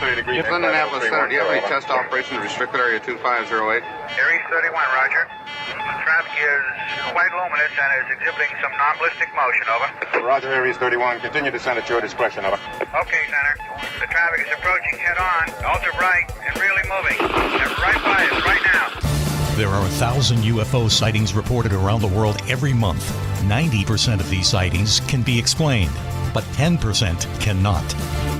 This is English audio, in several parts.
30 degrees. It's Indianapolis Center. Do you have any test operation to restricted area 2508? Aries 31, roger. Traffic is quite luminous and is exhibiting some non-ballistic motion, over. Roger, Aries 31. Continue descent at your discretion, over. Okay, Center. The traffic is approaching head-on, ultra bright, and really moving. They're right by us right now. There are 1,000 UFO sightings reported around the world every month. 90% of these sightings can be explained, but 10% cannot.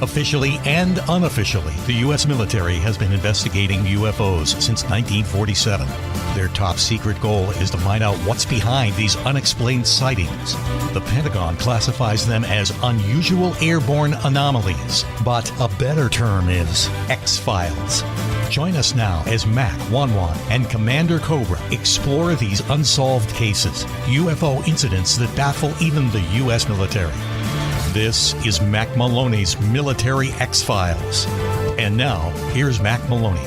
Officially and unofficially, the U.S. military has been investigating UFOs since 1947. Their top secret goal is to find out what's behind these unexplained sightings. The Pentagon classifies them as unusual airborne anomalies, but a better term is X-Files. Join us now as Mack Maloney and Commander Cobra explore these unsolved cases, UFO incidents that baffle even the U.S. military. This is Mack Maloney's Military X-Files. And now, here's Mack Maloney.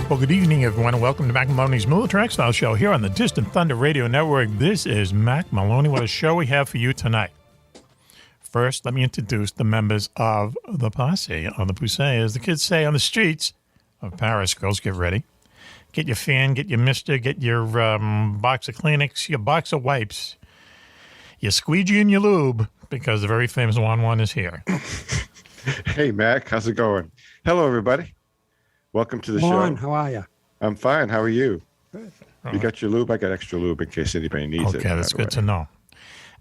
Well, good evening, everyone, and welcome to Mack Maloney's Military X-Files show here on the Distant Thunder Radio Network. This is Mack Maloney. What a show we have for you tonight. First, let me introduce the members of the posse, or the posse, as the kids say on the streets of Paris. Girls, get ready. Get your fan, get your mister, get your box of Kleenex, your box of wipes, your squeegee and your lube, because the very famous Juan is here. Hey, Mac. How's it going? Hello, everybody. Welcome to the show. Juan, how are you? I'm fine. How are you? Good. You got your lube? I got extra lube in case anybody needs it. Okay, that's good to know.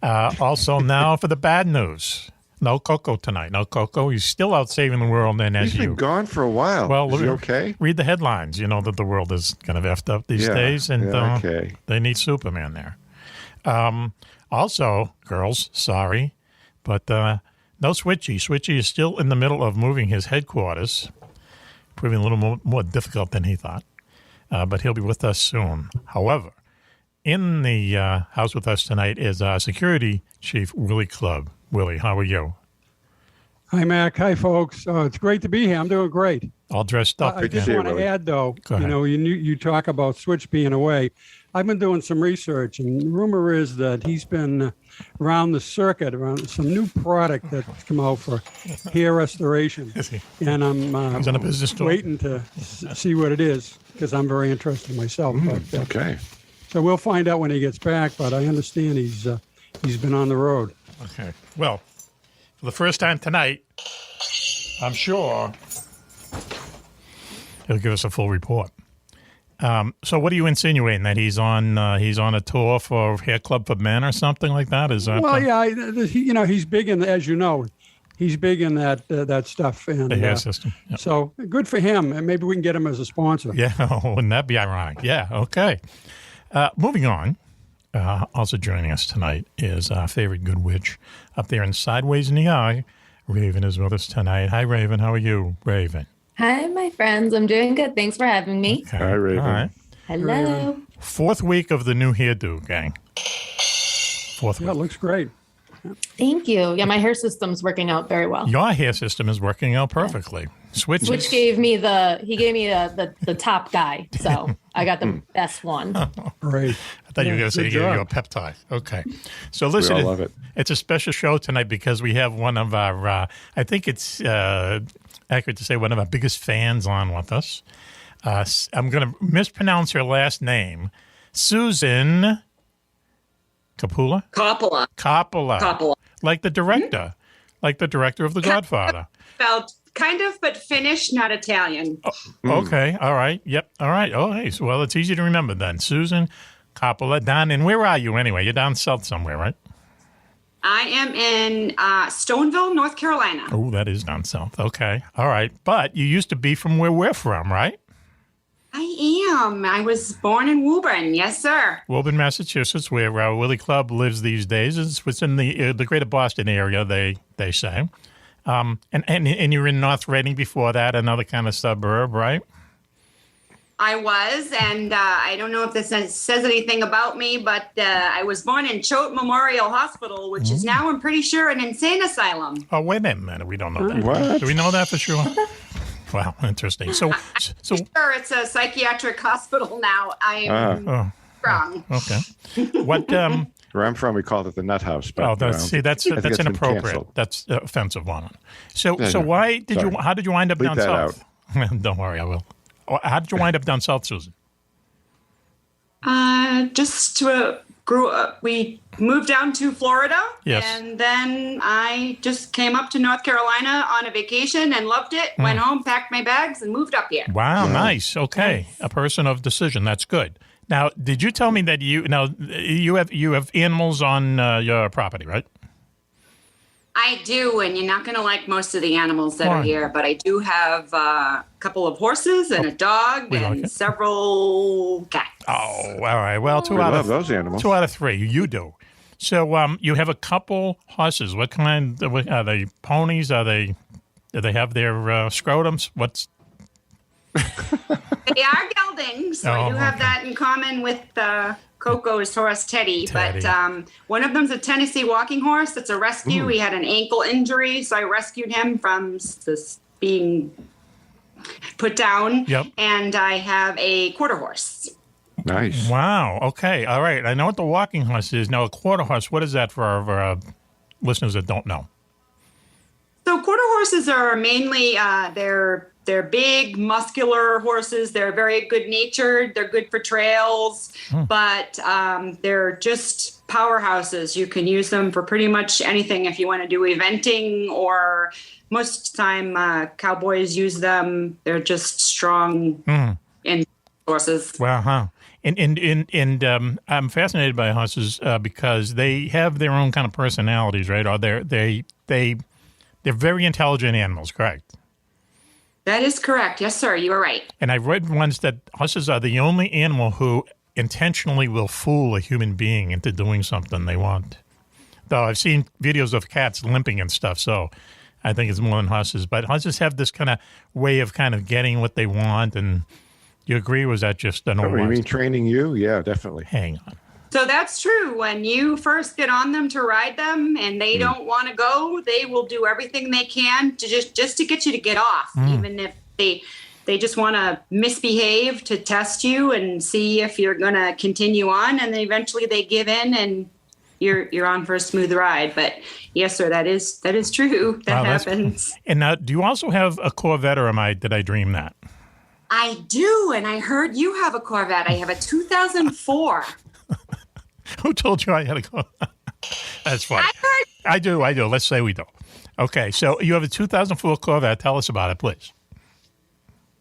Also, now for the bad news. No Coco tonight. No Coco. He's still out saving the world. And as He's been gone for a while. Well, is he okay? Read the headlines. You know that the world is kind of effed up these days, and okay. They need Superman there. Also, girls, sorry, but no Switchy. Switchy is still in the middle of moving his headquarters, proving a little more difficult than he thought. But he'll be with us soon. However, in the house with us tonight is our security chief, Willie Clubb. Willie, how are you? Hi, Mac. Hi, folks. It's great to be here. I'm doing great. All dressed up. I just want to add, though, you talk about Switch being away. I've been doing some research, and the rumor is that he's been around the circuit, around some new product that's come out for hair restoration. And I'm he's on a business tour. Waiting to see what it is, because I'm very interested myself. But, okay. So we'll find out when he gets back, but I understand he's been on the road. Okay. Well, for the first time tonight, I'm sure he'll give us a full report. So what are you insinuating, that he's on a tour for Hair Club for Men or something like that? Is that? Well, yeah, he's big in, as you know, he's big in that stuff. And, the hair system. Yep. So good for him, and maybe we can get him as a sponsor. Yeah, wouldn't that be ironic? Yeah, okay. Moving on. Also joining us tonight is our favorite good witch up there in Sideways in the Eye. Raven is with us tonight. Hi, Raven. How are you, Raven? Hi, my friends. I'm doing good. Thanks for having me. Okay. Hi, Raven. All right. Hello. Raven. Fourth week of the new hairdo, gang. Fourth week. Yeah, it looks great. Thank you. Yeah, my hair system's working out very well. Your hair system is working out perfectly. Switch gave me the top guy, so I got the best one. Great. I thought you were going to say you a peptide. Okay. So listen, we all love it. It's a special show tonight because we have one of our, I think it's accurate to say one of our biggest fans on with us. I'm going to mispronounce her last name. Susan Kauppila? Kauppila. Like the director. Like the director of The Godfather. Spelled kind of, but Finnish, not Italian. Oh, okay. All right. Yep. All right. Oh, hey. So, well, it's easy to remember then. Susan Kauppila. Down in, where are you anyway? You're down south somewhere, right? I am in Stoneville, North Carolina. Oh, that is down south. Okay. All right. But you used to be from where we're from, right? I am. I was born in Woburn. Yes, sir. Woburn, Massachusetts, where Willie Clubb lives these days. It's in the greater Boston area, they say. And you were in North Reading before that, another kind of suburb, right? I was, and I don't know if this says anything about me, but I was born in Choate Memorial Hospital, which is now, I'm pretty sure, an insane asylum. Oh, wait a minute. We don't know that. What? Do we know that for sure? Wow, interesting. So Sure, it's a psychiatric hospital now. I'm wrong. Okay. What Where I'm from, we called it the Nut House. But, that's inappropriate. Canceled. That's offensive one. So Yeah, why did sorry. you? How did you wind up Bleep down that south? Don't worry, I will. How did you wind up down south, Susan? Grew up. We moved down to Florida, Yes. and then I just came up to North Carolina on a vacation and loved it. Went home, packed my bags, and moved up here. Wow, nice. Okay, a person of decision. That's good. Now, did you tell me that you have animals on your property, right? I do, and you're not going to like most of the animals that Why? are here, but I do have a couple of horses and a dog we like and it. several cats. Oh, all right. Well, We love those animals. 2 out of 3. You do. So, you have a couple horses. What kind? Are they ponies? Do they have their scrotums? What's? They are geldings, so I do have that in common with Coco's horse, Teddy. Teddy. But one of them's a Tennessee walking horse. That's a rescue. He had an ankle injury, so I rescued him from this being put down. Yep. And I have a quarter horse. Nice. Wow. Okay. All right. I know what the walking horse is. Now, a quarter horse, what is that for our listeners that don't know? So quarter horses are mainly they're big, muscular horses. They're very good natured. They're good for trails, but they're just powerhouses. You can use them for pretty much anything if you want to do eventing, or most of the time cowboys use them. They're just strong horses. Wow. Huh. And I'm fascinated by horses because they have their own kind of personalities, right? Or they're very intelligent animals, correct? That is correct. Yes, sir. You are right. And I read once that horses are the only animal who intentionally will fool a human being into doing something they want. Though I've seen videos of cats limping and stuff, so I think it's more than horses. But horses have this kind of way of kind of getting what they want. And you agree? Or was that just an old You mean training you? Yeah, definitely. Hang on. So that's true. When you first get on them to ride them and they don't want to go, they will do everything they can to just to get you to get off, even if they just want to misbehave to test you and see if you're going to continue on. And then eventually they give in and you're on for a smooth ride. But yes, sir, that is true. That happens. And now, do you also have a Corvette, or did I dream that? I do. And I heard you have a Corvette. I have a 2004. Who told you I had a Corvette? That's funny. I do. Let's say we don't. Okay, so you have a 2004 Corvette. Tell us about it, please.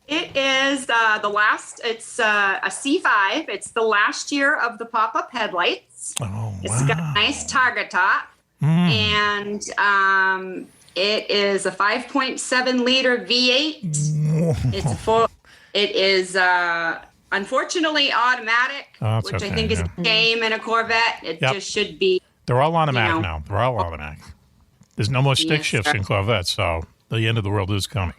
It is the last. It's a C5. It's the last year of the pop-up headlights. Oh, wow. It's got a nice target top, and it is a 5.7 liter V8. It is unfortunately automatic, which okay, I think is a shame in a Corvette. It just should be. They're all automatic now. They're all automatic. There's no more stick shifts in Corvettes, so the end of the world is coming.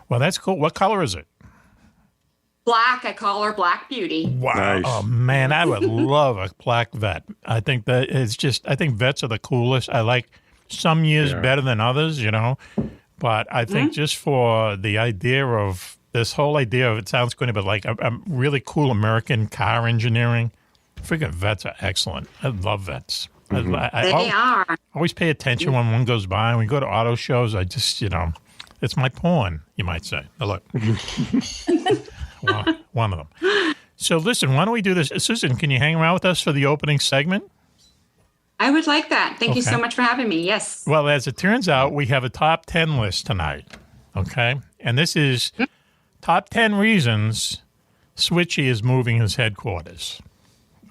Well, that's cool. What color is it? Black. I call her Black Beauty. Wow. Nice. Oh, man, I would love a black vet. I think that I think vets are the coolest. I like some years better than others, but I think just for the idea of this whole idea of, it sounds funny, but like a really cool American car engineering, freaking vets are excellent. I love vets. They are. Always pay attention when one goes by. When we go to auto shows, I just, it's my porn, you might say. Now, look. One of them. So listen, why don't we do this? Susan, can you hang around with us for the opening segment? I would like that. Thank you so much for having me. Yes. Well, as it turns out, we have a top 10 list tonight. Okay? And this is top 10 reasons Switchy is moving his headquarters.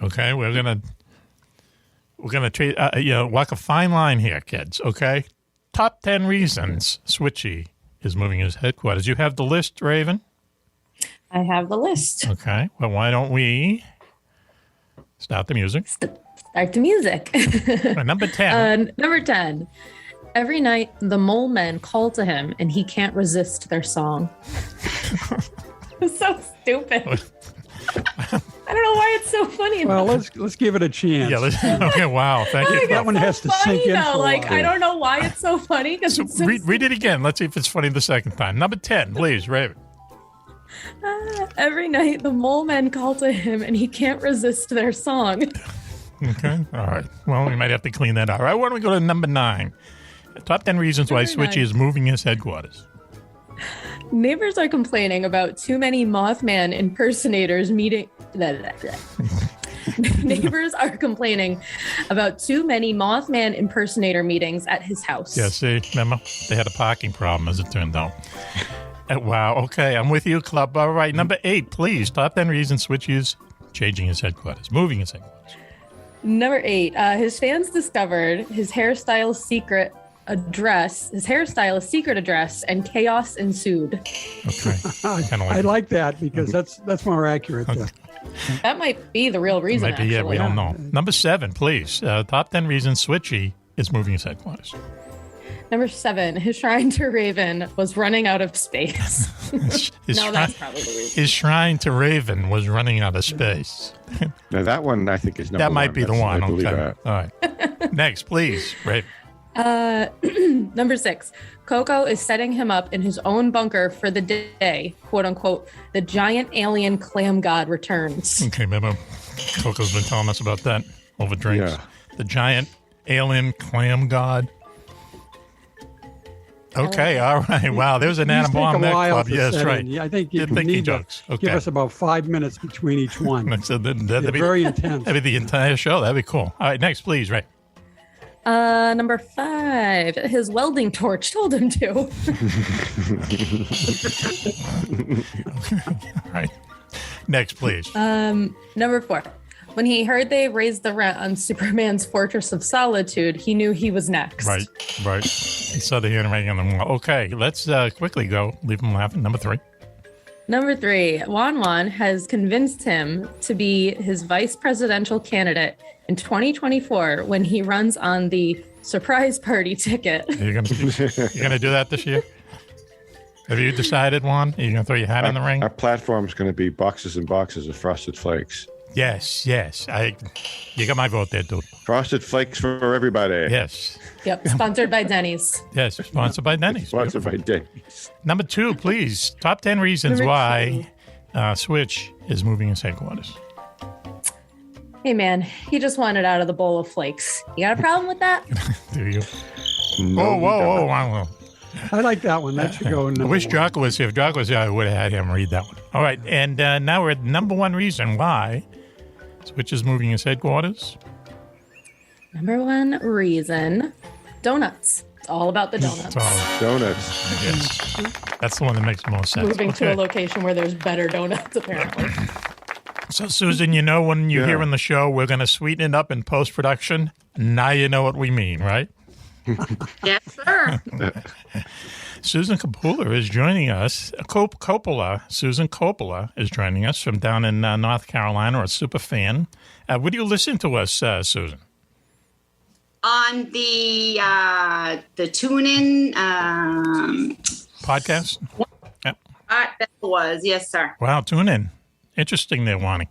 Okay? We're gonna treat walk a fine line here, kids. Okay? Top 10 reasons Switchy is moving his headquarters. You have the list, Raven? I have the list. Okay. Well, why don't we start the music? Start the music. Number 10. Number 10. Every night, the mole men call to him, and he can't resist their song. It's so stupid. I don't know why it's so funny. Well, let's give it a chance. Yeah. Okay. Wow. Thank you. That one has to sink in. I don't know why it's so funny. So read it again. Let's see if it's funny the second time. Number 10, please, Raven. Every night, the mole men call to him, and he can't resist their song. Okay. All right. Well, we might have to clean that out. All right. Why don't we go to number 9? Top 10 reasons why Switchy is moving his headquarters. Neighbors are complaining about too many Mothman impersonators meeting. Neighbors are complaining about too many Mothman impersonator meetings at his house. Yeah, see, remember? They had a parking problem, as it turned out. Wow. Okay. I'm with you, Club. All right. Number 8, please. Top 10 reasons Switchy is changing his headquarters, moving his headquarters. Number 8, his fans discovered his hairstylist's secret address, and chaos ensued. Okay. I like that because that's more accurate. That might be the real reason. Might be, yeah, we don't know. Number 7, please. Top 10 reasons Switchy is moving his headquarters. Number 7, his shrine to Raven was running out of space. That's probably the reason. His shrine to Raven was running out of space. Now that one I think is number that might one. be the one. I believe Okay. that. All right. Next, please, Raven. Number 6, Coco is setting him up in his own bunker for the day, quote unquote, the giant alien clam god returns. Okay, remember, Coco's been telling us about that over drinks. Yeah. The giant alien clam god. Okay, all right. Wow, there's an Adam Bomb that club. Yes, right. I think you Didn't think he need to jokes. Okay. give us about 5 minutes between each one. So that'd They're be very intense. That'd be the entire show. That'd be cool. All right, next, please, Ray. Number 5, his welding torch told him to. All right. Next, please. Number 4, when he heard they raised the rent on Superman's Fortress of Solitude, he knew he was next. Right. He saw the handwriting on the wall. Okay, let's quickly go. Leave him laughing. Number 3. Number 3, Wan has convinced him to be his vice presidential candidate in 2024 when he runs on the surprise party ticket. You're gonna do that this year? Have you decided, Juan? Are you gonna throw your hat in the ring? Our platform's going to be boxes and boxes of Frosted Flakes. Yes. You got my vote there, dude. Frosted Flakes for everybody. Yes. Yep, sponsored by Denny's. Yes, sponsored by Denny's. Sponsored by Denny's. Number 2, please. Top 10 reasons Number why Switch is moving his headquarters. Hey, man, he just wanted out of the bowl of flakes. You got a problem with that? Do you? No, Whoa. I like that one. That should go. I wish Jocko was here. If Jocko was here, I would have had him read that one. All right, and now we're at number 1 reason why Switch is moving his headquarters. Number 1 reason, donuts. It's all about the donuts. Donuts. Yes. That's the one that makes the most sense. Moving to a location where there's better donuts, apparently. So, Susan, when you hear in the show, we're going to sweeten it up in post-production. Now you know what we mean, right? Yes, sir. Susan Kauppila is joining us. Susan Kauppila is joining us from down in North Carolina, a super fan. Where do you listen to us, Susan? On the TuneIn podcast. Yep. That was, yes, sir. Wow, tune in. Interesting there, Wani.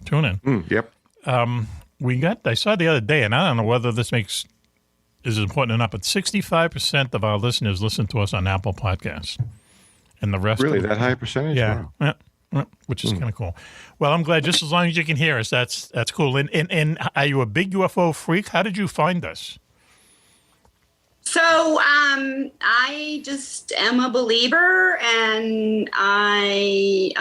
Tune in. Yep. I saw the other day, and I don't know whether this is important or not, but 65% of our listeners listen to us on Apple Podcasts. And the rest Really, that high percentage? Yeah. Wow. Yeah, which is kind of cool. Well, I'm glad just as long as you can hear us, that's cool. And are you a big UFO freak? How did you find us? So I just am a believer, and I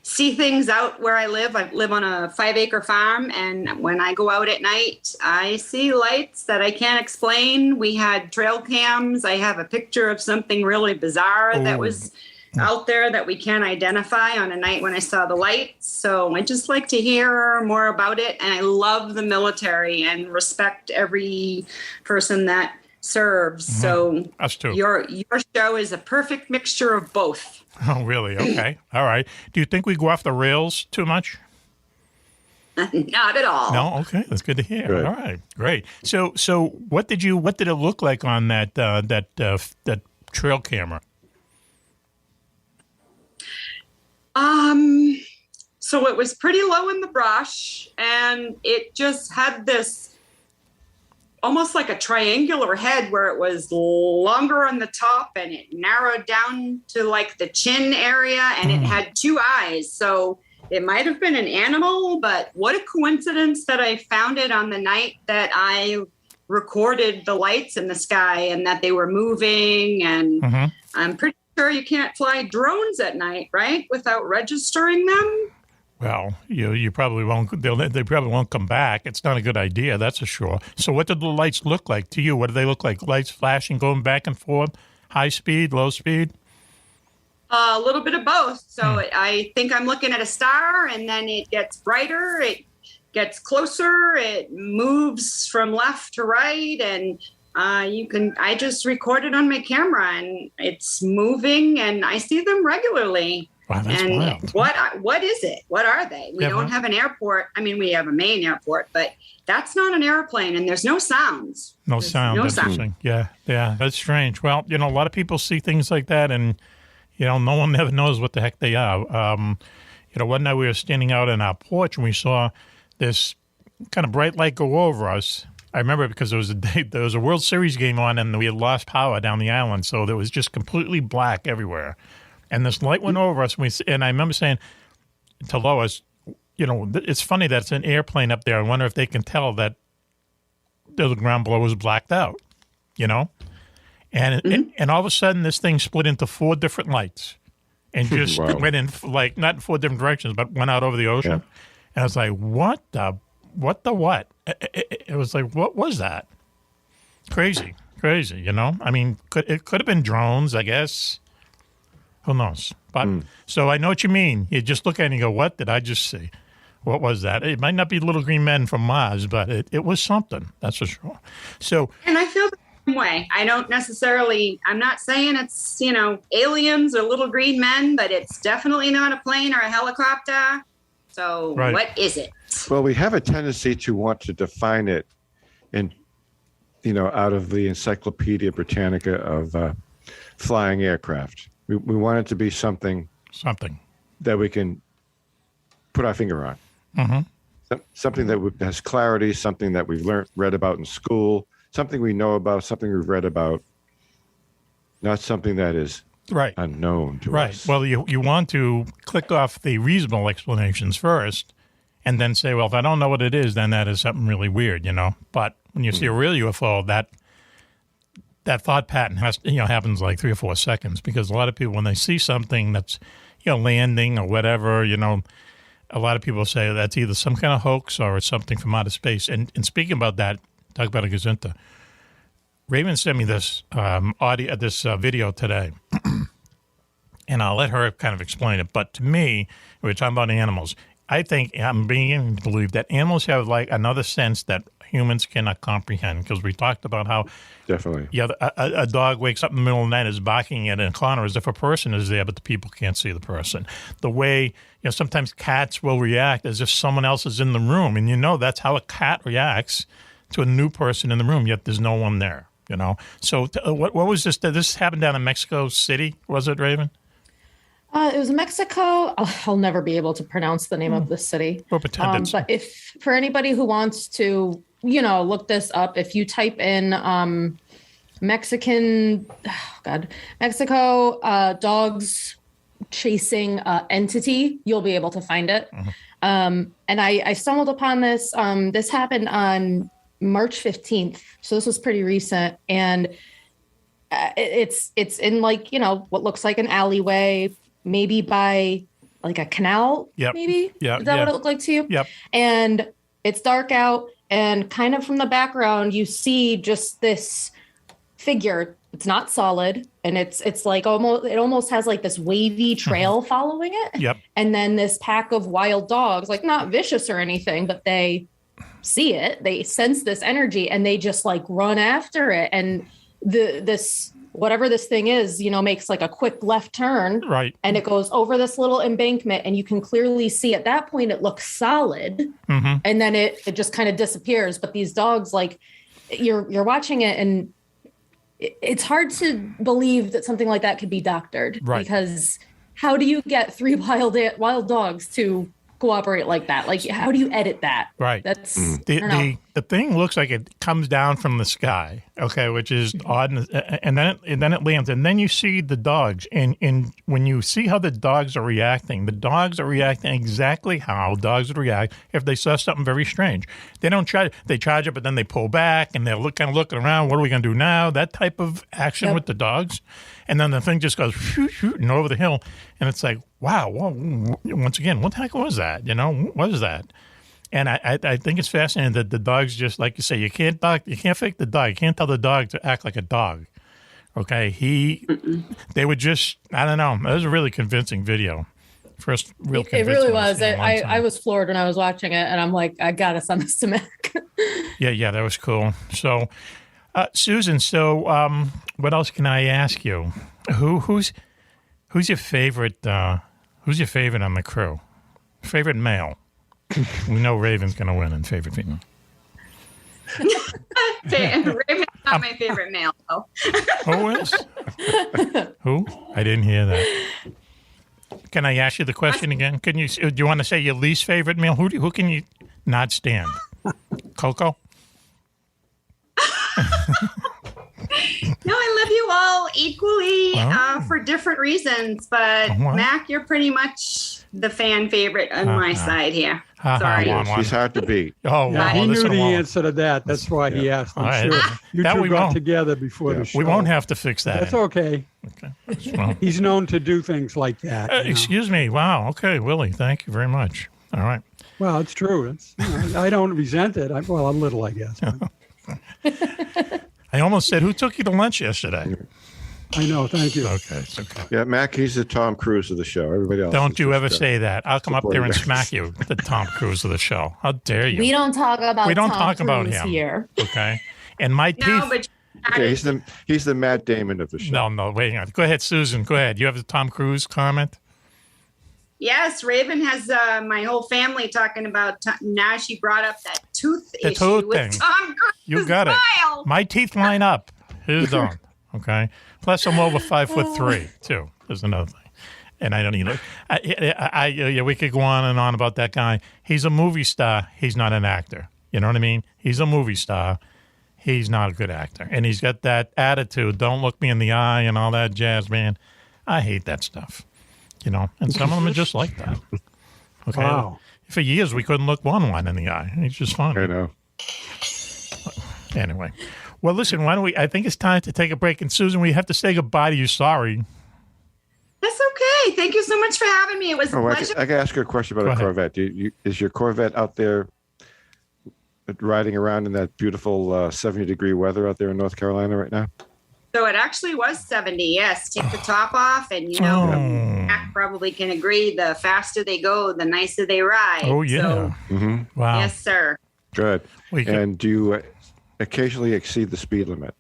see things out where I live. I live on a 5-acre farm, and when I go out at night, I see lights that I can't explain. We had trail cams. I have a picture of something really bizarre that was out there that we can't identify on a night when I saw the lights. So I just like to hear more about it. And I love the military and respect every person that serves. Mm-hmm. So us too. Your show is a perfect mixture of both. Oh, really? Okay. All right. Do you think we go off the rails too much? Not at all. No? Okay. That's good to hear. Good. All right. Great. So what did it look like on that trail camera? So it was pretty low in the brush, and it just had this almost like a triangular head where it was longer on the top and it narrowed down to like the chin area, and it had 2 eyes. So it might have been an animal, but what a coincidence that I found it on the night that I recorded the lights in the sky and that they were moving. And I'm pretty sure you can't fly drones at night, right? Without registering them. Well, you probably won't. They probably won't come back. It's not a good idea, that's for sure. So what did the lights look like to you? What do they look like? Lights flashing, going back and forth, high speed, low speed? A little bit of both. So I think I'm looking at a star, and then it gets brighter, it gets closer, it moves from left to right, and I just recorded on my camera, and it's moving, and I see them regularly. Wow, that's and wild. What is it? What are they? We don't have an airport. I mean, we have a main airport, but that's not an airplane, and there's no sounds. No sound. Interesting. Yeah, that's strange. Well, a lot of people see things like that, and no one ever knows what the heck they are. One night we were standing out on our porch, and we saw this kind of bright light go over us. I remember because there was a World Series game on, and we had lost power down the island, so there was just completely black everywhere. And this light went over us, and I remember saying to Lois, it's funny that it's an airplane up there. I wonder if they can tell that the ground below was blacked out, And all of a sudden, this thing split into 4 different lights and just went in, not in 4 different directions, but went out over the ocean. Yeah. And I was like, what? It was like, what was that? Crazy, I mean, it could have been drones, I guess. Who knows? But so I know what you mean. You just look at it and you go, what did I just see? What was that? It might not be little green men from Mars, but it was something. That's for sure. So, and I feel the same way. I don't necessarily, I'm not saying it's, aliens or little green men, but it's definitely not a plane or a helicopter. So What is it? Well, we have a tendency to want to define it in, out of the Encyclopedia Britannica of flying aircraft. We want it to be something that we can put our finger on. Mm-hmm. Something that has clarity, something that we've read about in school, something we know about, something we've read about, not something that is unknown to us. Well, you want to click off the reasonable explanations first and then say, well, if I don't know what it is, then that is something really weird, But when you see a real UFO, that thought pattern happens like 3 or 4 seconds, because a lot of people, when they see something that's, landing or whatever, a lot of people say that's either some kind of hoax or it's something from outer space. And speaking about that, talk about a gazinta. Raven sent me this video today, and I'll let her kind of explain it. But to me, we're talking about animals. I think I'm beginning to believe that animals have like another sense that humans cannot comprehend, because we talked about how definitely a dog wakes up in the middle of the night, is barking at a corner as if a person is there, but the people can't see the person. The way sometimes cats will react as if someone else is in the room, and that's how a cat reacts to a new person in the room, yet there's no one there. So what was this? This happened down in Mexico City, was it, Raven? It was Mexico. I'll never be able to pronounce the name of the city. We'll pretend but if for anybody who wants to, look this up, if you type in Mexico dogs chasing entity, you'll be able to find it. Mm-hmm. And I stumbled upon this. This happened on March 15th. So this was pretty recent. And it's in what looks like an alleyway, maybe by like a canal, maybe? Yeah. Is that what it looked like to you? Yep. And it's dark out, and kind of from the background, you see just this figure. It's not solid, and it's like almost has like this wavy trail following it. Yep. And then this pack of wild dogs, like not vicious or anything, but they see it, they sense this energy, and they just like run after it. And this whatever this thing is, makes like a quick left turn. Right. And it goes over this little embankment, and you can clearly see at that point it looks solid. Mm-hmm. And then it just kind of disappears. But these dogs, like you're watching it, and it's hard to believe that something like that could be doctored. Right. Because how do you get 3 wild dogs to cooperate like that? Like, how do you edit that? Right. That's the thing looks like it comes down from the sky, okay, which is odd, and then it lands, and then you see the dogs, and when you see how the dogs are reacting exactly how dogs would react if they saw something very strange. They don't charge it, but then they pull back, and they're kind of looking around. What are we going to do now? That type of action with the dogs, and then the thing just goes shooting over the hill, and it's like, wow, whoa, once again, what the heck was that? What is that? And I think it's fascinating that the dogs, just like you say, you can't fake the dog. You can't tell the dog to act like a dog. Okay, they would just, I don't know. It was a really convincing video. First real convincing. It really was. I was floored when I was watching it, and I'm like, I gotta send this to Mac. Yeah, that was cool. So, Susan, what else can I ask you? Who's your favorite? Who's your favorite on the crew? Favorite male? We know Raven's going to win in favorite female. Raven's not my favorite male, though. Who is? Who? I didn't hear that. Can I ask you the question again? Do you want to say your least favorite male? Who can you not stand? Coco? No, I love you all equally for different reasons, but Mac, you're pretty much the fan favorite on my side here. Sorry. He's hard to beat. He knew the answer to that. That's why he asked. I'm sure. You two got together before the show. We won't have to fix that. That's okay. Well, he's known to do things like that. Excuse me. Wow. Okay, Willie. Thank you very much. All right. Well, it's true. I don't resent it. A little, I guess. I almost said, who took you to lunch yesterday? I know. Thank you. Okay. It's okay. Yeah, Mac, he's the Tom Cruise of the show. Everybody else. Don't you ever say that. I'll come up there and smack you, the Tom Cruise of the show. How dare you? We don't talk about Tom Cruise him here. Okay. And my teeth. Okay, he's the Matt Damon of the show. No, wait on. Go ahead, Susan. Go ahead. You have the Tom Cruise comment? Yes, Raven has my whole family talking about. Now she brought up that tooth issue tooth with thing. Tom Cruise. You got it. My teeth line up. His don't. Okay. Plus, I'm over 5'3" too. There's another thing, and I don't either. We could go on and on about that guy. He's a movie star. He's not an actor. You know what I mean? He's a movie star. He's not a good actor, and he's got that attitude. Don't look me in the eye and all that jazz, man. I hate that stuff. And some of them are just like that. Okay. Wow. For years, we couldn't look one in the eye. He's just fun. I know. Anyway. Well, listen, I think it's time to take a break. And Susan, we have to say goodbye to you. Sorry. That's okay. Thank you so much for having me. It was a pleasure. I can ask you a question about Corvette. Is your Corvette out there riding around in that beautiful 70-degree weather out there in North Carolina right now? So it actually was 70, yes. Take the top off, and Mac probably can agree, the faster they go, the nicer they ride. Oh, yeah. So, wow. Yes, sir. Good. And do you occasionally exceed the speed limit?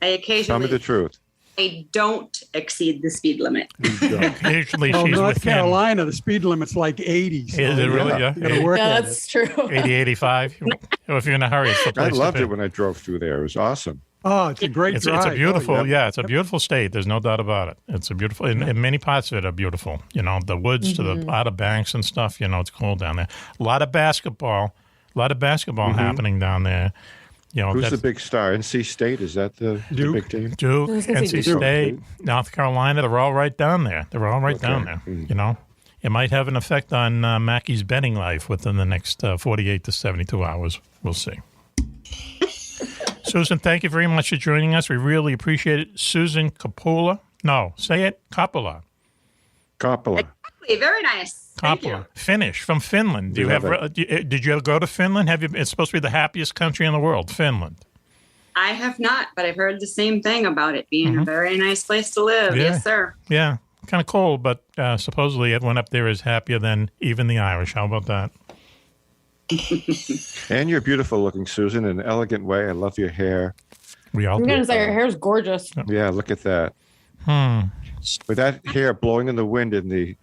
I occasionally. Tell me the truth. I don't exceed the speed limit. Occasionally, she's North Carolina, the speed limit's like 80. So is it really? Yeah. You gotta work at that's true. 80, 85. If you're in a hurry, it's I loved it when I drove through there. It was awesome. Oh, it's a great drive. It's a beautiful, it's a beautiful state. There's no doubt about it. It's a beautiful, and many parts of it are beautiful. The woods to the Outer Banks and stuff. It's cool down there. A lot of basketball happening down there. Who's the big star? NC State, is that the big team? Duke, NC State, North Carolina. They're all right down there. Down there. It might have an effect on Mackey's betting life within the next 48 to 72 hours. We'll see. Susan, thank you very much for joining us. We really appreciate it. Susan Kauppila. No, say it. Kauppila. Kauppila. Exactly. Very nice. Kauppila. Finnish, from Finland. Did you ever go to Finland? It's supposed to be the happiest country in the world, Finland. I have not, but I've heard the same thing about it being a very nice place to live. Yeah. Yes, sir. Yeah. Kind of cold, but supposedly everyone up there is happier than even the Irish. How about that? And you're beautiful looking, Susan, in an elegant way. I love your hair. I'm going to say your hair's gorgeous. Yeah, look at that. With that hair blowing in the wind in the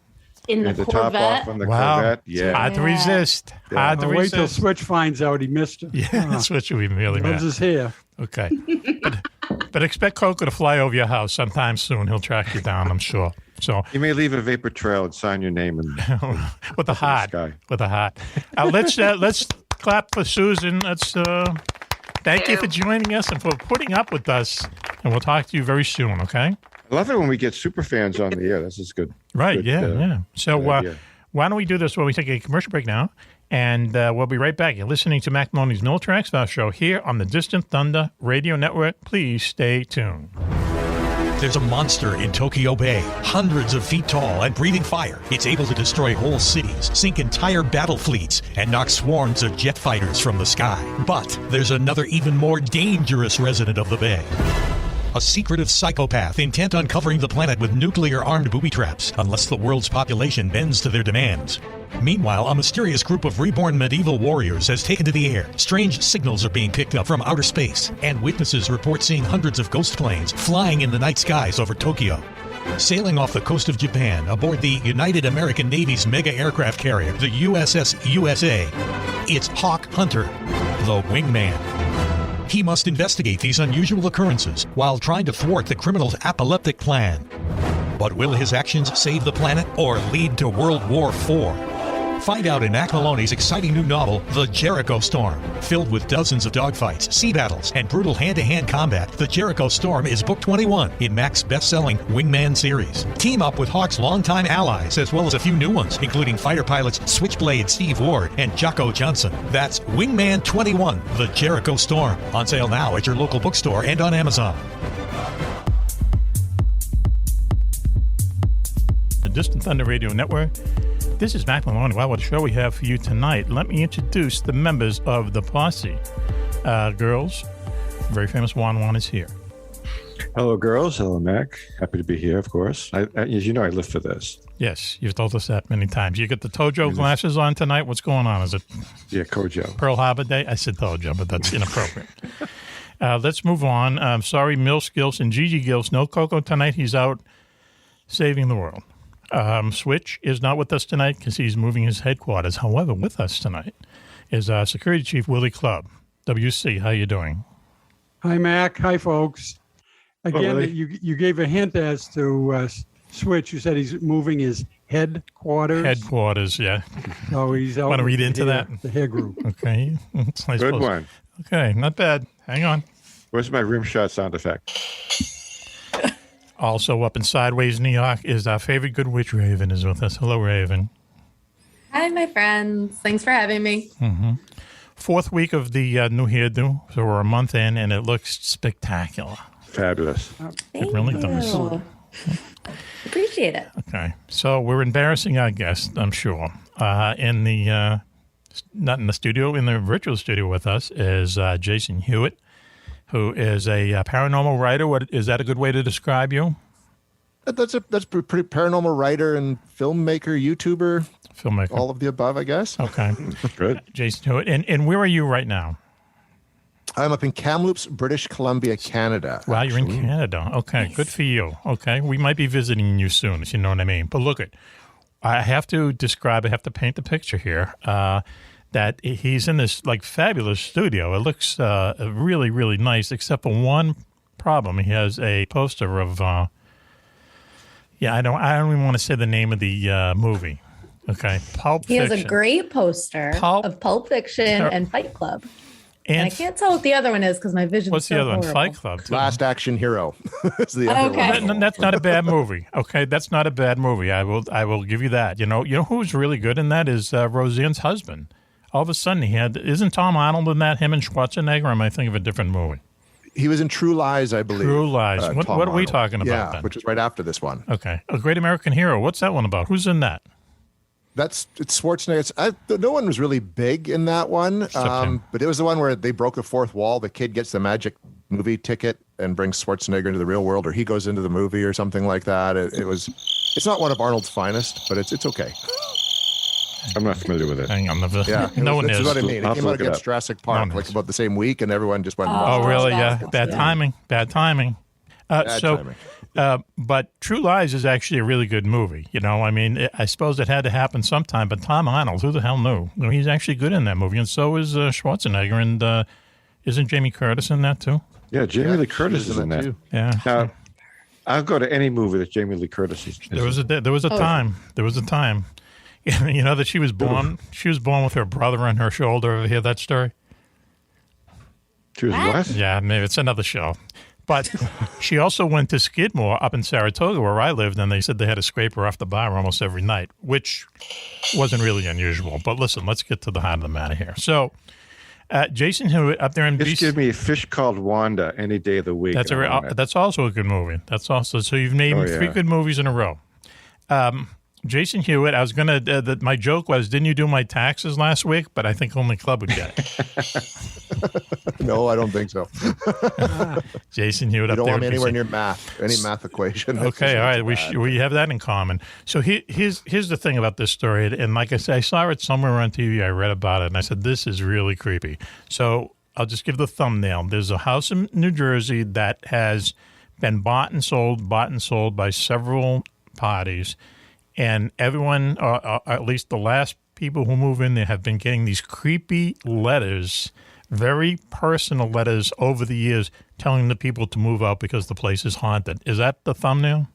top off on the Corvette. Yeah. Hard to resist. Hard to resist. Wait till Switch finds out he missed it. Yeah, Switch will be really mad. Loves his hair. Okay. But expect Coco to fly over your house sometime soon. He'll track you down, I'm sure. So you may leave a vapor trail and sign your name in with a heart. With a heart. Let's clap for Susan. Let's thank you for joining us and for putting up with us. And we'll talk to you very soon, okay? I love it when we get super fans on the air. This is good. Right, good, yeah. So why don't we do this? Well, we take a commercial break now, and we'll be right back. You're listening to Mack Maloney's Military X-Files show here on the Distant Thunder Radio Network. Please stay tuned. There's a monster in Tokyo Bay, hundreds of feet tall and breathing fire. It's able to destroy whole cities, sink entire battle fleets, and knock swarms of jet fighters from the sky. But there's another even more dangerous resident of the bay. A secretive psychopath intent on covering the planet with nuclear-armed booby traps unless the world's population bends to their demands. Meanwhile, a mysterious group of reborn medieval warriors has taken to the air. Strange signals are being picked up from outer space, and witnesses report seeing hundreds of ghost planes flying in the night skies over Tokyo. Sailing off the coast of Japan aboard the United American Navy's mega aircraft carrier, the USS USA, it's Hawk Hunter, the Wingman. He must investigate these unusual occurrences while trying to thwart the criminal's apoplectic plan. But will his actions save the planet or lead to World War IV? Find out in Mack Maloney's exciting new novel, The Jericho Storm. Filled with dozens of dogfights, sea battles, and brutal hand-to-hand combat, The Jericho Storm is book 21 in Mack's best-selling Wingman series. Team up with Hawk's longtime allies, as well as a few new ones, including fighter pilots Switchblade Steve Ward and Jocko Johnson. That's Wingman 21, The Jericho Storm. On sale now at your local bookstore and on Amazon. The Distant Thunder Radio Network. This is Mack Maloney. Wow, what a show we have for you tonight. Let me introduce the members of the posse. Girls, very famous Juan is here. Hello, girls. Hello, Mac. Happy to be here, of course. As you know, I live for this. Yes, you've told us that many times. You got the Tojo glasses on tonight. What's going on? Is it Kojo. Pearl Harbor Day? I said Tojo, but that's inappropriate. Let's move on. Sorry, Mills Gills and Gigi Gills. No Coco tonight. He's out saving the world. Switch is not with us tonight because he's moving his headquarters. However, with us tonight is Security Chief Willie Clubb. WC, how you doing? Hi, Mac. Hi, folks. Again, Willie. you gave a hint as to Switch. You said he's moving his headquarters. Headquarters, yeah. So he's out. Want to read into that? that? The hair group. Okay. Good one. Okay, not bad. Hang on. Where's my rim shot sound effect? Also up in Sideways, New York, is our favorite good witch, Raven, is with us. Hello, Raven. Hi, my friends. Thanks for having me. Mm-hmm. Fourth week of the new hairdo, so we're a month in, and it looks spectacular. Fabulous. Thank really you. does. Appreciate it. Okay, so we're embarrassing our guest, I'm sure. In the not in the studio, in the virtual studio with us is Jason Hewett, who is a paranormal writer. Is that a good way to describe you? That's pretty paranormal writer and filmmaker, YouTuber. Filmmaker. All of the above, I guess. Okay. Good. Jason Hewett. And where are you right now? I'm up in Kamloops, British Columbia, Canada. Wow, actually. you're in Canada. Okay, good for you. Okay, we might be visiting you soon, if you know what I mean. But look, I have to paint the picture here. That he's in this fabulous studio. It looks really, really nice, except for one problem. He has a poster of I don't even want to say the name of the movie. Okay, Pulp Fiction. He has a great poster of Pulp Fiction and Fight Club. And I can't tell what the other one is because my vision. What's so the other horrible. one? Fight Club. Too. Last Action Hero. That's the other one. That's not a bad movie. Okay, that's not a bad movie. I will give you that. You know who's really good in that is Roseanne's husband. All of a sudden, isn't Tom Arnold in that? Him and Schwarzenegger? Or am I thinking of a different movie? He was in True Lies, I believe. True Lies. What are we talking about? Yeah, then? which is right after this one. Okay, A Great American Hero. What's that one about? Who's in that? It's Schwarzenegger. No one was really big in that one, but it was the one where they broke the fourth wall. The kid gets the magic movie ticket and brings Schwarzenegger into the real world, or he goes into the movie or something like that. It's not one of Arnold's finest, but it's okay. I'm not familiar with it. Hang on. Yeah, no one is. That's what I mean. It came out against Jurassic Park about the same week, and everyone just went. Oh, really? Yeah. Bad timing. Bad timing. But True Lies is actually a really good movie. I mean, I suppose it had to happen sometime. But Tom Arnold, who the hell knew? He's actually good in that movie, and so is Schwarzenegger. And isn't Jamie Curtis in that too? Yeah, Jamie Lee Curtis is in that too. Yeah. Now, I'll go to any movie that Jamie Lee Curtis is. There was a time. There was a time. You know that she was born with her brother on her shoulder. Ever hear that story? She was what? Yeah, maybe it's another show. But she also went to Skidmore up in Saratoga where I lived, and they said they had to scrape her off the bar almost every night, which wasn't really unusual. But listen, let's get to the heart of the matter here. So Jason Hewett up there in Just give me a Fish Called Wanda any day of the week. That's also a good movie. That's also, so you've named 3 good movies in a row. Jason Hewett, I was going to, my joke was, didn't you do my taxes last week? But I think only Club would get it. No, I don't think so. Jason Hewitt up there. You don't want me anywhere near math, any math equation. Okay, all right. We have that in common. So here's the thing about this story. And like I said, I saw it somewhere on TV. I read about it, and I said, this is really creepy. So I'll just give the thumbnail. There's a house in New Jersey that has been bought and sold by several parties. And everyone, or at least the last people who move in there, have been getting these creepy letters, very personal letters over the years, telling the people to move out because the place is haunted. Is that the thumbnail?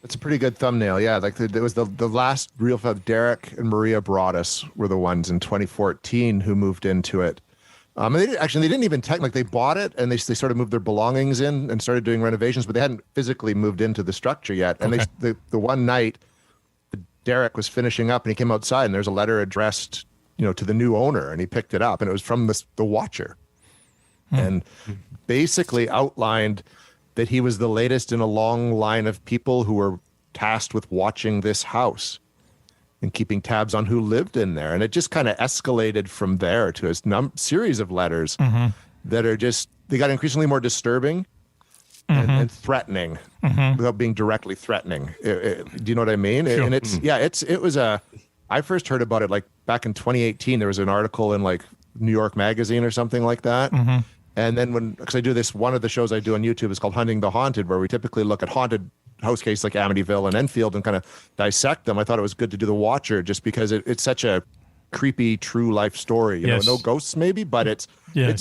That's a pretty good thumbnail, yeah. Like it was the last real Derek and Maria Broaddus were the ones in 2014 who moved into it. They didn't even they bought it and they sort of moved their belongings in and started doing renovations, but they hadn't physically moved into the structure yet. And the one night, Derek was finishing up and he came outside and there's a letter addressed, to the new owner, and he picked it up and it was from the Watcher, and basically outlined that he was the latest in a long line of people who were tasked with watching this house and keeping tabs on who lived in there. And it just kind of escalated from there to a series of letters that are they got increasingly more disturbing and threatening without being directly threatening. Do you know what I mean? Sure. And I first heard about it like back in 2018. There was an article in like New York Magazine or something like that. And then because I do this, one of the shows I do on YouTube is called Hunting the Haunted, where we typically look at haunted house cases like Amityville and Enfield and kind of dissect them. I thought it was good to do The Watcher just because it's such a creepy true life story. You know, no ghosts maybe, but it's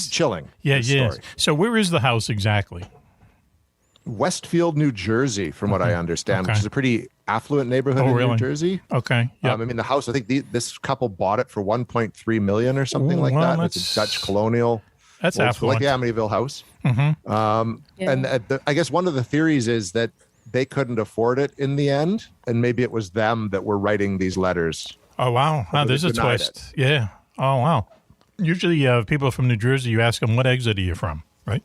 chilling. Yeah. So where is the house exactly? Westfield, New Jersey, from what I understand, which is a pretty affluent neighborhood in New Jersey. Okay. Yep. I mean, the house, I think this couple bought it for $1.3 million or something like that. It's a Dutch colonial. That's affluent. Like the Amityville house. And I guess one of the theories is that they couldn't afford it in the end, and maybe it was them that were writing these letters. Oh, wow. There's a twist. Yeah. Oh, wow. Usually people from New Jersey, you ask them, what exit are you from, right?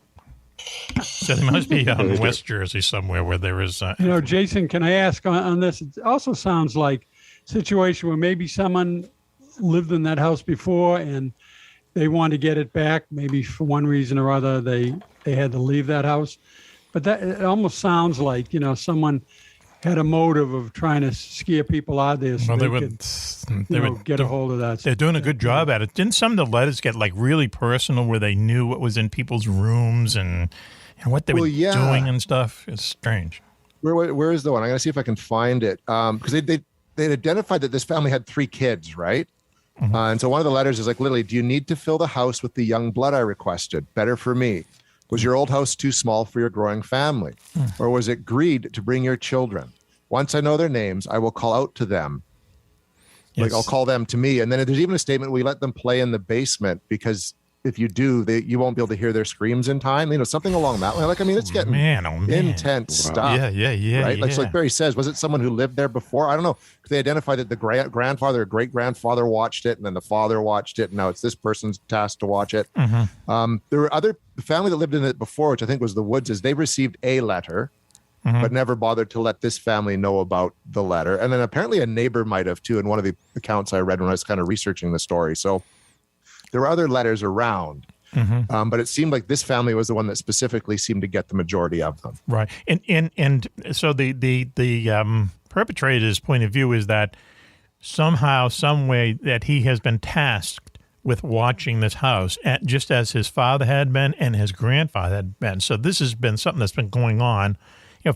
So they must be in West Jersey somewhere where there is... Jason, can I ask on this? It also sounds like a situation where maybe someone lived in that house before and they want to get it back. Maybe for one reason or other, they had to leave that house. But that it almost sounds like, someone had a motive of trying to scare people out there so they would get a hold of that. They're doing a good job at it. Didn't some of the letters get like really personal where they knew what was in people's rooms and what they were doing and stuff? It's strange. Where is the one? I'm going to see if I can find it. Because they identified that this family had 3 kids, right? And so one of the letters is like, literally, do you need to fill the house with the young blood I requested? Better for me. Was your old house too small for your growing family? Or was it greed to bring your children? Once I know their names, I will call out to them. Yes. Like I'll call them to me. And then there's even a statement, we let them play in the basement because if you do, you won't be able to hear their screams in time. Something along that line. Like, I mean, it's getting intense stuff. Yeah. Right? Like Barry says, was it someone who lived there before? I don't know. They identified that the grandfather or great-grandfather watched it, and then the father watched it, and now it's this person's tasked to watch it. There were the family that lived in it before, which I think was the Woodses. They received a letter, but never bothered to let this family know about the letter. And then apparently a neighbor might have, too, in one of the accounts I read when I was kind of researching the story. So there were other letters around, but it seemed like this family was the one that specifically seemed to get the majority of them. Right. And so the perpetrator's point of view is that somehow, some way that he has been tasked with watching this house, just as his father had been and his grandfather had been. So this has been something that's been going on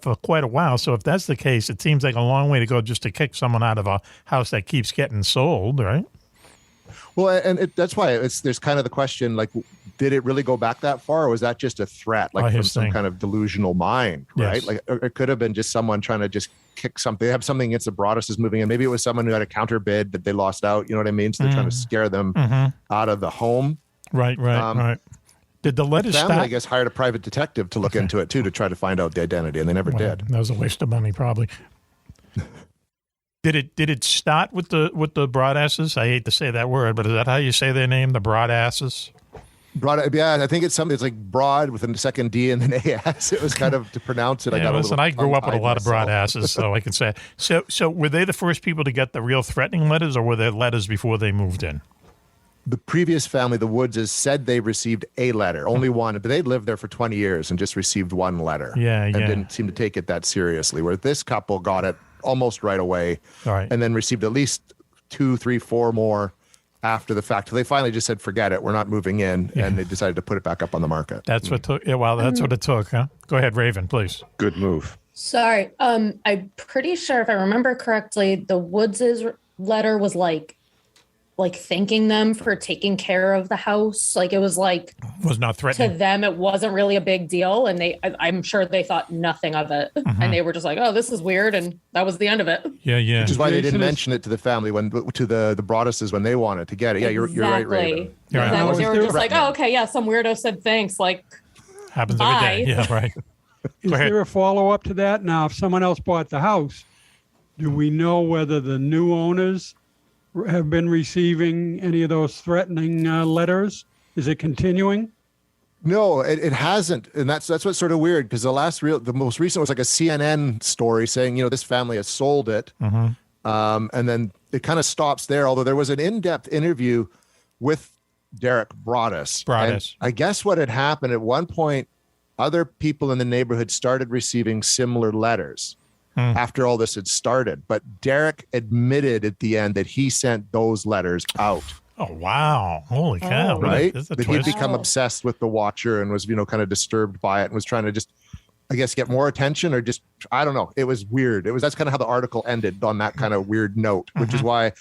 for quite a while. So if that's the case, it seems like a long way to go just to kick someone out of a house that keeps getting sold, right? Well, and that's why there's kind of the question, like, did it really go back that far, or was that just a threat, like from some kind of delusional mind, right? Yes. Like it could have been just someone trying to just kick something. They have something against the Broadduses moving in. Maybe it was someone who had a counter bid that they lost out. You know what I mean? So they're trying to scare them out of the home. Right. Did the letters family, stop? I guess, hired a private detective to look into it too, to try to find out the identity, and they never did. That was a waste of money, probably. Did it start with the Broadasses? I hate to say that word, but is that how you say their name, the Broadasses? Yeah, I think it's something. It's like broad with a second D and then AS. It was kind of to pronounce it. I grew up with a lot of Broadasses, so I can say. So were they the first people to get the real threatening letters, or were there letters before they moved in? The previous family, the Woodses, said they received a letter, only one, but they'd lived there for 20 years and just received one letter. And didn't seem to take it that seriously, where this couple got it almost right away. All right. And then received at least 2, 3, 4 more after the fact. They finally just said, forget it, we're not moving in, and they decided to put it back up on the market. That's what took. Yeah, well, that's what it took, huh? Go ahead, Raven, please. Good move. Sorry. I'm pretty sure if I remember correctly, the Woods' letter was like thanking them for taking care of the house. Like it was not threatening to them. It wasn't really a big deal. And I'm sure they thought nothing of it. And they were just like, oh, this is weird. And that was the end of it. Yeah. Which is why they didn't mention it to the family to the Broadduses when they wanted to get it. Yeah, you're right, Raven. Exactly. They were just like, oh, okay. Yeah. Some weirdo said thanks. Like happens bye. every day. Yeah. Right. Is there a follow-up to that? Now, if someone else bought the house, do we know whether the new owners have been receiving any of those threatening letters? Is it continuing? No, it hasn't, and that's what's sort of weird, because the most recent was like a CNN story saying, this family has sold it, and then it kind of stops there. Although there was an in-depth interview with Derek Broaddus. And I guess what had happened at one point, other people in the neighborhood started receiving similar letters. After all this had started. But Derek admitted at the end that he sent those letters out. Oh, wow. Holy cow. Right? That he'd become obsessed with the Watcher and was, kind of disturbed by it and was trying to just, I guess, get more attention, or just, I don't know. It was weird. That's kind of how the article ended, on that kind of weird note, which is why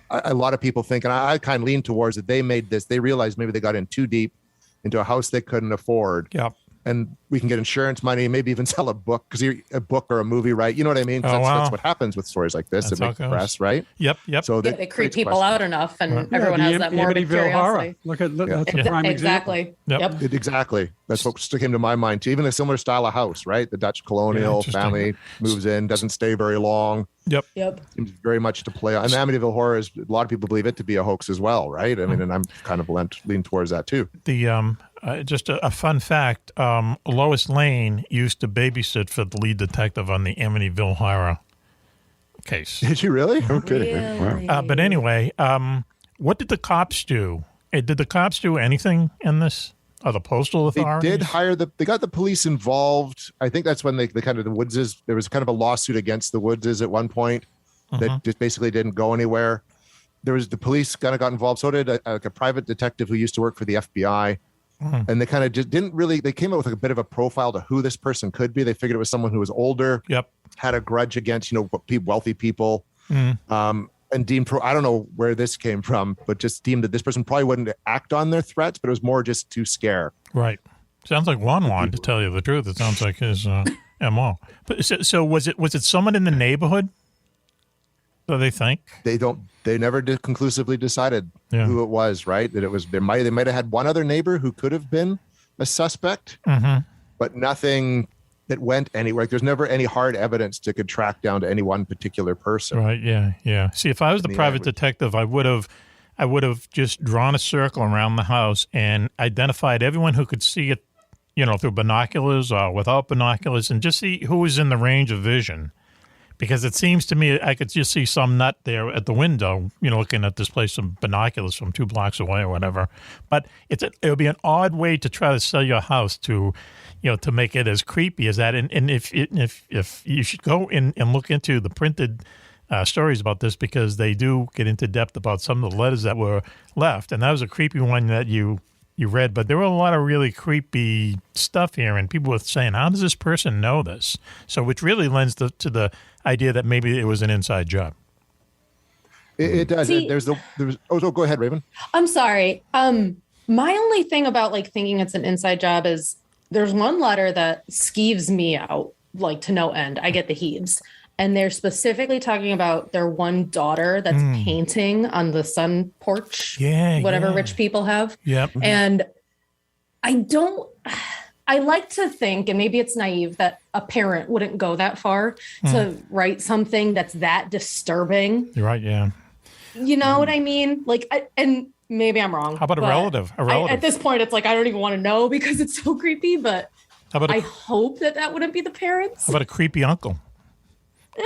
a lot of people think, and I kind of lean towards that they realized maybe they got in too deep into a house they couldn't afford. Yep. And we can get insurance money, maybe even sell a book, because a book or a movie, right? You know what I mean? That's what happens with stories like this. It makes press, right? Yep. So they creep people out enough, and everyone has that morbid curiosity. Look, that's a prime exactly. example. Yep. Exactly. That's what came to my mind too. Even a similar style of house, right? The Dutch colonial family moves in, doesn't stay very long. Yep. Seems very much to play on. And the Amityville Horror is, a lot of people believe it to be a hoax as well, right? I mean, and I'm kind of lean towards that too. The just a fun fact: Lois Lane used to babysit for the lead detective on the Amityville Horror case. Did you really? Okay. Really? Wow. But anyway, what did the cops do? Did the cops do anything in this? Or the postal authorities? They did hire they got the police involved. I think that's when they kind of the Woodses, there was kind of a lawsuit against the Woodses at one point that just basically didn't go anywhere. The police kind of got involved. So did a private detective who used to work for the FBI. And they kind of just didn't really, they came up with a bit of a profile to who this person could be. They figured it was someone who was older, had a grudge against, wealthy people. And deemed, I don't know where this came from, but just deemed that this person probably wouldn't act on their threats, but it was more just to scare. Right. Sounds like Juan, to tell you the truth. It sounds like his MO. But so was it someone in the neighborhood? So they think? They never conclusively decided who it was, right? That it was, they might have had one other neighbor who could have been a suspect, but nothing that went anywhere. Like, there's never any hard evidence to could track down to any one particular person. Right. Yeah. See, if I was the private detective, I would have just drawn a circle around the house and identified everyone who could see it, through binoculars or without binoculars, and just see who was in the range of vision. Because it seems to me I could just see some nut there at the window, looking at this place from binoculars from 2 blocks away or whatever. But it would be an odd way to try to sell your house to make it as creepy as that. And if you should go and look into the printed stories about this, because they do get into depth about some of the letters that were left. And that was a creepy one that you read, but there were a lot of really creepy stuff here, and people were saying, how does this person know this? So which really lends to the idea that maybe it was an inside job. It does. See, Go ahead, Raven. I'm sorry. My only thing about like thinking it's an inside job is there's one letter that skeeves me out like to no end. I get the heaves. And they're specifically talking about their one daughter that's painting on the sun porch, whatever rich people have. Yep. And I like to think, and maybe it's naive, that a parent wouldn't go that far to write something that's that disturbing. You're right, yeah. You know what I mean? Like, and maybe I'm wrong. How about a relative? At this point, it's like, I don't even want to know because it's so creepy, but I hope that wouldn't be the parents. How about a creepy uncle?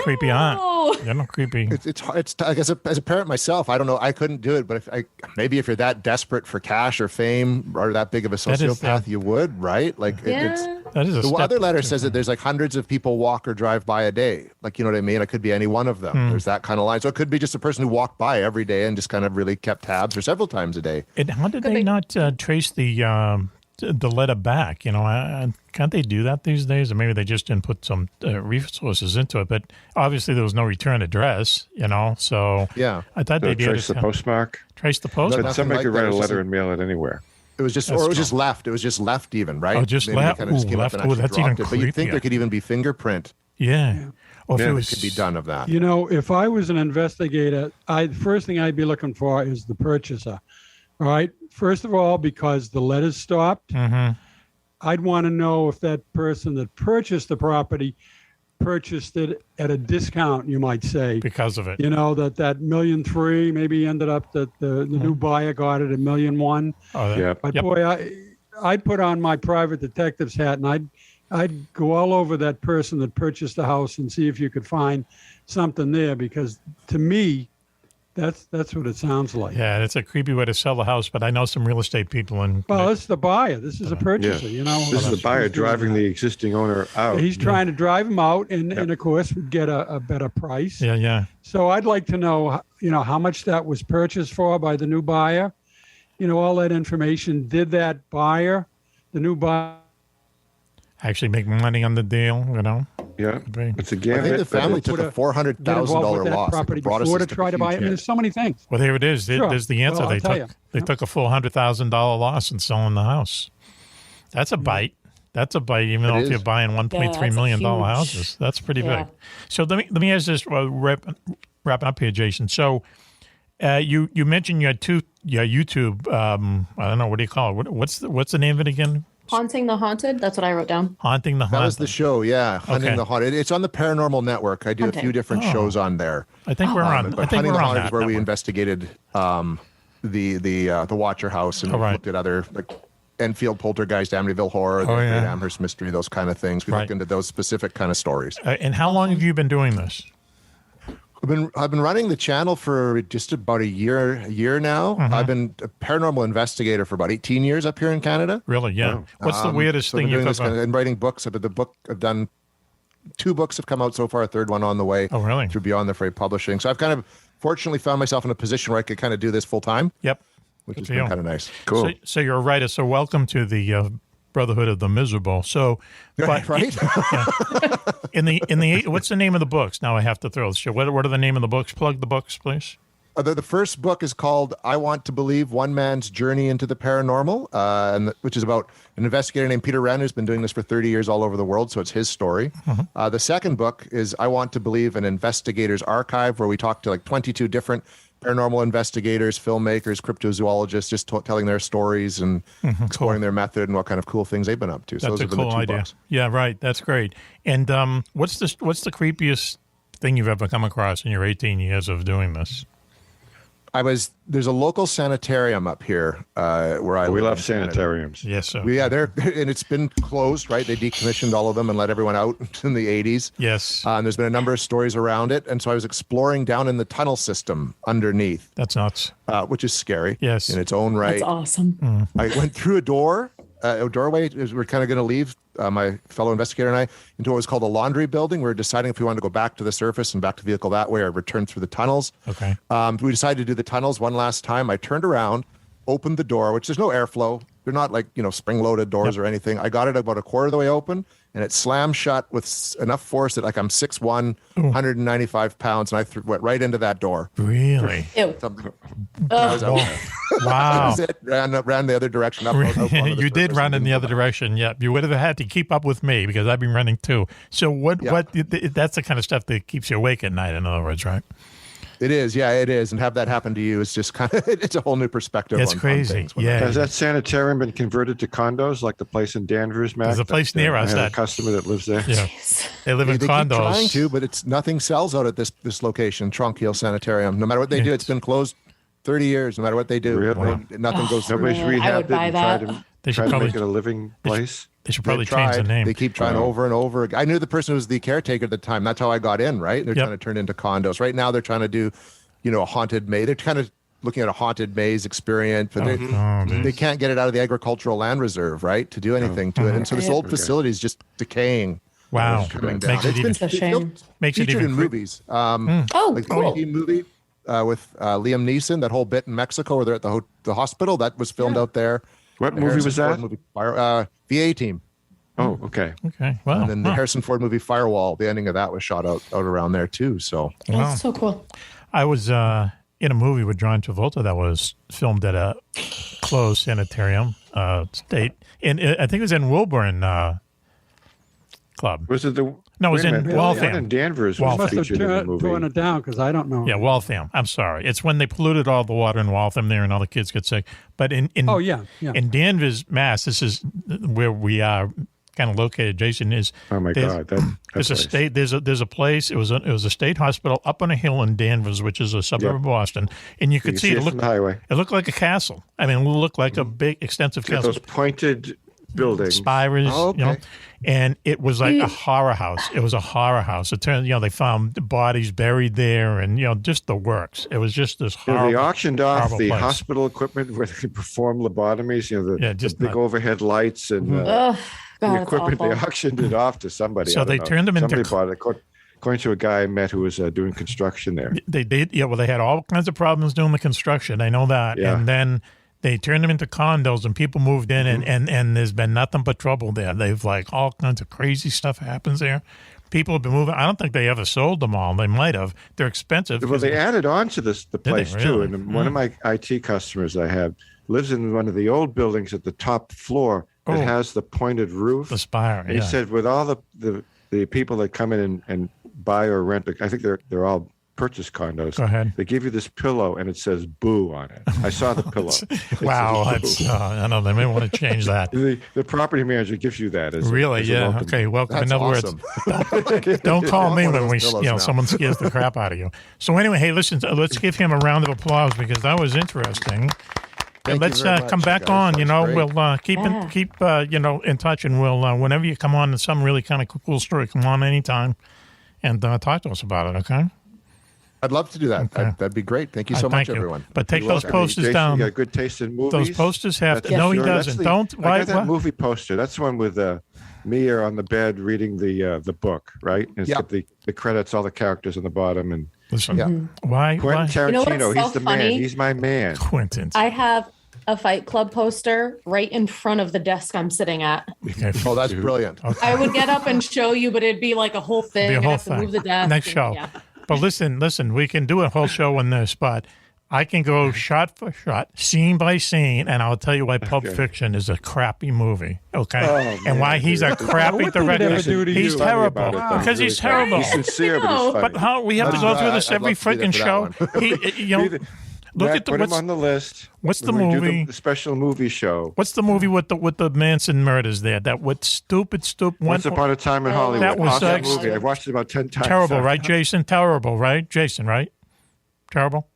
Creepy aunt. Yeah, no, creepy. It's I guess as a parent myself, I don't know. I couldn't do it, but if you're that desperate for cash or fame or that big of a sociopath, you would, right? Like that is the other letter says that there's like hundreds of people walk or drive by a day. Like, you know what I mean? It could be any one of them. There's that kind of line. So it could be just a person who walked by every day and just kind of really kept tabs or several times a day. And how did they not trace the letter back? You know, can't they do that these days? Or maybe they just didn't put some resources into it. But obviously there was no return address, you know. So yeah, I thought they'd trace the postmark. Trace the postmark. But somebody could write a letter and mail it anywhere. It was just, or it was just left. It was just left, even, right? Oh, just left. Left. Oh, that's even creepier. But you think there could even be fingerprint? Yeah. Or if it could be done of that. You know, if I was an investigator, the first thing I'd be looking for is the purchaser. All right. First of all, because the letter's stopped, I'd want to know if that person that purchased the property purchased it at a discount, you might say. Because of it. You know, that $1.3 million maybe ended up that the new buyer got it at $1.1 million. Oh, yeah. But boy, I'd put on my private detective's hat and I'd go all over that person that purchased the house and see if you could find something there, because to me, that's what it sounds like. Yeah, it's a creepy way to sell the house, but I know some real estate people. Well, it's the buyer. This is a purchaser, you know. This is the buyer driving the existing owner out. He's trying to drive him out and of course, would get a better price. Yeah, yeah. So I'd like to know, you know, how much that was purchased for by the new buyer. You know, all that information. Did that buyer, the new buyer, actually make money on the deal, you know? Yeah, it's a gambit. I think the family took a $400,000 loss. Property before to try to buy it. I mean, there's so many things. Well, there it is. There's the answer. Well, they took a full $100,000 loss in selling the house. That's a bite. That's a bite, even though if you're buying $1.3 million houses. That's pretty big. So let me ask this, wrapping up here, Jason. So you mentioned you had your YouTube, I don't know, what do you call it? What's the name of it again? Haunting the Haunted. That's what I wrote down. Haunting the Haunted. That was the show, yeah. Hunting the Haunted. It's on the Paranormal Network. I do a few different shows on there. I think we're on. But Hunting the Haunted is where we investigated the Watcher House and looked at other like Enfield Poltergeist, Amityville Horror, the Amherst Mystery, those kind of things. We looked into those specific kind of stories. And how long have you been doing this? I've been running the channel for just about a year now. I've been a paranormal investigator for about 18 years up here in Canada. Really? Yeah. What's the weirdest thing you've ever? And writing books. I've done 2 books have come out so far. A third one on the way. Oh, really? Through Beyond the Fray Publishing. So I've kind of fortunately found myself in a position where I could kind of do this full time. Yep. Which has been kind of nice. Cool. So you're a writer. So welcome to the Brotherhood of the Miserable. So, right. In the what's the name of the books? Now I have to throw. So what are the name of the books? Plug the books, please. The first book is called "I Want to Believe: One Man's Journey into the Paranormal," which is about an investigator named Peter Wren who's been doing this for 30 years all over the world. So it's his story. The second book is "I Want to Believe: An Investigator's Archive," where we talk to like 22 different paranormal investigators, filmmakers, cryptozoologists, just telling their stories and exploring their method and what kind of cool things they've been up to. So That's those a have been cool the 2 idea. books. Yeah, right. That's great. And what's the creepiest thing you've ever come across in your 18 years of doing this? There's a local sanitarium up here where I live. We love sanitariums. Yes, sir. And it's been closed, right? They decommissioned all of them and let everyone out in the 80s. Yes. And there's been a number of stories around it. And so I was exploring down in the tunnel system underneath. That's nuts. Which is scary. Yes. In its own right. That's awesome. I went through a doorway. We're kind of going to leave, my fellow investigator and I, into what was called a laundry building. We were deciding if we wanted to go back to the surface and back to the vehicle that way or return through the tunnels. Okay. We decided to do the tunnels one last time. I turned around, opened the door, which there's no airflow. They're not like, spring-loaded doors or anything. I got it about a quarter of the way open, and it slammed shut with enough force that, like, I'm 6'1", 195 pounds, and I went right into that door. Really? Really? Ew. Something. Wow. That's it. Ran the other direction. Up, You did run in the other direction. Yeah, you would have had to keep up with me because I've been running too. So what? That's the kind of stuff that keeps you awake at night. In other words, right? It is, yeah, it is, and have that happen to you is just kind of it's a whole new perspective. It's crazy. Yeah. Has that sanitarium been converted to condos like the place in Danvers, Mac? There's a place near us. I have a customer that lives there. Yeah. They live in condos. Keep trying to, but it's nothing sells out at this location, Trunk Hill Sanitarium. No matter what they do, it's been closed 30 years. No matter what they do, nothing goes through. Nobody's rehabbed it and tried to make it a living place. They should probably change the name. They keep trying over and over. I knew the person who was the caretaker at the time. That's how I got in, right? They're trying to turn it into condos. Right now, they're trying to do, a haunted maze. They're kind of looking at a haunted maze experience, but they can't get it out of the agricultural land reserve, right, to do anything to it. And so this old facility is just decaying. Wow. Coming down. It's a shame. Makes it even in movies. Like the movie with Liam Neeson, that whole bit in Mexico where they're at the hospital, that was filmed out there. What movie was that? VA Team. Oh, okay. Okay. Wow. And then the Harrison Ford movie Firewall, the ending of that was shot out around there too. So That's so cool. I was in a movie with John Travolta that was filmed at a closed sanitarium state. And I think it was in Wilburn Club. Was it the... No, it was in Waltham. One in Danvers Must was have featured in the movie. torn it down because I don't know. Yeah, Waltham. I'm sorry. It's when they polluted all the water in Waltham there and all the kids get sick. But in Danvers, Mass, this is where we are kind of located. Jason is. Oh my God! There's a state. There's a place. It was a state hospital up on a hill in Danvers, which is a suburb of Boston, and you could see it. From the highway. It looked like a castle. I mean, it looked like a big, extensive castle. Those pointed buildings, spires, and it was like a horror house. It was a horror house. It turned, they found bodies buried there, and just the works. It was just this horrible. They auctioned off the place. hospital equipment where they could perform lobotomies. The big overhead lights and God, the equipment. They auctioned it off to somebody. So they turned them into. Somebody bought it. According to a guy I met who was doing construction there. They did. Yeah. Well, they had all kinds of problems doing the construction. I know that. Yeah. And then they turned them into condos, and people moved in, and there's been nothing but trouble there. They've all kinds of crazy stuff happens there. People have been moving. I don't think they ever sold them all. They might have. They're expensive. Well, they added on to the place really? too. And one of my IT customers I have lives in one of the old buildings at the top floor that has the pointed roof, the spire. And he said, with all the people that come in and buy or rent, I think they're all purchase condos. Go ahead. They give you this pillow and it says "boo" on it. I saw the pillow. Wow, I know they may want to change that. The property manager gives you that. Really? Welcome. Okay, welcome. That's in other awesome. Don't call me when now. someone scares the crap out of you. So anyway, hey, listen, let's give him a round of applause because that was interesting. And let's come back on. We'll keep in touch, and we'll whenever you come on, some really kind of cool story, come on anytime, and talk to us about it. Okay. I'd love to do that. Okay. That'd be great. Thank you so much, everyone. But take those posters Jason, down. You got good taste in movies. Those posters have to. No, he doesn't. Don't. I got that movie poster. That's the one with me on the bed reading the book, right? And it's got the credits, all the characters on the bottom, and listen. Why? Quentin Tarantino. So he's the funny? man. He's my man. Quentin. I have a Fight Club poster right in front of the desk I'm sitting at. Okay. Oh, that's brilliant. Okay. I would get up and show you, but it'd be like a whole thing. I'd have to move the desk. Next show. Yeah. But listen, we can do a whole show on this, but I can go shot for shot, scene by scene, and I'll tell you why Pulp Fiction is a crappy movie, okay? And why he's a crappy director. He's terrible. Because he's terrible. He's sincere, but he's funny. But how we have to go through this every freaking show? Put him on the list. What's the movie? The special movie show. What's the movie with the Manson murders there? That what stupid. Once Upon a Time in Hollywood. That was awesome movie. I've watched it about 10 times. Terrible, right, Jason? Terrible, right, Jason? Right? Terrible.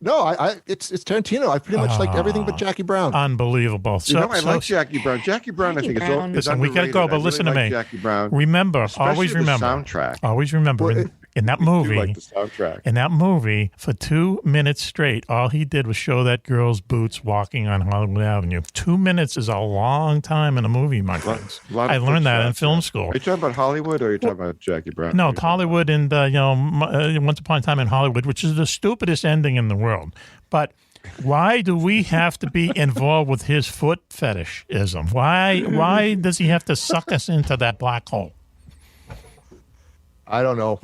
No, it's Tarantino. I pretty much liked everything but Jackie Brown. Unbelievable. I like Jackie Brown. Jackie Brown, I think, is listen, we got to go, but listen to me. Jackie Brown. Remember, always remember. Soundtrack. Always remember. In that movie, like the soundtrack. In that movie, for 2 minutes straight, all he did was show that girl's boots walking on Hollywood Avenue. 2 minutes is a long time in a movie, my friends. I learned that in film school. Are you talking about Hollywood, or are you talking about Jackie Brown? No, Hollywood and Once Upon a Time in Hollywood, which is the stupidest ending in the world. But why do we have to be involved with his foot fetishism? Why does he have to suck us into that black hole? I don't know.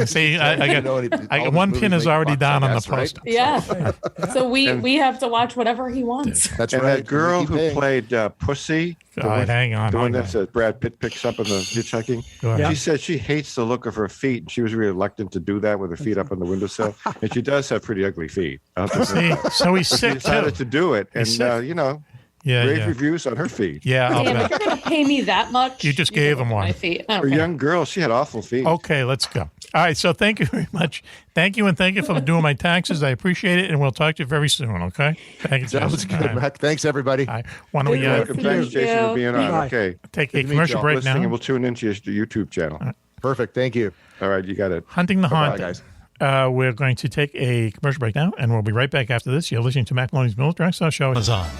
See, I got one pin is already down on the poster. Right? Yeah. So we have to watch whatever he wants. That's and right. that girl who played Pussy, hang on. The one that Brad Pitt picks up in the hitchhiking. She said she hates the look of her feet, and she was reluctant to do that with her feet up on the windowsill. And she does have pretty ugly feet. See, so he's sick she decided too. to do it, and rave reviews on her feet. Yeah, if you're gonna pay me that much, you just gave him one. My feet. A young girl, she had awful feet. Okay, let's go. All right, so thank you very much. Thank you, and thank you for doing my taxes. I appreciate it, and we'll talk to you very soon. Okay? Thank you. Sounds good, Mac. Thanks, everybody. Why don't we? Thanks, Jason, for being on. Bye. Okay, take a commercial break now, and we'll tune into your YouTube channel. Perfect. Thank you. All right, you got it. Hunting the Bye, Haunted. guys. We're going to take a commercial break now, and we'll be right back after this. You're listening to Mack Maloney's Military Lifestyle Show. Is on.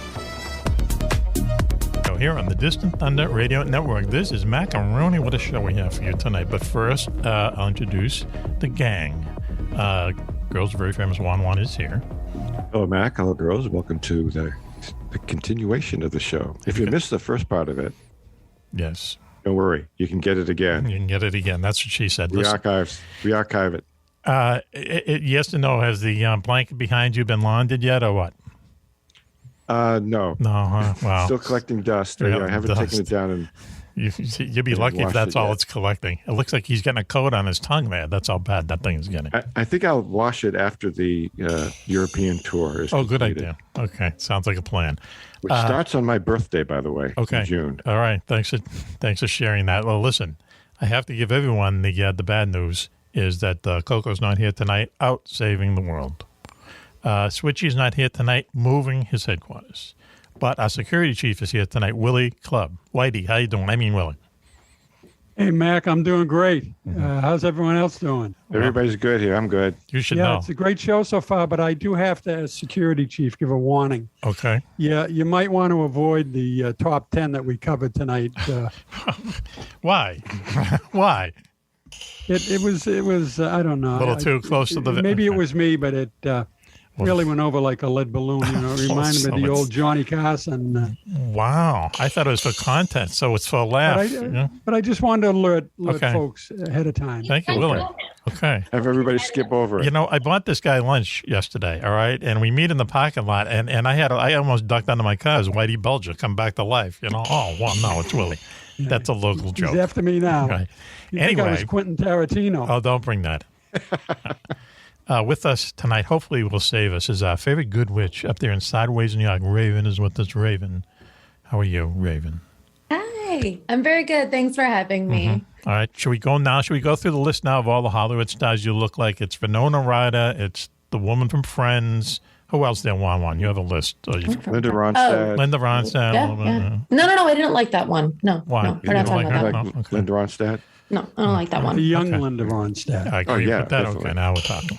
Here on the Distant Thunder Radio Network. This is Mack Maloney. What a show we have for you tonight. But first, I'll introduce the gang. Girls Very Famous Juan is here. Hello, Mac. Hello, girls. Welcome to the continuation of the show. If you missed the first part of it, yes, don't worry. You can get it again. You can get it again. That's what she said. We archive it. Yes and no. Has the blanket behind you been laundered yet, or what? No. No, huh? Wow. Still collecting dust. Yeah, I haven't taken it down. And you'd be lucky if that's all it's collecting. It looks like he's getting a coat on his tongue there. That's how bad that thing is getting. I think I'll wash it after the European tour is good completed. idea. Okay, sounds like a plan. Which starts on my birthday, by the way, in June. All right, thanks for sharing that. Well, listen, I have to give everyone the bad news is that Coco's not here tonight, out saving the world. Switchy's not here tonight, moving his headquarters. But our security chief is here tonight, Willie Clubb. Whitey, how you doing? I mean, Willie. Hey, Mac, I'm doing great. How's everyone else doing? Everybody's good here. I'm good. You should know. It's a great show so far, but I do have to, as security chief, give a warning. Okay. Yeah, you might want to avoid the top 10 that we covered tonight. Why? Why? It was I don't know. A little too close to the... Maybe it was me, but it... really went over like a lead balloon. It reminded me of the old Johnny Carson. Wow. I thought it was for content, so it's for a laugh. But I just wanted to alert folks ahead of time. Thank you, Willie. Okay. Have everybody skip over it. I bought this guy lunch yesterday, all right? And we meet in the parking lot, and I almost ducked under my car as Whitey Bulger come back to life, Oh, well, no, it's Willie. That's a local joke. He's after me now. Right. Anyway. Think I was Quentin Tarantino. Oh, don't bring that. With us tonight, hopefully will save us, is our favorite good witch up there in Sideways, New York. Raven is with us. Raven, how are you, Raven? Hi, I'm very good. Thanks for having me. Mm-hmm. All right, should we go now? Should we go through the list now of all the Hollywood stars you look like? It's Winona Ryder. It's the woman from Friends. Who else there, Juan? You have a list. Linda Ronstadt. Linda Ronstadt. Yeah. No, I didn't like that one. No. Why? No, we're not talking about that. Like Linda Ronstadt? No, I don't like that one. The young Linda Ronstadt. I agree with that. Definitely. Okay, now we're talking.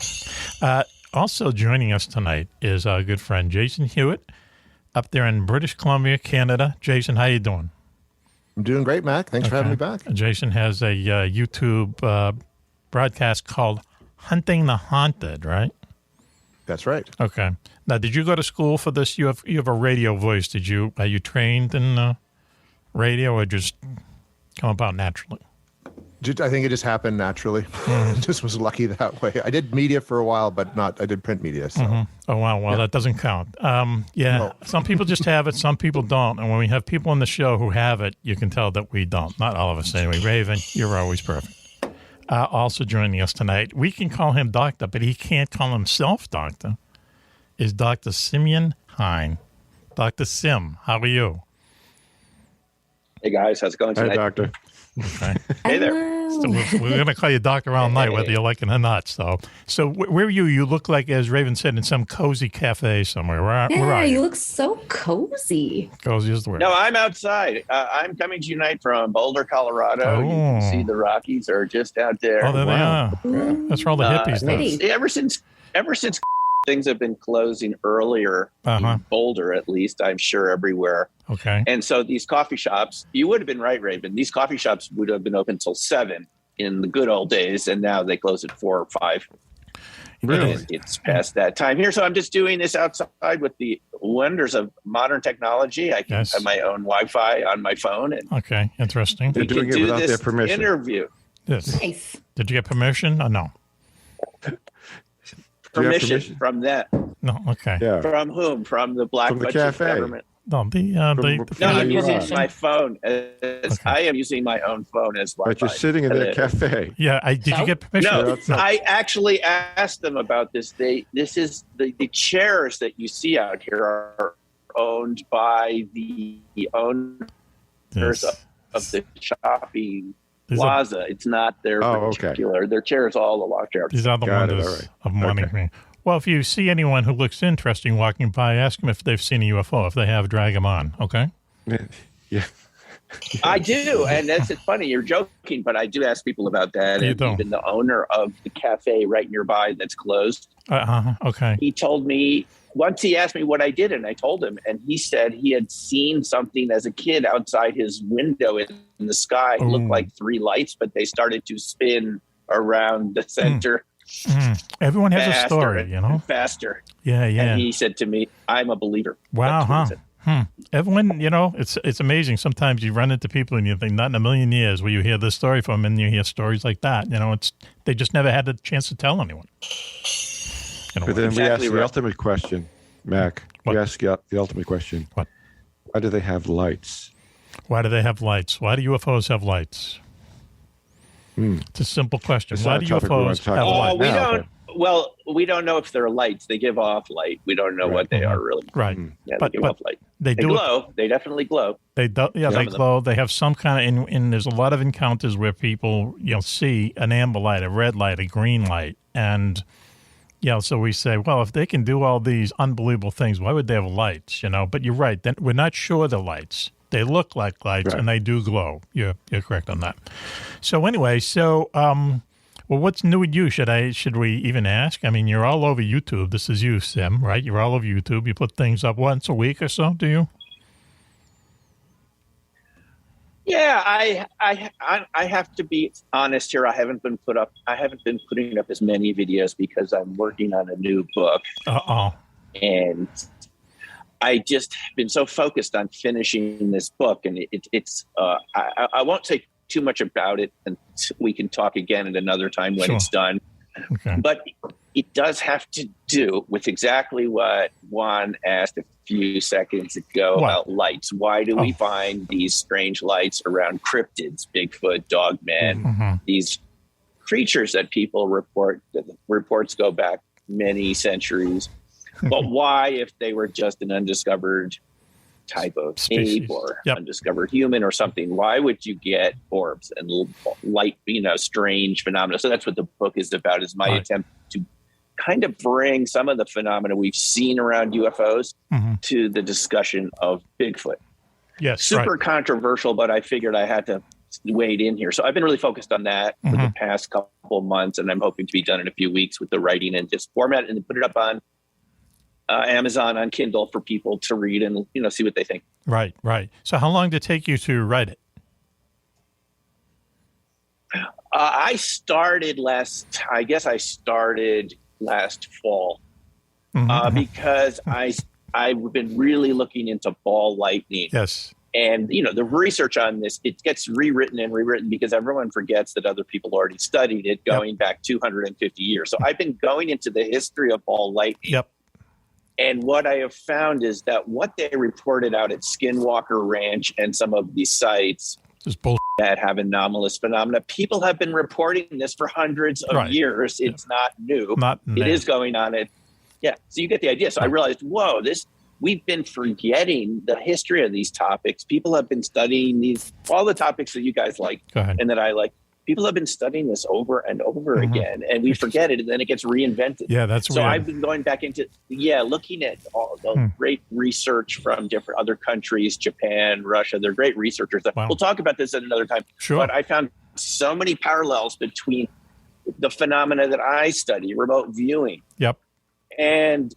Also joining us tonight is our good friend Jason Hewett up there in British Columbia, Canada. Jason, how you doing? I'm doing great, Mac. Thanks for having me back. Jason has a YouTube broadcast called Hunting the Haunted, right? That's right. Okay. Now, did you go to school for this? You have a radio voice. Are you trained in radio or just come about naturally? I think it just happened naturally. Just was lucky that way. I did media for a while, but I did print media. So. Mm-hmm. Oh, wow. Well, that doesn't count. No. Some people just have it. Some people don't. And when we have people on the show who have it, you can tell that we don't. Not all of us anyway. Raven, you're always perfect. Also joining us tonight, we can call him doctor, but he can't call himself doctor, is Dr. Simeon Hein. Dr. Sim, how are you? Hey, guys. How's it going tonight? Hi, doctor. Okay. Hey there. So we're going to call you doctor all night, whether you like it or not. So where are you? You look like, as Raven said, in some cozy cafe somewhere. Where are you? You look so cozy. Cozy is the word. No, I'm outside. I'm coming to you tonight from Boulder, Colorado. You can see the Rockies are just out there. Oh, there they are. That's where all the hippies live. Ever since things have been closing earlier in Boulder, at least, I'm sure everywhere. Okay. And so these coffee shops, you would have been right, Raven. These coffee shops would have been open until 7 in the good old days, and now they close at 4 or 5. Really? It's past that time here. So I'm just doing this outside with the wonders of modern technology. I can have my own Wi-Fi on my phone. And okay, interesting. They're doing it without their permission. Interview. Yes. Nice. Did you get permission or no? Permission from that. No, okay. Yeah. From whom? From the black From the budget cafe. government. No, the No, I'm you using are. my phone. I am using my own phone as well. But you're sitting in the cafe. Yeah, did you get permission? No, I actually asked them about this. This is the chairs that you see out here are owned by the owners of the shopping plaza. It's not their particular. Their chairs, all the locked chairs. These are the ones of money. Okay. Well, if you see anyone who looks interesting walking by, ask them if they've seen a UFO. If they have, drag them on, okay? Yeah. I do, and it's funny. You're joking, but I do ask people about that. And even the owner of the cafe right nearby that's closed. Okay. He told me once. He asked me what I did, and I told him, and he said he had seen something as a kid outside his window in the sky. It looked like 3 lights, but they started to spin around the center. Everyone has a story, you know. Faster. Yeah. And he said to me, "I'm a believer." Wow, Everyone, you know, it's amazing. Sometimes you run into people and you think, not in a million years will you hear this story from, and you hear stories like that. You know, they just never had a chance to tell anyone. You know, but then we ask the ultimate question, Mac. We ask the ultimate question. What? Why do they have lights? Why do they have lights? Why do UFOs have lights? It's a simple question. Why do UFOs have lights? We don't know if they're lights. They give off light. We don't know what they are really. Right. Yeah, they give off light. They glow. They definitely glow. They glow. They have some kind of, and there's a lot of encounters where people, see an amber light, a red light, a green light. And, so we say, well, if they can do all these unbelievable things, why would they have lights, But you're right. Then we're not sure they're lights. They look like lights, and they do glow. You're correct on that. So anyway, well, what's new with you? Should we even ask? I mean, you're all over YouTube. This is you, Sim, right? You're all over YouTube. You put things up once a week or so, do you? Yeah, I have to be honest here. I haven't been putting up as many videos because I'm working on a new book. And I just have been so focused on finishing this book, and I won't say too much about it, and we can talk again at another time when it's done. Okay. But it does have to do with exactly what Juan asked a few seconds ago about lights. Why do we find these strange lights around cryptids, Bigfoot, Dogman, these creatures that people report? The reports go back many centuries. But why, if they were just an undiscovered type of ape or undiscovered human or something, why would you get orbs and light, strange phenomena? So that's what the book is about, is my attempt to kind of bring some of the phenomena we've seen around UFOs to the discussion of Bigfoot. Yes, super controversial, but I figured I had to wade in here. So I've been really focused on that for the past couple months, and I'm hoping to be done in a few weeks with the writing and just format it and put it up on Amazon on Kindle for people to read and see what they think. Right. So how long did it take you to write it? I started last fall because I've been really looking into ball lightning. Yes. And, the research on this, it gets rewritten because everyone forgets that other people already studied it going back 250 years. So I've been going into the history of ball lightning. Yep. And what I have found is that what they reported out at Skinwalker Ranch and some of these sites that have anomalous phenomena, people have been reporting this for hundreds of years. It's not new. It is going on. So you get the idea. So I realized, we've been forgetting the history of these topics. People have been studying all the topics that you guys like and that I like. People have been studying this over and over again, and we forget it, and then it gets reinvented. Yeah, that's so weird. I've been going back into looking at all the great research from different other countries, Japan, Russia. They're great researchers. We'll talk about this at another time. Sure. But I found so many parallels between the phenomena that I study, remote viewing, and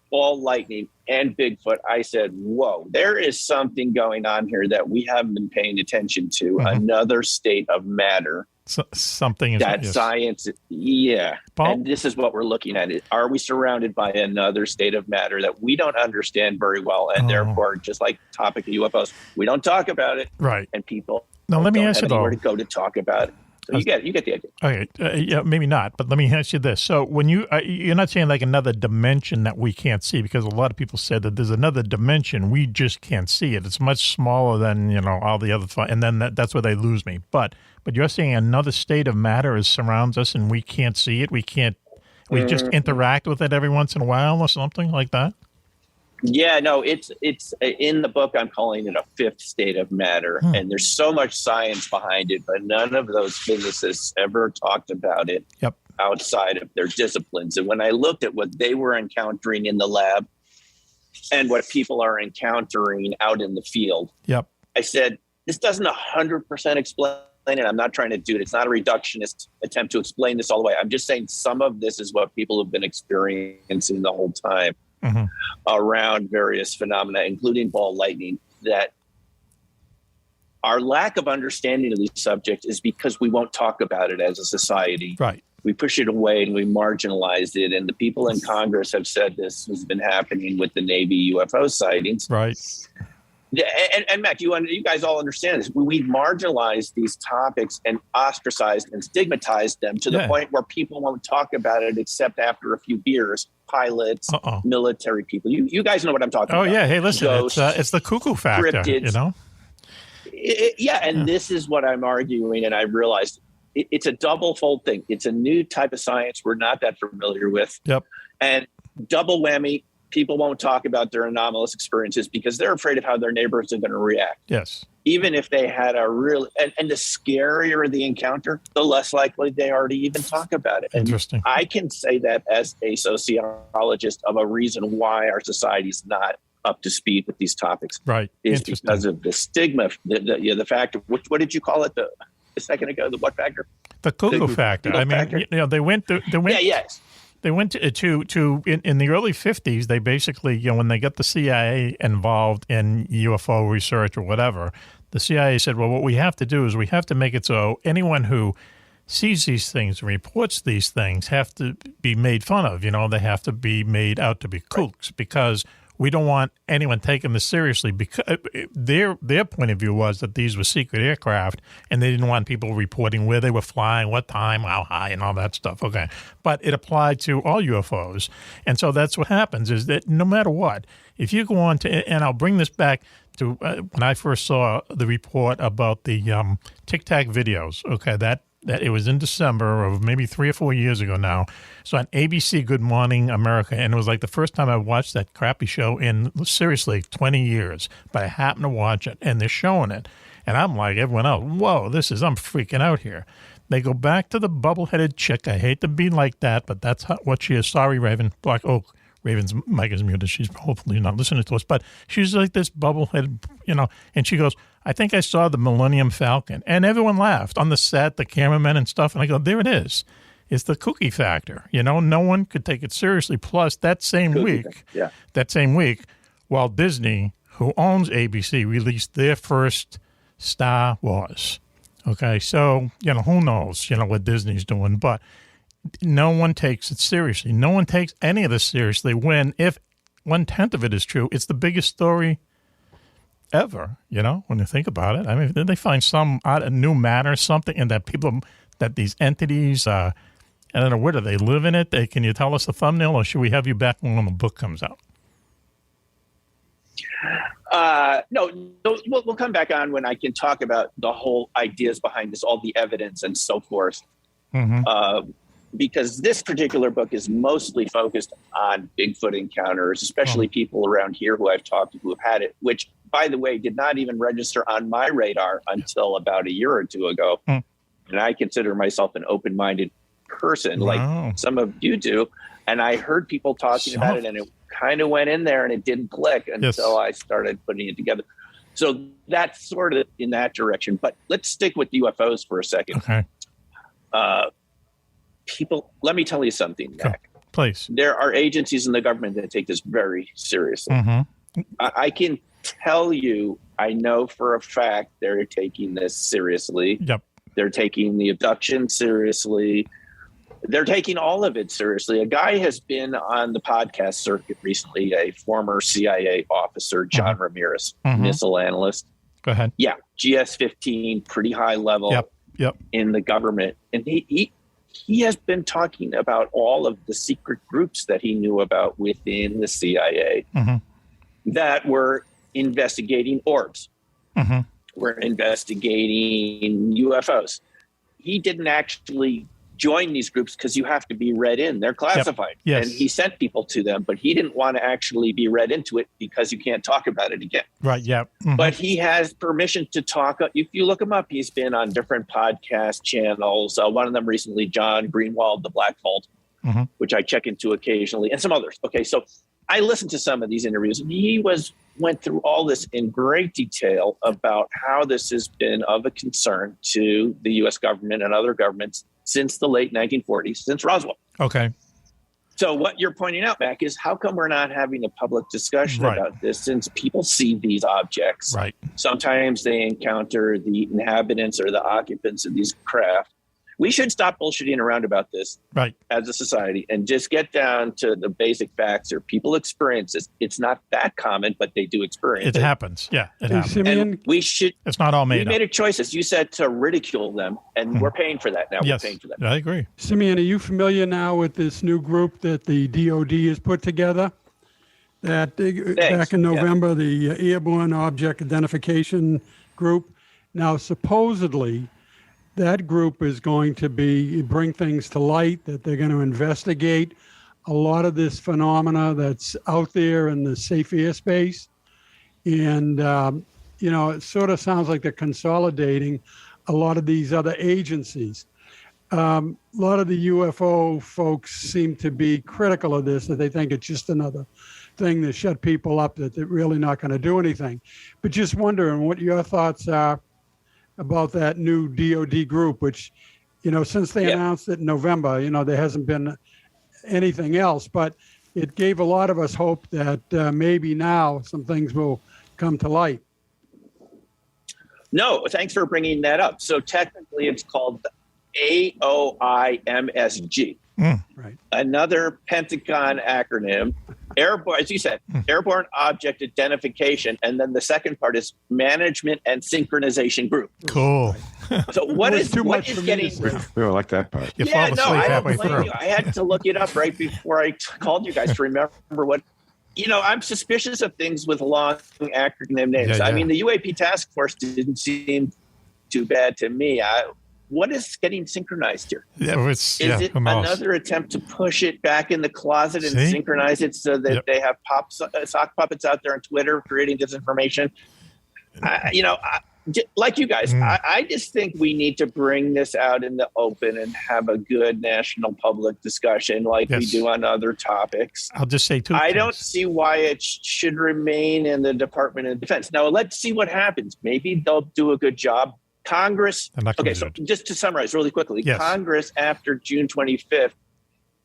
ball lightning and Bigfoot. I said, whoa, there is something going on here that we haven't been paying attention to. Another state of matter. Something is that science. And this is what we're looking at. Are we surrounded by another state of matter that we don't understand very well? And therefore, just like the topic of UFOs, we don't talk about it. Right. And people now, let me ask you anywhere to go to talk about it. So you get the idea. Okay, yeah, maybe not, but let me ask you this. So when you're not saying like another dimension that we can't see, because a lot of people said that there's another dimension, we just can't see it. It's much smaller than, all the other, and then that's where they lose me. But you're saying another state of matter surrounds us and we can't see it. We just interact with it every once in a while or something like that? Yeah, no, it's in the book. I'm calling it a fifth state of matter, and there's so much science behind it, but none of those physicists ever talked about it outside of their disciplines. And when I looked at what they were encountering in the lab and what people are encountering out in the field, I said, this doesn't 100% explain it. I'm not trying to do it. It's not a reductionist attempt to explain this all the way. I'm just saying some of this is what people have been experiencing the whole time. Around various phenomena, including ball lightning, that our lack of understanding of these subjects is because we won't talk about it as a society. Right. We push it away and we marginalize it. And the people in Congress have said this has been happening with the Navy UFO sightings. Right. And Mac, you guys all understand this. We marginalized these topics and ostracized and stigmatized them to the point where people won't talk about it except after a few beers. Pilots, military people. You guys know what I'm talking about. Oh, yeah. Hey, listen, Ghosts, it's the cuckoo factor, cryptids. This is what I'm arguing, and I realized it's a double-fold thing. It's a new type of science we're not that familiar with. Yep. And double whammy, people won't talk about their anomalous experiences because they're afraid of how their neighbors are going to react. Yes. Even if they had a real, and the scarier the encounter, the less likely they are to even talk about it. Interesting. And I can say that as a sociologist of a reason why our society is not up to speed with these topics. Right. Is because of the stigma, the factor. What did you call it a second ago? The what factor? The cuckoo factor. I mean, factor. they went. Yes. They went to in the early 50s, they basically, when they got the CIA involved in UFO research or whatever, the CIA said, well, what we have to do is we have to make it so anyone who sees these things, reports these things, have to be made fun of. They have to be made out to be kooks because we don't want anyone taking this seriously, because their point of view was that these were secret aircraft and they didn't want people reporting where they were flying, what time, how high, and all that stuff. Okay. But it applied to all UFOs. And so that's what happens is that no matter what, if you go on to, and I'll bring this back to when I first saw the report about the Tic Tac videos, okay, that it was in December of maybe 3 or 4 years ago now. So on ABC Good Morning America, and it was like the first time I watched that crappy show in, seriously, 20 years. But I happened to watch it, and they're showing it. And I'm like everyone else, whoa, I'm freaking out here. They go back to the bubble-headed chick. I hate to be like that, but that's what she is. Sorry, Raven. Black Oak. Raven's mic is muted. She's hopefully not listening to us. But she's like this bubble-headed, and she goes, I think I saw the Millennium Falcon. And everyone laughed on the set, the cameramen and stuff. And I go, there it is. It's the cookie factor. No one could take it seriously. Plus, that same week, Walt Disney, who owns ABC, released their first Star Wars. Okay, so, who knows, what Disney's doing. But no one takes it seriously. No one takes any of this seriously when, if 1/10 of it is true, it's the biggest story ever, when you think about it. I mean, did they find some new matter, something, and that these entities, I don't know, where do they live in it? Can you tell us the thumbnail, or should we have you back when the book comes out? No, we'll come back on when I can talk about the whole ideas behind this, all the evidence and so forth. Mm-hmm. Because this particular book is mostly focused on Bigfoot encounters, especially people around here who I've talked to who have had it, which, by the way, did not even register on my radar until about a year or two ago. And I consider myself an open-minded person, like some of you do. And I heard people talking about it, and it kind of went in there, and it didn't click until I started putting it together. So that's sort of in that direction. But let's stick with UFOs for a second. Okay. People, let me tell you something, Mac. Please. There are agencies in the government that take this very seriously. Mm-hmm. I can tell you, I know for a fact they're taking this seriously. Yep. They're taking the abduction seriously. They're taking all of it seriously. A guy has been on the podcast circuit recently, a former CIA officer, John Ramirez, missile analyst. Go ahead. Yeah, GS-15, pretty high level. Yep. in the government. And he has been talking about all of the secret groups that he knew about within the CIA that were investigating orbs, were investigating UFOs. He didn't actually join these groups because you have to be read in. They're classified. Yes. And he sent people to them, but he didn't want to actually be read into it because you can't talk about it again. Right, yeah. But he has permission to talk. If you look him up, he's been on different podcast channels. One of them recently, John Greenwald, The Black Vault, which I check into occasionally, and some others. Okay, so I listened to some of these interviews, and he went through all this in great detail about how this has been of a concern to the U.S. government and other governments since the late 1940s, since Roswell. Okay. So what you're pointing out, Mac, is how come we're not having a public discussion about this, since people see these objects. Right. Sometimes they encounter the inhabitants or the occupants of these craft. We should stop bullshitting around about this as a society and just get down to the basic facts, or people experience this. It's not that common, but they do experience it. It happens. Yeah, it happens. Simeon, and we should. It's not all made up. We made a choice, as you said, to ridicule them, and we're paying for that now. Yes, we're paying for that. I agree. Simeon, are you familiar now with this new group that the DOD has put together? That back in November, the Airborne Object Identification Group. Now, supposedly, that group is going to bring things to light, that they're going to investigate a lot of this phenomena that's out there in the safe airspace. And, it sort of sounds like they're consolidating a lot of these other agencies. A lot of the UFO folks seem to be critical of this, that they think it's just another thing to shut people up, that they're really not going to do anything. But just wondering what your thoughts are about that new DOD group, which, since they announced it in November, there hasn't been anything else, but it gave a lot of us hope that maybe now some things will come to light. No, thanks for bringing that up. So technically it's called AOIMSG. Right. Another Pentagon acronym. Airborne, as you said, Airborne Object Identification, and then the second part is Management and Synchronization Group. Cool. So what is getting? We don't like that part. You fall asleep halfway through. I had to look it up right before I called you guys to remember what. I'm suspicious of things with long acronym names. I mean, the UAP Task Force didn't seem too bad to me. What is getting synchronized here? Is it another attempt to push it back in the closet and synchronize it so that they have sock puppets out there on Twitter creating disinformation? Like you guys, I just think we need to bring this out in the open and have a good national public discussion like we do on other topics. I'll just say I don't see why it should remain in the Department of Defense. Now, let's see what happens. Maybe they'll do a good job. Congress, so just to summarize really quickly, Congress after June 25th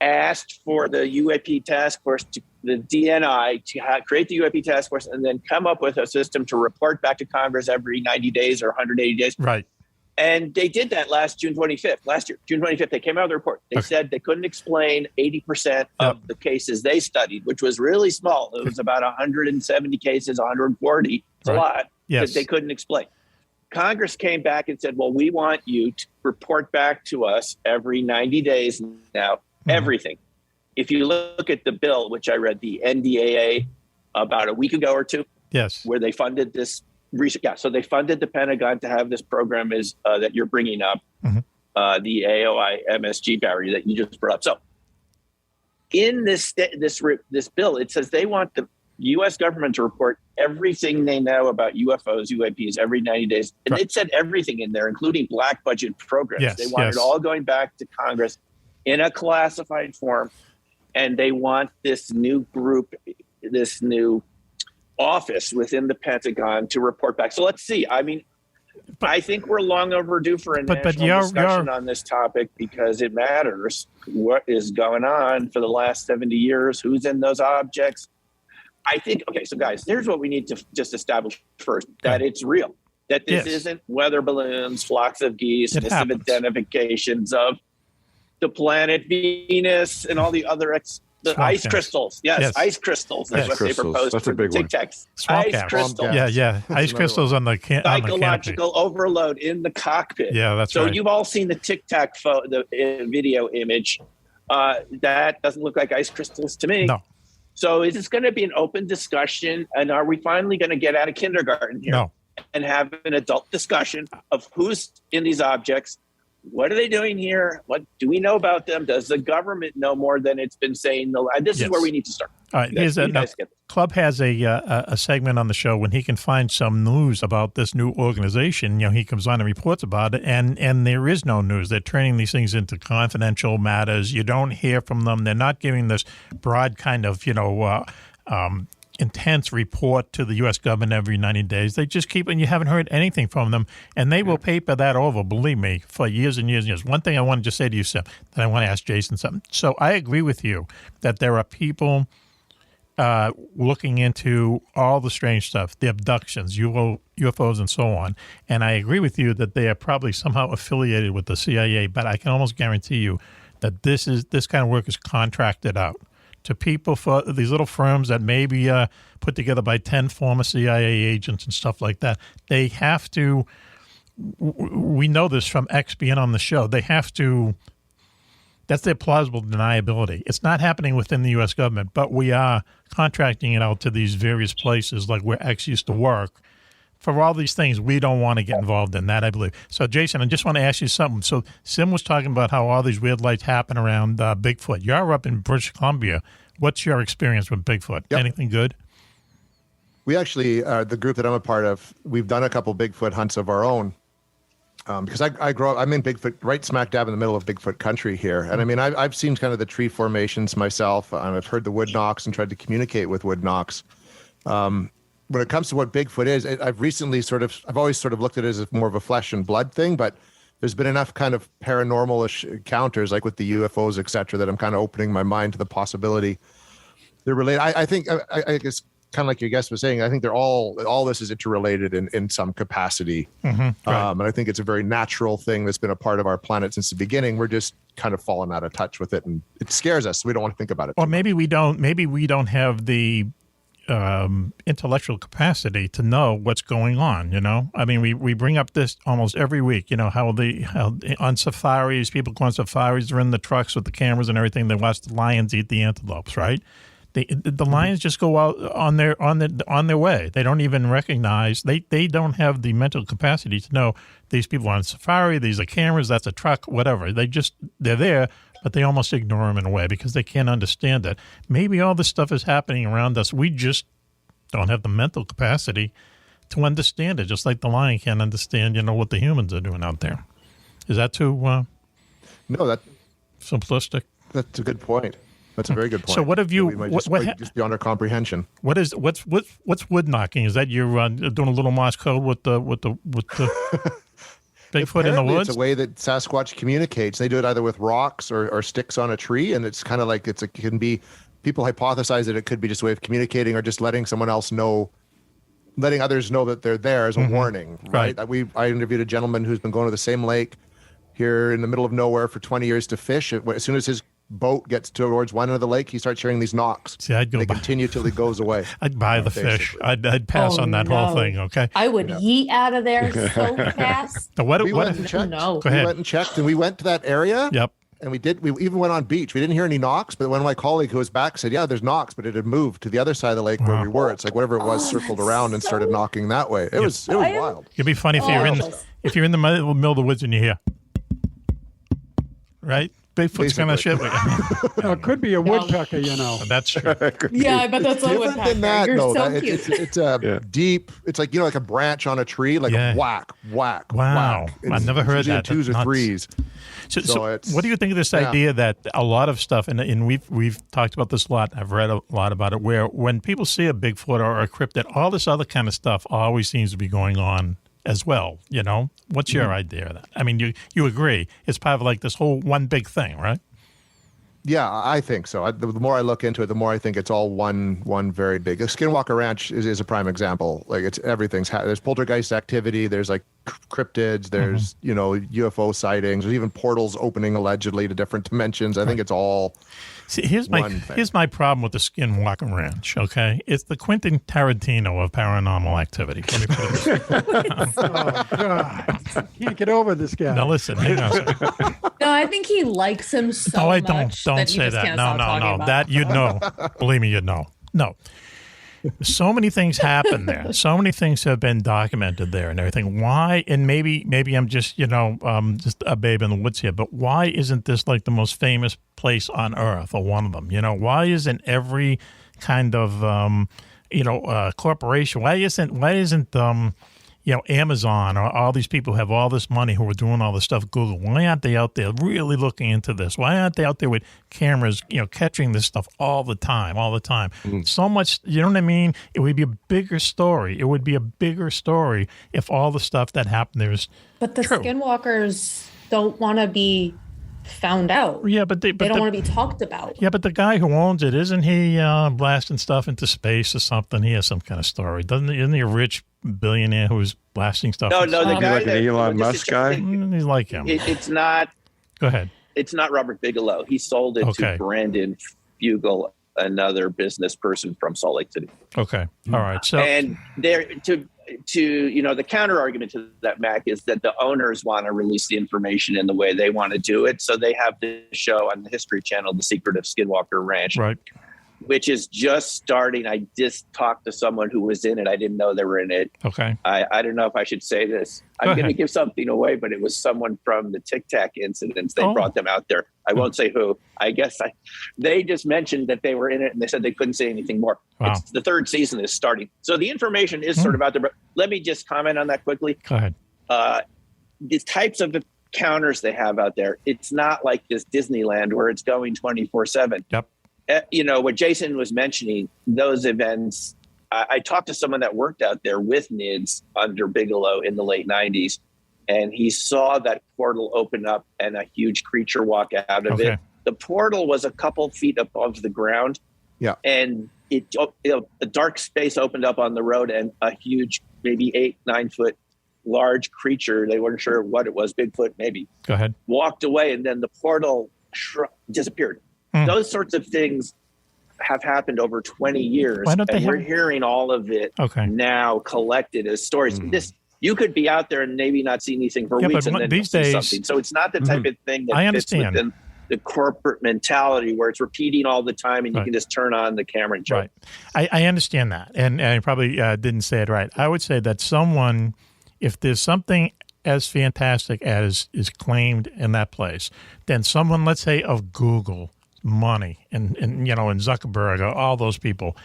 asked for the UAP task force, the DNI, to create the UAP task force and then come up with a system to report back to Congress every 90 days or 180 days. Right. And they did that last June 25th. Last year, June 25th, they came out with a report. They said they couldn't explain 80% of the cases they studied, which was really small. It was about 170 cases, 140. It's a lot that they couldn't explain. Congress came back and said, well, we want you to report back to us every 90 days now, everything. If you look at the bill, which I read, the NDAA about a week ago or two, where they funded this research. Yeah, so they funded the Pentagon to have this program that you're bringing up, the AOIMSG barrier that you just brought up. So in this bill, it says they want the U.S. government to report everything they know about UFOs, UAPs every 90 days. And it said everything in there, including black budget programs. They want it all going back to Congress in a classified form. And they want this new group, this new office within the Pentagon to report back. So let's see. I mean, I think we're long overdue for a national discussion on this topic because it matters what is going on for the last 70 years, who's in those objects. I think, so guys, here's what we need to just establish first, that it's real, that this isn't weather balloons, flocks of geese, misidentifications of the planet Venus and all the other The ice crystals. Yes, ice crystals. That's what they proposed. That's for a big Tic one. Tacs. Swamp Ice gas. crystals. Yeah. Ice crystals on the Psychological overload in the cockpit. Yeah, that's so right. So you've all seen the Tic Tac video image. That doesn't look like ice crystals to me. No. So is this going to be an open discussion? And are we finally going to get out of kindergarten here? No. And have an adult discussion of who's in these objects? What are they doing here? What do we know about them? Does the government know more than it's been saying? This is where we need to start. All right. Club has a segment on the show when he can find some news about this new organization. He comes on and reports about it, and there is no news. They're turning these things into confidential matters. You don't hear from them. They're not giving this broad kind of, intense report to the U.S. government every 90 days. They just keep, and you haven't heard anything from them, and they will paper that over, believe me, for years and years and years. One thing I want to just say to you, Sim, that I want to ask Jason something. So I agree with you that there are people looking into all the strange stuff, the abductions, UFOs, and so on. And I agree with you that they are probably somehow affiliated with the CIA, but I can almost guarantee you that this kind of work is contracted out to people for these little firms that may be put together by 10 former CIA agents and stuff like that. They have to, we know this from X being on the show, they have to, that's their plausible deniability. It's not happening within the U.S. government, but we are contracting it out to these various places like where X used to work. For all these things, we don't want to get involved in that, I believe. So, Jason, I just want to ask you something. So, Sim was talking about how all these weird lights happen around Bigfoot. You're up in British Columbia. What's your experience with Bigfoot? Yep. Anything good? We actually, the group that I'm a part of, we've done a couple Bigfoot hunts of our own. Because I grew up, I'm in Bigfoot, right smack dab in the middle of Bigfoot country here. And I mean, I've seen kind of the tree formations myself. I've heard the wood knocks and tried to communicate with wood knocks. When it comes to what Bigfoot is, I've always sort of looked at it as more of a flesh and blood thing, but there's been enough kind of paranormal-ish encounters, like with the UFOs, et cetera, that I'm kind of opening my mind to the possibility they're related. I think, I guess, kind of like your guest was saying, I think they're all this is interrelated in some capacity. Mm-hmm. Right. And I think it's a very natural thing that's been a part of our planet since the beginning. We're just kind of fallen out of touch with it, and it scares us. So we don't want to think about it. Or maybe we don't have the intellectual capacity to know what's going on. I mean, we bring up this almost every week. How on safaris, people go on safaris, they're in the trucks with the cameras and everything. They watch the lions eat the antelopes, right? The lions just go out on their way. They don't even recognize. They don't have the mental capacity to know these people are on safari. These are cameras. That's a truck. Whatever. They're there, but they almost ignore them in a way because they can't understand it. Maybe all this stuff is happening around us. We just don't have the mental capacity to understand it. Just like the lion can't understand, what the humans are doing out there. Is that too? No, that simplistic. That's a good point. That's a very good point. So what have you? Just beyond our comprehension. What's wood knocking? Is that you're doing a little Morse code with the Bigfoot in the woods? It's a way that Sasquatch communicates. They do it either with rocks or sticks on a tree, and it's kind of like it can be. People hypothesize that it could be just a way of communicating or just letting someone else know, letting others know that they're there as a warning. Right. I interviewed a gentleman who's been going to the same lake here in the middle of nowhere for 20 years to fish. As soon as his boat gets towards one end of the lake, he starts hearing these knocks. See, they continue till he goes away. I'd buy the fish. I'd pass on that whole thing. Okay. I would yeet out of there so fast. We went and checked. No. Go ahead. We went and checked, and we went to that area. Yep. And we even went on beach. We didn't hear any knocks, but one of my colleague who was back said, yeah, there's knocks, but it had moved to the other side of the lake where we were. It's like whatever it was circled around and started knocking that way. It was wild. It'd be funny if you're in the middle of the woods and you hear, right? Bigfoot's kind of shit. It could be a woodpecker, That's true. Yeah, but that's a woodpecker. Than that, You're no, so cute. it's deep. It's like like a branch on a tree, like a whack, whack. Wow, whack. I've never heard that. Twos or threes. So what do you think of this idea that a lot of stuff, and we've talked about this a lot. I've read a lot about it. Where when people see a Bigfoot or a cryptid, all this other kind of stuff always seems to be going on as well. What's your idea of that? I mean, you agree it's part of like this whole one big thing, right? Yeah, I think so. The more I look into it, the more I think it's all one very big. Skinwalker Ranch is a prime example. Like everything's there's poltergeist activity. There's like cryptids. There's UFO sightings. There's even portals opening allegedly to different dimensions. I think it's all. See, here's my problem with the Skinwalker Ranch. Okay, it's the Quentin Tarantino of paranormal activity. Let me put it this way. Oh God, can't get over this guy. Now listen, hang on a second. No, I think he likes him so No, I much. don't that he say just that. can't No, stop no, talking no. about That it. you'd know. Believe me, you'd know. No. So many things happen there. So many things have been documented there and everything. Why? And maybe I'm just just a babe in the woods here. But why isn't this like the most famous place on Earth, or one of them? Why isn't every kind of corporation? Why isn't Amazon or all these people who have all this money who are doing all this stuff, Google, why aren't they out there really looking into this? Why aren't they out there with cameras, catching this stuff all the time? So much, you know what I mean? It would be a bigger story. It would be a bigger story if all the stuff that happened there is But the true. Skinwalkers don't want to be found out. Yeah, but they don't want to be talked about. Yeah, but the guy who owns it, isn't he blasting stuff into space or something? He has some kind of story. Isn't he a rich billionaire who's blasting stuff? No, the guy like an Elon Musk guy. He's like him. It's not. Go ahead. It's not Robert Bigelow. He sold it to Brandon Fugel, another business person from Salt Lake City. Okay. All right. So and there to the counter argument to that, Mac, is that the owners want to release the information in the way they want to do it. So they have this show on the History Channel, The Secret of Skinwalker Ranch, right, which is just starting. I just talked to someone who was in it. I didn't know they were in it. Okay. I don't know if I should say this. I'm going to give something away, but it was someone from the Tic Tac incidents. They brought them out there. I won't say who. I guess they just mentioned that they were in it, and they said they couldn't say anything more. Wow. It's the third season is starting. So the information is sort of out there. But let me just comment on that quickly. Go ahead. The types of encounters they have out there, it's not like this Disneyland where it's going 24/7. Yep. What Jason was mentioning, those events, I talked to someone that worked out there with NIDS under Bigelow in the late 90s, and he saw that portal open up and a huge creature walk out of it. The portal was a couple feet above the ground. Yeah. And a dark space opened up on the road, and a huge, maybe 8-9 foot large creature, they weren't sure what it was, Bigfoot maybe, go ahead, walked away, and then the portal disappeared. Those sorts of things have happened over 20 years. Why don't they we're hearing all of it now collected as stories. You could be out there and maybe not see anything for weeks, and then these see days, something. So it's not the type of thing that I fits understand. within the corporate mentality where it's repeating all the time, and you can just turn on the camera and show. Right. I understand that, and I probably didn't say it right. I would say that someone, if there's something as fantastic as is claimed in that place, then someone, let's say, of Google money and Zuckerberg, all those people,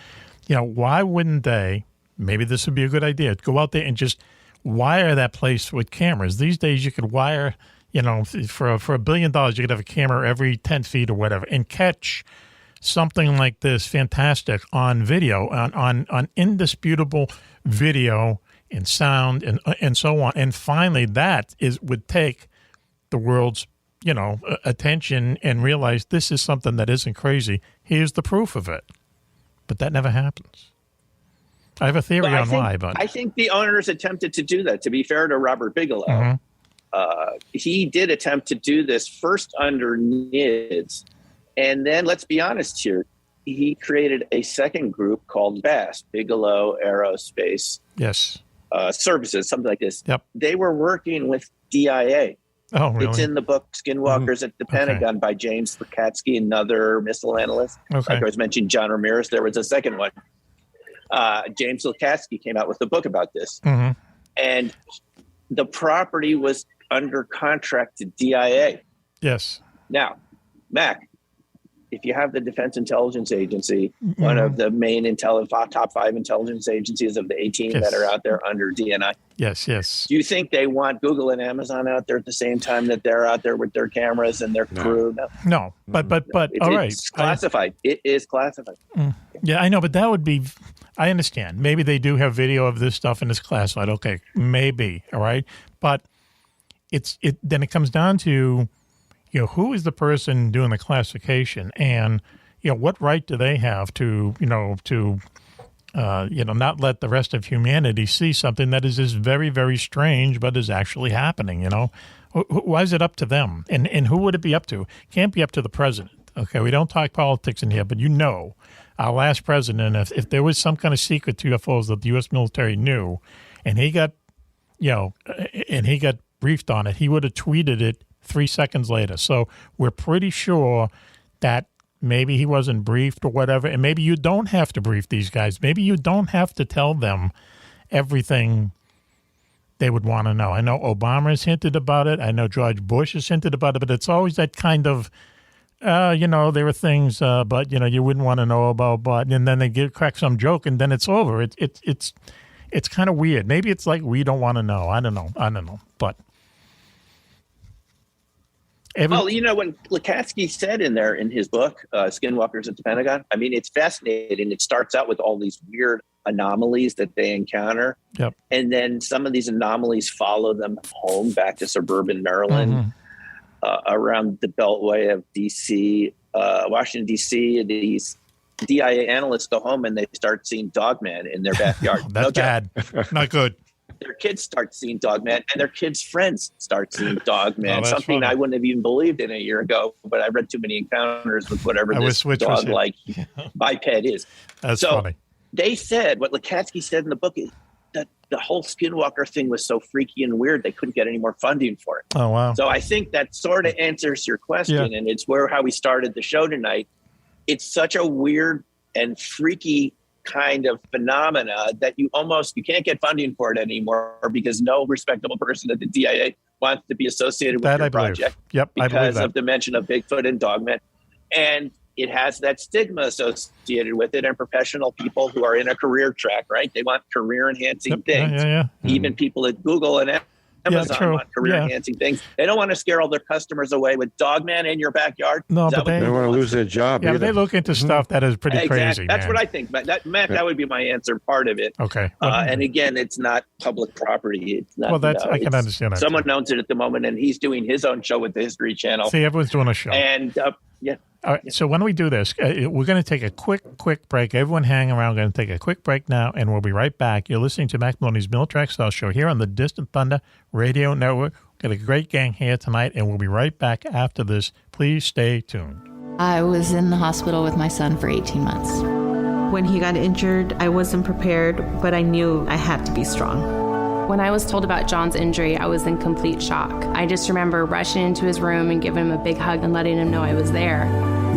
why wouldn't they, maybe this would be a good idea, go out there and just wire that place with cameras. These days you could wire, for $1 billion, you could have a camera every 10 feet or whatever and catch something like this fantastic on video, on indisputable video and sound and so on. And finally that would take the world's attention and realize this is something that isn't crazy. Here's the proof of it. But that never happens. I have a theory on why, but I think the owners attempted to do that. To be fair to Robert Bigelow, he did attempt to do this first under NIDS, and then let's be honest here, he created a second group called BAS, Bigelow Aerospace Services, something like this. Yep. They were working with DIA. Oh, really? It's in the book Skinwalkers at the Pentagon by James Lukatsky, another missile analyst. Like I was mentioning, John Ramirez. There was a second one. James Lukatsky came out with a book about this. And the property was under contract to DIA. Yes. Now, Mac, if you have the Defense Intelligence Agency, one of the main top 5 intelligence agencies of the 18 that are out there under DNI. Yes. Do you think they want Google and Amazon out there at the same time that they're out there with their cameras and their crew? No. But all right. It's classified. It is classified. Yeah, I know, but that would be, I understand. Maybe they do have video of this stuff and it's classified. Okay, maybe, all right? But then it comes down to, who is the person doing the classification, and what right do they have to not let the rest of humanity see something that is just very, very strange, but is actually happening, Why is it up to them? And who would it be up to? Can't be up to the president. Okay, we don't talk politics in here, but our last president, if there was some kind of secret to UFOs that the U.S. military knew, and he got, briefed on it, he would have tweeted it 3 seconds later. So we're pretty sure that maybe he wasn't briefed or whatever, and maybe you don't have to brief these guys. Maybe you don't have to tell them everything they would want to know. I know Obama has hinted about it. I know George Bush has hinted about it, but it's always that kind of, there are things, but, you wouldn't want to know about, but, and then they crack some joke and then it's over. It's kind of weird. Maybe it's like we don't want to know. I don't know. But when Lukatsky said in his book, Skinwalkers at the Pentagon, I mean, it's fascinating. It starts out with all these weird anomalies that they encounter. Yep. And then some of these anomalies follow them home back to suburban Maryland, around the beltway of D.C., Washington, D.C. These DIA analysts go home and they start seeing Dogman in their backyard. That's bad. Not good. Their kids start seeing Dogman, and their kids' friends start seeing Dogman. Something funny. I wouldn't have even believed in a year ago, but I read too many encounters with whatever this dog-like biped is. That's funny. They said, what Lukatsky said in the book, is that the whole Skinwalker thing was so freaky and weird, they couldn't get any more funding for it. Oh, wow. So I think that sort of answers your question, and it's how we started the show tonight. It's such a weird and freaky kind of phenomena that you can't get funding for it anymore because no respectable person at the DIA wants to be associated with your project. Yep, because of the mention of Bigfoot and Dogman. And it has that stigma associated with it, and professional people who are in a career track, right? They want career-enhancing things. Even people at Google and Amazon want career-enhancing things. They don't want to scare all their customers away with Dogman in your backyard. No, but they don't want to lose their job. Yeah, but they look into stuff that is pretty crazy. That's what I think. Matt, that would be my answer. Part of it. Okay. And again, it's not public property. It's not. Well, I can understand that. Someone owns it at the moment, and he's doing his own show with the History Channel. See, everyone's doing a show. And all right, so when we do this, we're going to take a quick break. Everyone hang around. We're going to take a quick break now, and we'll be right back. You're listening to Mack Maloney's Military Style Show here on the Distant Thunder Radio Network. Got a great gang here tonight, and we'll be right back after this. Please stay tuned. I was in the hospital with my son for 18 months. When he got injured, I wasn't prepared, but I knew I had to be strong. When I was told about John's injury, I was in complete shock. I just remember rushing into his room and giving him a big hug and letting him know I was there.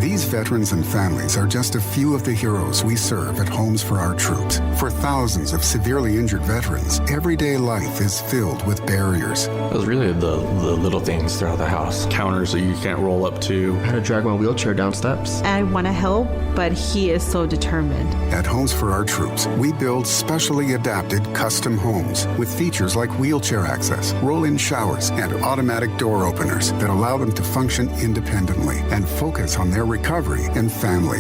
These veterans and families are just a few of the heroes we serve at Homes for Our Troops. For thousands of severely injured veterans, everyday life is filled with barriers. It was really the little things throughout the house. Counters that you can't roll up to. I had to drag my wheelchair down steps. I want to help, but he is so determined. At Homes for Our Troops, we build specially adapted custom homes with features like wheelchair access, roll-in showers, and automatic door openers that allow them to function independently and focus on their recovery and family.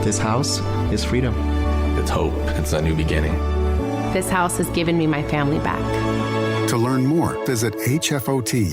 This house is freedom. It's hope. It's a new beginning. This house has given me my family back. To learn more, visit hfotusa.org.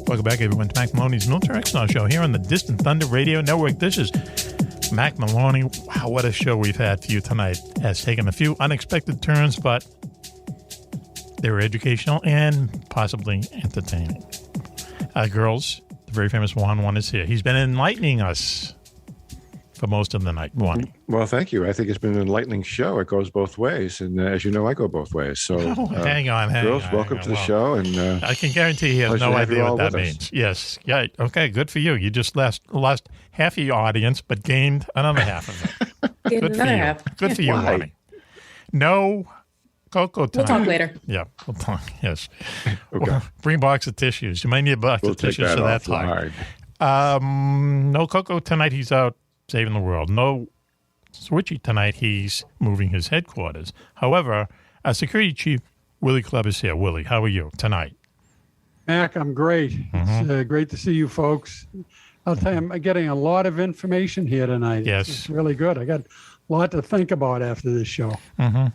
Welcome back, everyone, to Mack Maloney's Military Style Show here on the Distant Thunder Radio Network. This is Mack Maloney. Wow, what a show we've had for you tonight. Has taken a few unexpected turns, but they were educational and possibly entertaining. Girls, the very famous Juan is here. He's been enlightening us for most of the night. Juan. Well, thank you. I think it's been an enlightening show. It goes both ways. And as you know, I go both ways. So, hang on. Girls, welcome to the show. And I can guarantee he has no idea what that means. Yes. Yeah. Okay. Good for you. You just lost half of your audience, but gained another half of it. Good for you. Good for you, Juan. No cocoa time. We'll talk later. Yeah. We'll talk. Yes. Okay. Bring a box of tissues. You might need a box of tissues for that time. No Coco tonight. He's out saving the world. No Switchy tonight. He's moving his headquarters. However, our security chief, Willie Clubb, is here. Willie, how are you tonight? Mac, I'm great. Mm-hmm. It's great to see you folks. I'll tell you, I'm getting a lot of information here tonight. Yes. It's really good. I got a lot to think about after this show. Mm-hmm.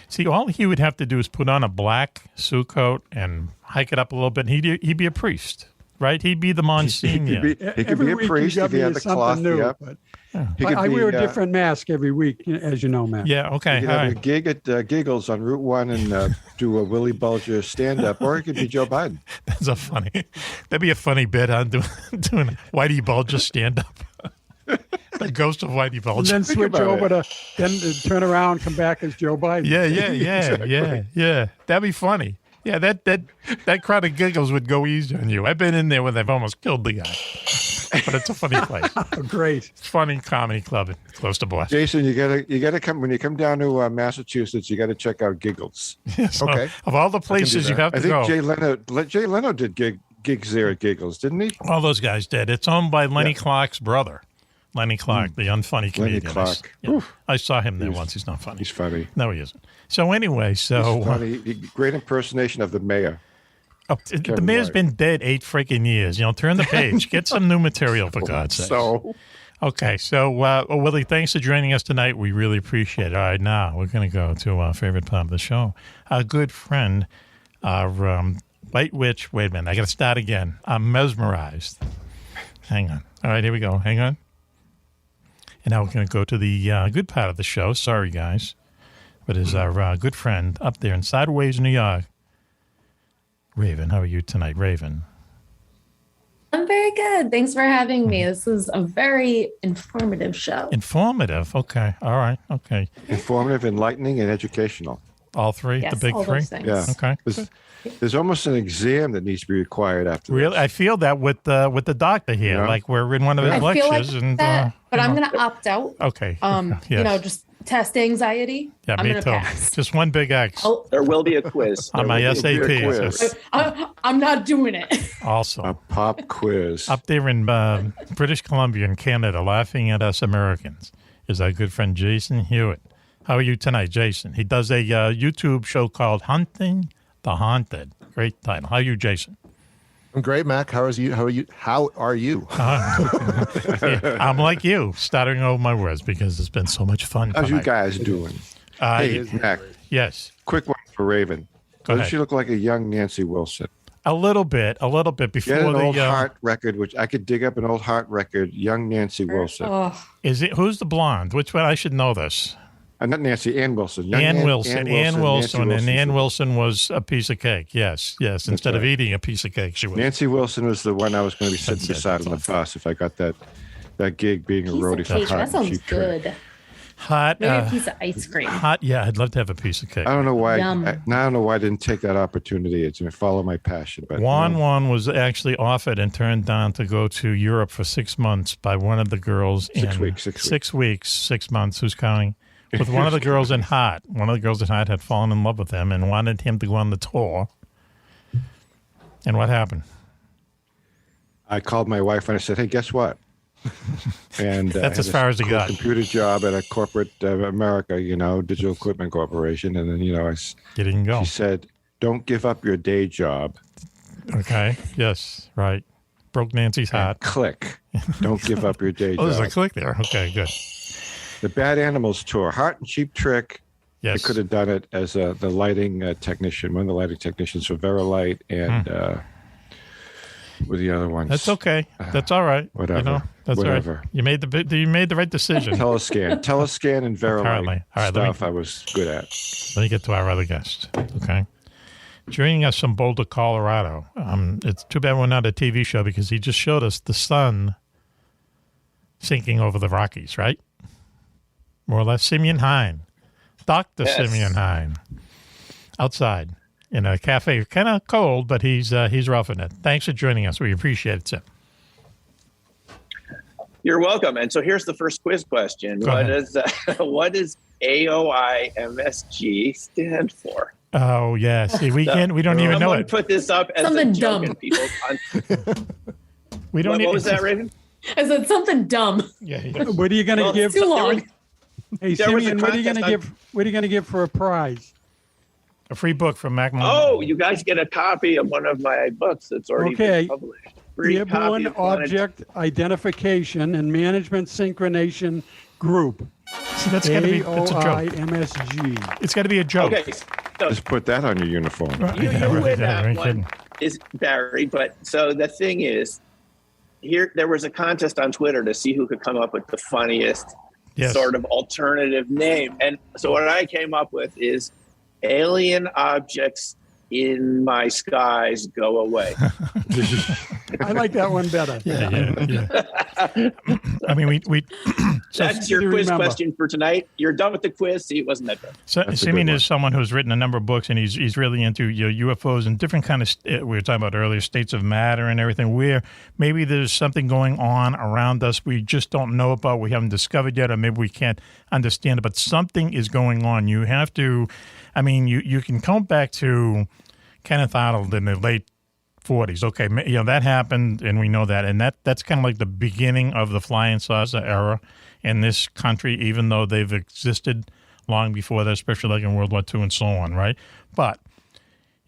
See, all he would have to do is put on a black suit coat and hike it up a little bit, and he'd be a priest, right? He'd be the Monsignor. He could be a priest if he had the cloth. New, but I wear a different mask every week, as you know, Matt. Yeah, okay. He could have a gig at Giggles on Route 1 and do a Willie Bulger stand-up, or it could be Joe Biden. That'd be a funny bit on doing Whitey Bulger stand-up. The ghost of Whitey Bulger. And then switch over then turn around, come back as Joe Biden. Yeah. That'd be funny. Yeah, that crowd of Giggles would go easy on you. I've been in there when they've almost killed the guy. But it's a funny place. Great. It's a funny comedy club close to Boston. Jason, you gotta come when you come down to Massachusetts. You gotta check out Giggles. Yes, okay. Of all the places you have to go, I think Jay Leno did gigs there at Giggles, didn't he? All those guys did. It's owned by Lenny Clark's brother. Lenny Clark, the unfunny comedian. Lenny Clark. Yeah. I saw him there once. He's not funny. He's funny. No, he isn't. So anyway, He's funny. Great impersonation of the mayor. Oh, the mayor's been dead 8 freaking years. Turn the page. Get some new material, for God's sake. Okay, so Willie, thanks for joining us tonight. We really appreciate it. All right, now we're going to go to our favorite part of the show. Our good friend, our white witch. Wait a minute, I got to start again. I'm mesmerized. Hang on. All right, here we go. Hang on. And now we're going to go to the good part of the show. Sorry, guys. But is our good friend up there in Sideways, New York, Raven. How are you tonight, Raven? I'm very good. Thanks for having me. This is a very informative show. Informative? Okay. All right. Okay. Informative, enlightening, and educational. All three? Yes, the big all three? those things. Yeah. Okay. There's almost an exam that needs to be required after Really? this. I feel that with the doctor here. Yeah. Like we're in one of his I lectures. feel like and, that, but I'm going to opt out. Okay. Yes. Just test anxiety. Yeah, I'm me gonna too. pass. Just one big X. There will be a quiz. On my SAT. I'm not doing it. Also. A pop quiz. Up there in British Columbia in Canada, laughing at us Americans, is our good friend Jason Hewett. How are you tonight, Jason? He does a YouTube show called Hunting the Haunted. Great title. How are you, Jason? I'm great, Mac. How are you? I'm like you, stuttering over my words because it's been so much fun. How's you guys doing? Hey, Mac. Yes. Quick one for Raven. Doesn't she look like a young Nancy Wilson? A little bit before Get an the old Heart record, which I could dig up an old Heart record. Young Nancy Wilson. Is it? Who's the blonde? Which one? I should know this. Not Nancy, Ann Wilson. Ann Wilson. And Ann Wilson was a piece of cake. Yes. Instead of eating a piece of cake, she was. Nancy Wilson was the one I was going to be sitting beside on the bus if I got that gig being a roadie for Heart. That sounds good. Hot. Maybe a piece of ice cream. Hot. Yeah, I'd love to have a piece of cake. I don't know why. Yum. I don't know why I didn't take that opportunity. It's going to follow my passion. But Juan was actually offered and turned down to go to Europe for 6 months by one of the girls. 6 weeks. 6 weeks. 6 months. Who's counting? With one of the girls in Hot. One of the girls in Hot had fallen in love with him and wanted him to go on the tour. And what happened? I called my wife and I said, "Hey, guess what?" And that's as far as it got. Computer job at a corporate America, Digital Equipment Corporation, and then you didn't go. She said, "Don't give up your day job." Okay. Yes. Right. Broke Nancy's heart. Click. Don't give up your day job. Oh, there's a click there. Okay. Good. The Bad Animals Tour, Heart and Cheap Trick. Yes. I could have done it as the lighting technician, one of the lighting technicians for Verilight and with the other ones. That's okay. That's all right. Whatever. That's whatever. All right. You made the right decision. Telescan and Verilight Apparently. All right, stuff I was good at. Let me get to our other guest. Okay. Joining us from Boulder, Colorado. It's too bad we're not a TV show because he just showed us the sun sinking over the Rockies, right? More or less. Simeon Hein. Dr. Yes. Simeon Hein. Outside in a cafe. Kind of cold, but he's roughing it. Thanks for joining us. We appreciate it, Sim. You're welcome. And so here's the first quiz question. What does AOIMSG stand for? Oh, yes. See, we don't even know it. Put this up as something a joke dumb. and people We don't. What was that, Raven? I said something dumb. Yeah. What are you going to give? Too long. Hey, Simeon, what are you going to give? What are you going to give for a prize? A free book from Mack Maloney. Oh, you guys get a copy of one of my books that's already been published. Free Airborne Object Identification and Management Synchronization Group. See, that's got to be it's a joke. AOIMSG. It's got to be a joke. Okay, so Just put that on your uniform. you win that one, is Barry. But so the thing is, there was a contest on Twitter to see who could come up with the funniest sort of alternative name. And so what I came up with is alien objects in my skies go away. I like that one better. Yeah. I mean, we so that's your quiz question for tonight. You're done with the quiz. See, it wasn't that bad. So Simeon is someone who's written a number of books, and he's really into UFOs and different kind of we were talking about earlier, states of matter and everything, where maybe there's something going on around us we just don't know about, we haven't discovered yet, or maybe we can't understand it, but something is going on. You have to, I mean, you can come back to Kenneth Arnold in the late 40s. Okay, that happened, and we know that. And that's kind of like the beginning of the flying saucer era in this country, even though they've existed long before that, especially like in World War II and so on, right? But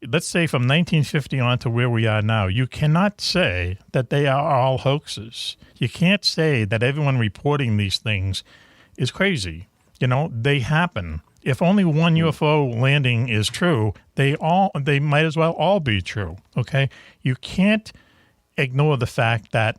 let's say from 1950 on to where we are now, you cannot say that they are all hoaxes. You can't say that everyone reporting these things is crazy. They happen. If only one UFO landing is true, they might as well all be true, okay? You can't ignore the fact that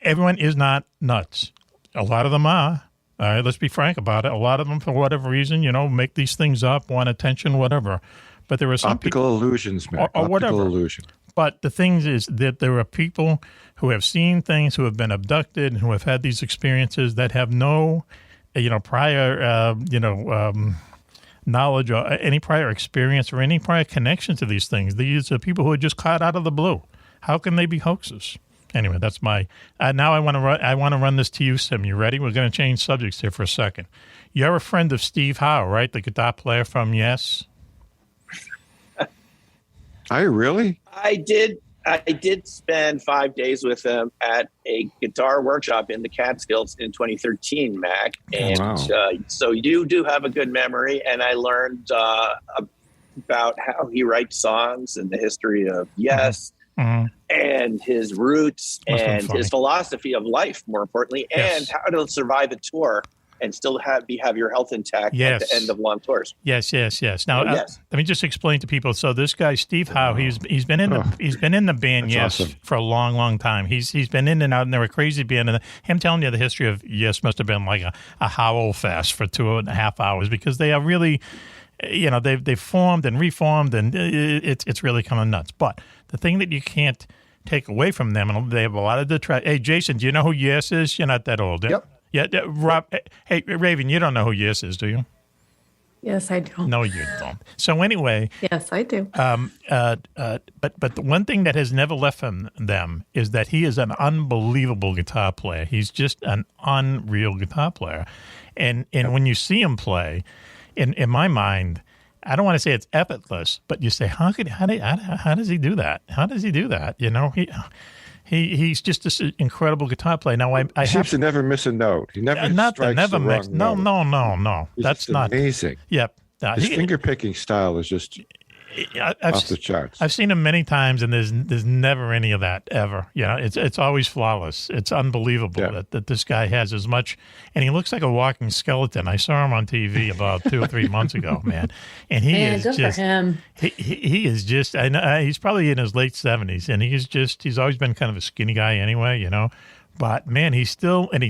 everyone is not nuts. A lot of them are. All right, let's be frank about it. A lot of them, for whatever reason, make these things up, want attention, whatever. But there are some optical illusions, man. Or whatever. Optical illusion. But the thing is that there are people who have seen things, who have been abducted, and who have had these experiences that have no prior, knowledge or any prior experience or any prior connection to these things. These are people who are just caught out of the blue. How can they be hoaxes? Anyway, that's my. Now I want to run this to you, Sim. You ready? We're going to change subjects here for a second. You're a friend of Steve Howe, right? The guitar player from Yes. Are you really? I did spend 5 days with him at a guitar workshop in the Catskills in 2013, Mac. And so you do have a good memory. And I learned about how he writes songs and the history of Yes and his roots and his philosophy of life, more importantly, and how to survive a tour and still have your health intact at the end of long tours. Yes. Now, let me just explain to people. So this guy, Steve Howe, he's been in the band awesome. for a long, long time. He's been in and out, and they're a crazy band. And him telling you the history of Yes must have been like a howl fest for 2.5 hours, because they are really, they've formed and reformed, and it's really kind of nuts. But the thing that you can't take away from them, and they have a lot of detract. Hey, Jason, do you know who Yes is? You're not that old. Yep. Yeah, Rob. Hey, Raven, you don't know who Yes is, do you? Yes, I do. No, you don't. So anyway. Yes, I do. But the one thing that has never left from them is that he is an unbelievable guitar player. He's just an unreal guitar player, and when you see him play, in my mind, I don't want to say it's effortless, but you say, how does he do that? How does he do that? He's just this incredible guitar player. Now, I seems to never miss a note. He never strikes the wrong note. No. That's not amazing. Yep. His finger picking style is just off the charts. I've seen him many times, and there's never any of that ever. It's always flawless. It's unbelievable that this guy has as much, and he looks like a walking skeleton. I saw him on TV about 2 or 3 months ago, man, and he is good just for him. He is just. I know he's probably in his late 70s, and he's always been kind of a skinny guy anyway, But, man, he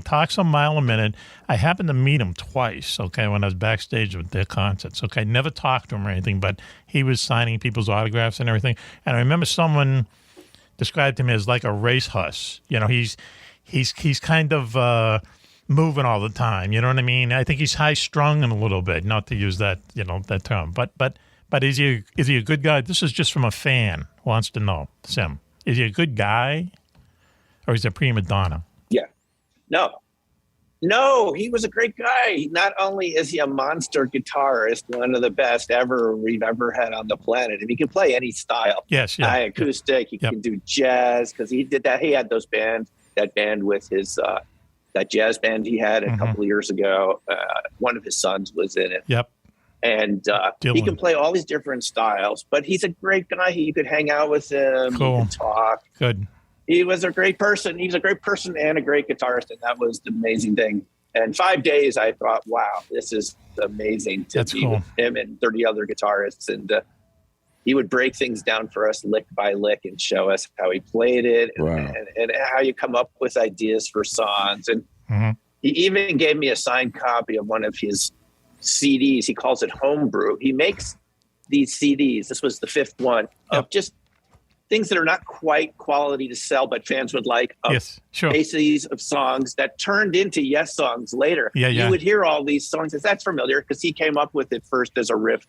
talks a mile a minute. I happened to meet him twice, when I was backstage with their concerts. Never talked to him or anything, but he was signing people's autographs and everything. And I remember someone described him as like a racehorse. He's kind of moving all the time. You know what I mean? I think he's high-strung a little bit, not to use that, that term. But is he a good guy? This is just from a fan who wants to know, Sim. Is he a good guy? Or is it prima donna? Yeah. No. No, he was a great guy. Not only is he a monster guitarist, one of the best ever we've ever had on the planet, and he can play any style. Yes, yeah. Acoustic, he can do jazz, because he did that. He had that band with his, that jazz band he had a couple of years ago. One of his sons was in it. Yep. And he can play all these different styles, but he's a great guy. You could hang out with him. Cool. You could talk. Good. He was a great person. He was a great person and a great guitarist, and that was the amazing thing. And 5 days, I thought, wow, this is amazing to be with him and 30 other guitarists. And he would break things down for us lick by lick and show us how he played it and how you come up with ideas for songs. And he even gave me a signed copy of one of his CDs. He calls it Homebrew. He makes these CDs. This was the 5th one of just things that are not quite quality to sell, but fans would like. Yes, sure. Bases of songs that turned into Yes songs later. Yeah. You would hear all these songs. That's familiar because he came up with it first as a riff.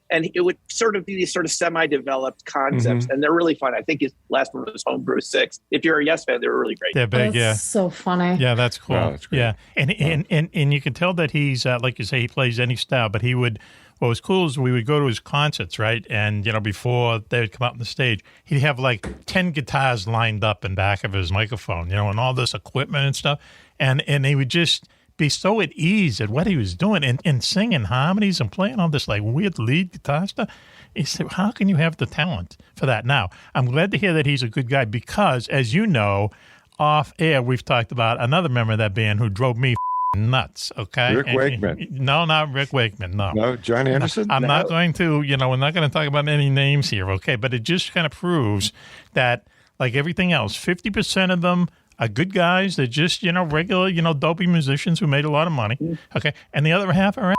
And it would sort of be these sort of semi-developed concepts, and they're really fun. I think his last one was Homebrew 6. If you're a Yes fan, they were really great. They're big, That's so funny. Yeah, that's cool. Wow, that's great. Yeah, and you can tell that he's like you say, he plays any style. But he would. What was cool is we would go to his concerts, right? And before they would come out on the stage, he'd have like 10 guitars lined up in back of his microphone, and all this equipment and stuff, and he would just be so at ease at what he was doing and singing harmonies and playing all this like weird lead guitar stuff. He said, how can you have the talent for that? Now, I'm glad to hear that he's a good guy because, as you know, off air, we've talked about another member of that band who drove me nuts, okay? Rick Wakeman. No, not Rick Wakeman, no. No, John Anderson? I'm not going to, we're not going to talk about any names here, okay? But it just kind of proves that, like everything else, 50% of them are good guys. They're just, regular, dopey musicians who made a lot of money, okay? And the other half are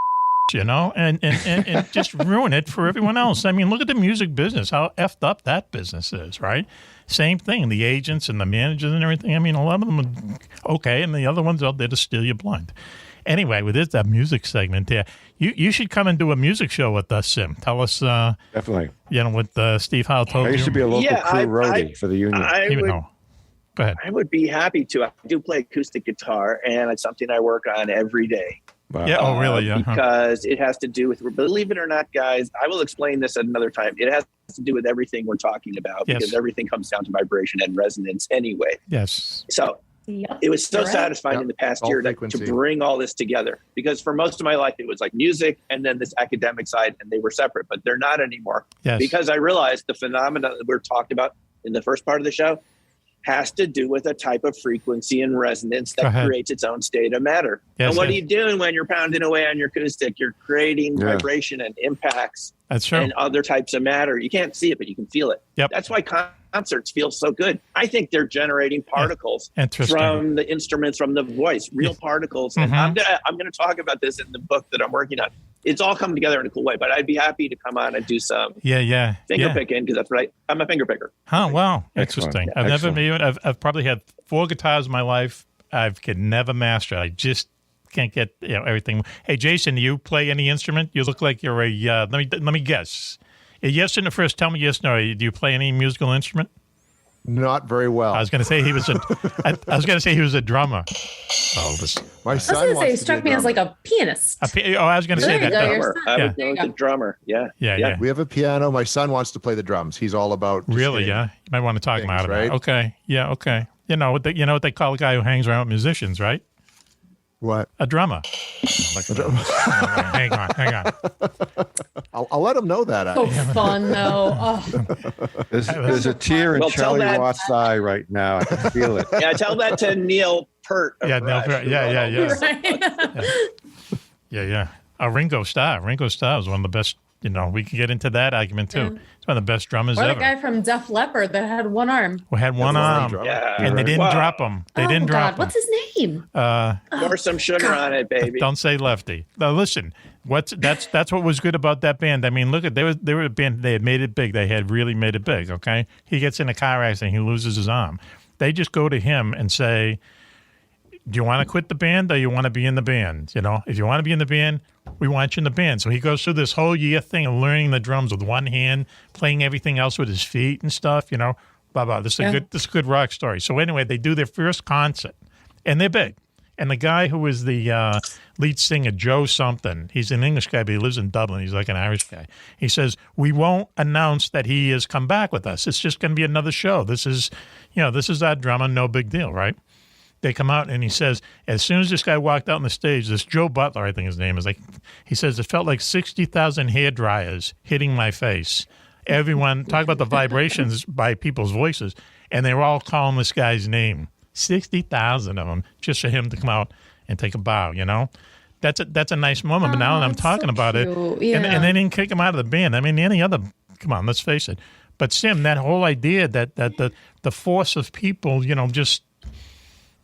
and just ruin it for everyone else. I mean, look at the music business, how effed up that business is, right? Same thing, the agents and the managers and everything. I mean, a lot of them are okay, and the other ones out there to steal you blind. Anyway, with that music segment there, you should come and do a music show with us, Sim. Tell us, definitely, what Steve Howe told you. I used to be a local crew roadie for the union. Go ahead. I would be happy to. I do play acoustic guitar, and it's something I work on every day. Wow. Yeah. Oh, really? Yeah. Because it has to do with, believe it or not, guys, I will explain this at another time. It has to do with everything we're talking about because everything comes down to vibration and resonance anyway. Yes. So it was so satisfying in the past year to bring all this together because for most of my life, it was like music and then this academic side, and they were separate, but they're not anymore. Yes. Because I realized the phenomena that we're talking about in the first part of the show has to do with a type of frequency and resonance that creates its own state of matter. Yes, and what are you doing when you're pounding away on your acoustic? You're creating vibration and impacts and other types of matter. You can't see it, but you can feel it. Yep. That's why concerts feel so good. I think they're generating particles from the instruments, from the voice, real particles. And I'm gonna talk about this in the book that I'm working on. It's all come together in a cool way, but I'd be happy to come on and do some finger picking because that's right. I'm a finger picker. Huh, wow. Interesting. I've never been, I've probably had 4 guitars in my life. I could never master it. I just can't get everything. Hey, Jason, do you play any instrument? You look like you're a, let me guess. Yes in the first, tell me yes, no. Do you play any musical instrument? Not very well. I was going to say he was a drummer. Oh, my son. I was going to say he struck me as like a pianist. I was going to say that. I would go with the drummer. Yeah. We have a piano. My son wants to play the drums. He's all about really. Yeah, you might want to talk him out of it. Okay. Yeah. Okay. You know what they call a guy who hangs around with musicians, right? What? A drummer. Hang on. I'll let him know that. So fun, though. Oh. There's a tear in Charlie Watt's eye right now. I can feel it. Yeah, tell that to Neil Peart. Neil Peart. Yeah. Right. Yeah. Ringo Starr. Ringo Starr was one of the best. We can get into that argument too. He's one of the best drummers ever. Or the guy from Def Leppard that had one arm. Who had one arm, and they didn't drop him. They didn't drop him. What's his name? Pour some sugar on it, baby. Don't say Lefty. Now listen, that's what was good about that band. I mean, look at they were a band. They had made it big. They had really made it big. Okay, he gets in a car accident. He loses his arm. They just go to him and say, do you want to quit the band or you want to be in the band? If you want to be in the band, we want you in the band. So he goes through this whole year thing of learning the drums with one hand, playing everything else with his feet and stuff, blah, blah. This is a good rock story. So anyway, they do their first concert and they're big. And the guy who was the lead singer, Joe something, he's an English guy, but he lives in Dublin. He's like an Irish guy. He says, we won't announce that he has come back with us. It's just going to be another show. This is our drama, no big deal, right? They come out, and he says, as soon as this guy walked out on the stage, this Joe Butler, I think his name is, he says, it felt like 60,000 hair dryers hitting my face. Everyone, talk about the vibrations by people's voices, and they were all calling this guy's name. 60,000 of them just for him to come out and take a bow, That's a nice moment, but now that I'm talking about it, and they didn't kick him out of the band. I mean, any other, come on, let's face it. But, Sim, that whole idea that the force of people, just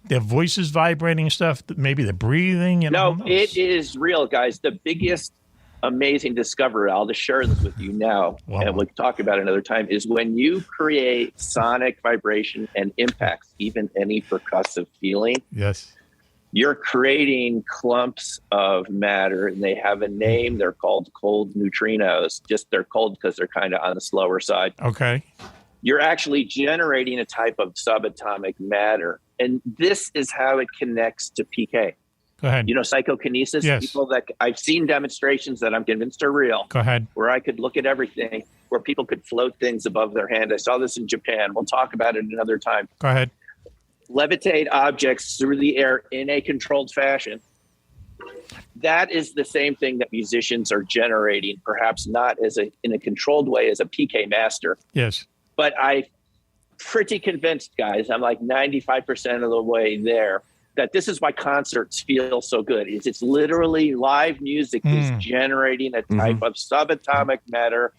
their voices vibrating and stuff, maybe they're breathing. No, it is real, guys. The biggest amazing discovery, I'll just share this with you now, and we'll talk about it another time, is when you create sonic vibration and impacts, even any percussive feeling. Yes. You're creating clumps of matter, and they have a name. They're called cold neutrinos. They're cold because they're kind of on the slower side. Okay. You're actually generating a type of subatomic matter. And this is how it connects to PK. Go ahead. Psychokinesis. Yes. People that I've seen demonstrations that I'm convinced are real. Go ahead. Where I could look at everything, where people could float things above their hand. I saw this in Japan. We'll talk about it another time. Go ahead. Levitate objects through the air in a controlled fashion. That is the same thing that musicians are generating, perhaps not in a controlled way as a PK master. Yes. But I'm pretty convinced, guys, I'm like 95% of the way there, that this is why concerts feel so good. It's literally live music is generating a type of subatomic matter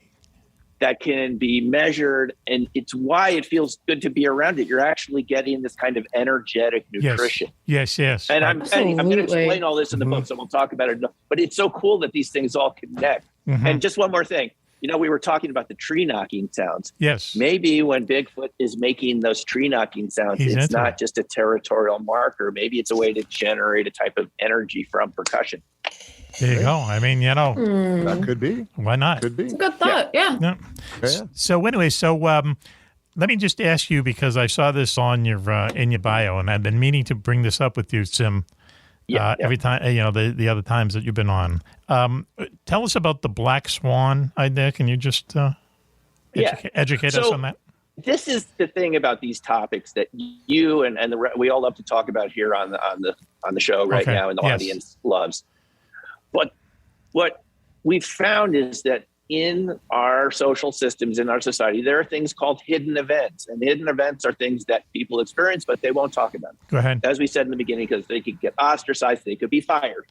that can be measured, and it's why it feels good to be around it. You're actually getting this kind of energetic nutrition. Yes. And I'm going to explain all this in the book, so we'll talk about it. But it's so cool that these things all connect. And just one more thing. We were talking about the tree knocking sounds. Yes. Maybe when Bigfoot is making those tree knocking sounds, it's not just a territorial marker. Maybe it's a way to generate a type of energy from percussion. There you go. I mean, that could be. Why not? Could be. It's a good thought. Yeah. So anyway, let me just ask you, because I saw this on your in your bio, and I've been meaning to bring this up with you, Sim. Every time, the other times that you've been on. Tell us about the black swan idea. Can you just educate us on that? This is the thing about these topics that you and we all love to talk about here on the show right now, and the audience loves. But what we've found is that in our social systems, in our society, there are things called hidden events. And hidden events are things that people experience, but they won't talk about. Go ahead. As we said in the beginning, because they could get ostracized, they could be fired.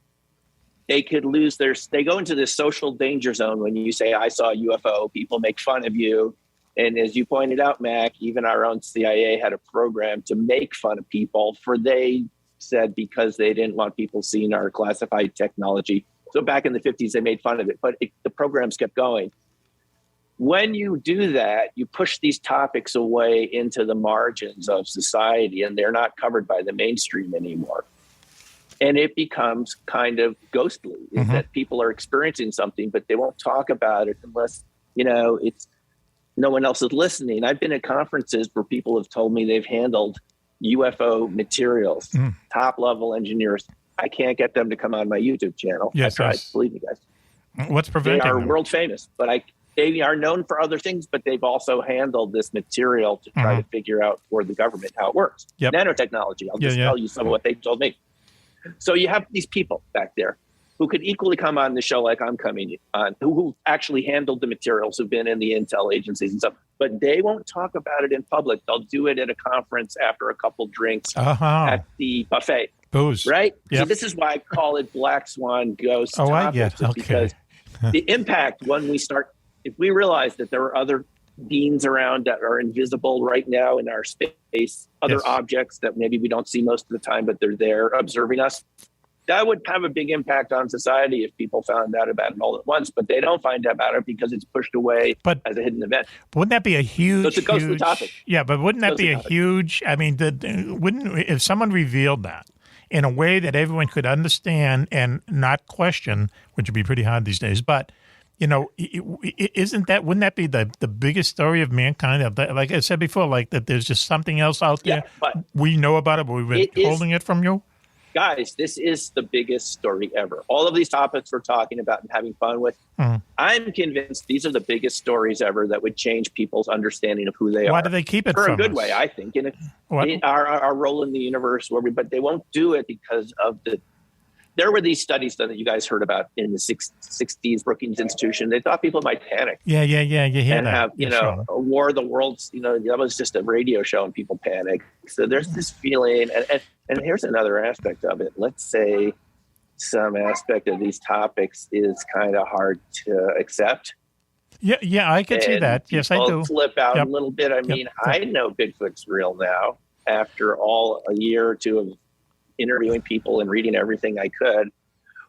They could lose they go into this social danger zone when you say, I saw a UFO, people make fun of you. And as you pointed out, Mac, even our own CIA had a program to make fun of people they said because they didn't want people seeing our classified technology. So back in the 50s, they made fun of it, but the programs kept going. When you do that, you push these topics away into the margins of society, and they're not covered by the mainstream anymore. And it becomes kind of ghostly, is that people are experiencing something, but they won't talk about it unless, it's no one else is listening. I've been at conferences where people have told me they've handled UFO materials, top-level engineers. I can't get them to come on my YouTube channel. Yes, I tried, believe me, guys. What's preventing They are them? world famous, but they are known for other things, but they've also handled this material to try to figure out for the government how it works. Yep. Nanotechnology. I'll just tell you some of what they told me. So you have these people back there who could equally come on the show like I'm coming on, who actually handled the materials, who've been in the intel agencies and stuff, but they won't talk about it in public. They'll do it at a conference after a couple drinks at the buffet. Booze. Right? Yep. So this is why I call it Black Swan Ghost topics, because the impact when we start, if we realize that there are other beings around that are invisible right now in our space, other objects that maybe we don't see most of the time, but they're there observing us, that would have a big impact on society if people found out about it all at once, but they don't find out about it because it's pushed away as a hidden event. Wouldn't that be a huge, so it's a ghostly topic. Yeah, but wouldn't that be a huge, I mean, if someone revealed that in a way that everyone could understand and not question, which would be pretty hard these days, but wouldn't that be the biggest story of mankind? Like I said before, like that there's just something else out there. But we know about it, but we've been holding it from you. guys, this is the biggest story ever. All of these topics we're talking about and having fun with, I'm convinced these are the biggest stories ever that would change people's understanding of who they are. Why do they keep it for from a good us? way, I think, in our role in the universe, but they won't do it because of there were these studies done that you guys heard about in the 60s, Brookings Institution. They thought people might panic. Yeah. You hear and that. have, a War of the Worlds, that was just a radio show and people panic. So there's this feeling. And here's another aspect of it. Let's say some aspect of these topics is kind of hard to accept. Yeah, I can see that. Yes, I do. Flip out a little bit. I mean, I know Bigfoot's real now after a year or two of interviewing people and reading everything I could.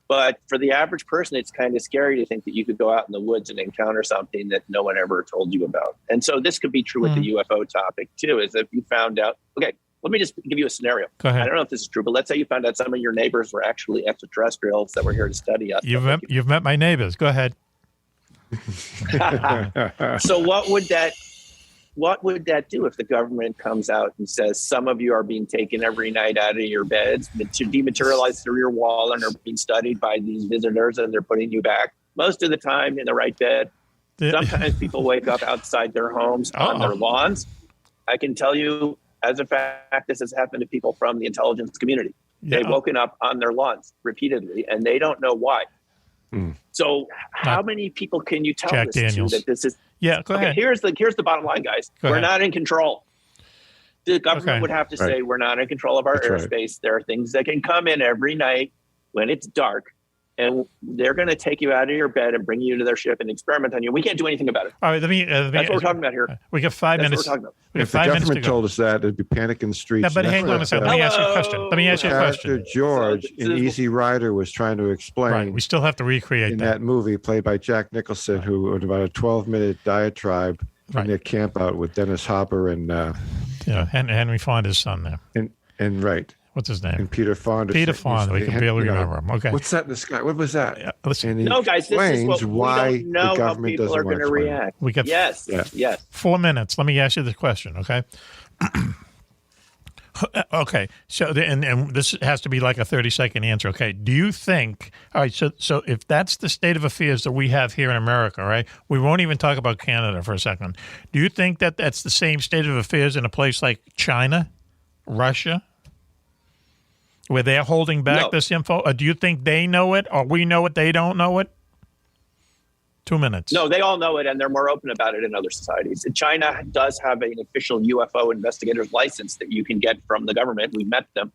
But for the average person, it's kind of scary to think that you could go out in the woods and encounter something that no one ever told you about. And so this could be true with the UFO topic too, is if you found out, okay, let me just give you a scenario. Go ahead. I don't know if this is true, but let's say you found out some of your neighbors were actually extraterrestrials that were here to study us. You've met my neighbors. Go ahead. So what would that do if the government comes out and says some of you are being taken every night out of your beds to dematerialize through your wall and are being studied by these visitors and they're putting you back most of the time in the right bed? Sometimes people wake up outside their homes on their lawns. I can tell you as a fact, this has happened to people from the intelligence community. They've woken up on their lawns repeatedly and they don't know why. So how many people can you tell Jack this Daniels. to that this is? Yeah, go ahead. Here's the bottom line, guys. We're not in control. The government would have to say we're not in control of our airspace. There are things that can come in every night when it's dark, and they're going to take you out of your bed and bring you to their ship and experiment on you. We can't do anything about it. All right, that's what we're talking about here. We got 5 minutes. What we're talking about. If the government told us that, it'd be panic in the streets. Yeah, but hang on a second. Let me ask you a question. Character George in Easy Rider was trying to explain. Right. We still have to recreate that movie played by Jack Nicholson, who had about a 12-minute diatribe in their camp out with Dennis Hopper and Henry Fonda's son there. And right. What's his name? And Peter Fonda. Peter Fonda. We can barely remember him. Okay. What's that in the sky? What was that? Yeah, listen. And he no, guys, this is what why we don't know the government how people doesn't are going to react. We got yes. 4 minutes. Let me ask you this question, okay? Okay. So, and this has to be like a 30-second answer, okay? Do you think, all right, so if that's the state of affairs that we have here in America, right? We won't even talk about Canada for a second. Do you think that that's the same state of affairs in a place like China, Russia, where they're holding back this info? Or do you think they know it, or we know it, they don't know it? 2 minutes. No, they all know it, and they're more open about it in other societies. China does have an official UFO investigator's license that you can get from the government. We met them.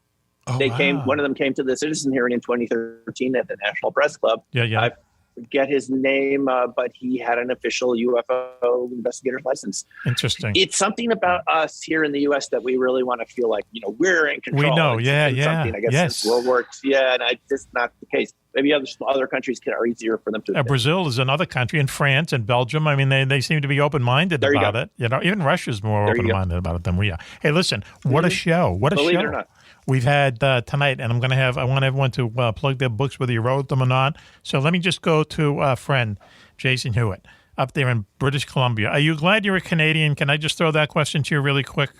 One of them came to the citizen hearing in 2013 at the National Press Club. Yeah. I forget his name, but he had an official UFO investigator's licenence. Interesting. It's something about us here in the U.S. that we really want to feel like, we're in control. We know, Something, I guess, since World War II. Yeah, and it's just not the case. Maybe other countries are easier for them to. Brazil is another country, and France and Belgium. I mean, they seem to be open-minded about it. Even Russia's more open-minded about it than we are. Hey, listen, what a show! What a Believe show! It or not. We've had tonight, and I want everyone to plug their books, whether you wrote them or not. So let me just go to a friend, Jason Hewett, up there in British Columbia. Are you glad you're a Canadian? Can I just throw that question to you really quick?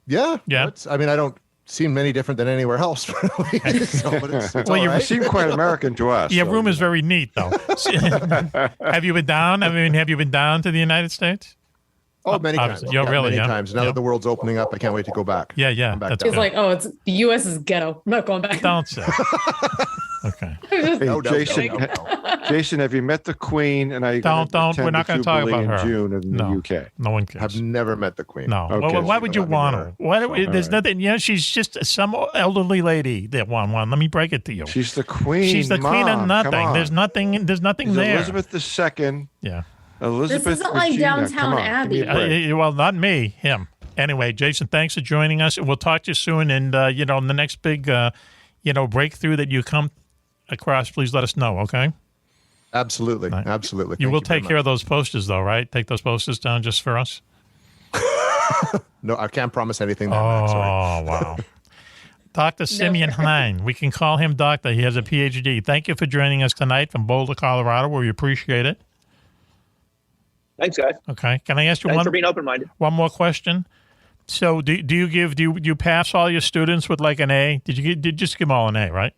Yeah. I mean, I don't seem any different than anywhere else. Really. It's you seem quite American to us. Your room is very neat, though. Have you been down? I mean, have you been down to the United States? Oh, many times. Many times. Now that the world's opening up, I can't wait to go back. Yeah. He's like, it's the U.S. is ghetto. I'm not going back. Don't say. Okay. Jason, have you met the Queen? And don't. We're not going to talk about her. In June in the UK. No one cares. I've never met the Queen. No. Okay. Well, why would you want her? There's nothing. She's just some elderly lady that won one. Let me break it to you. She's the Queen. She's the Queen of nothing. There's nothing. There's nothing there. Elizabeth II. Yeah. Elizabeth this isn't like Regina. Downtown Abbey. Well, not me, him. Anyway, Jason, thanks for joining us. We'll talk to you soon. And, in the next big, breakthrough that you come across, please let us know, okay? Absolutely. Right. Absolutely. You will take care of those posters, though, right? Take those posters down just for us? No, I can't promise anything. Sorry. Wow. Dr. Simeon Hein. We can call him doctor. He has a PhD. Thank you for joining us tonight from Boulder, Colorado. We appreciate it. Thanks, guys. Okay. Can I ask you Thanks for being open-minded. one more question? So do you pass all your students with like an A? Did you just give them all an A, right?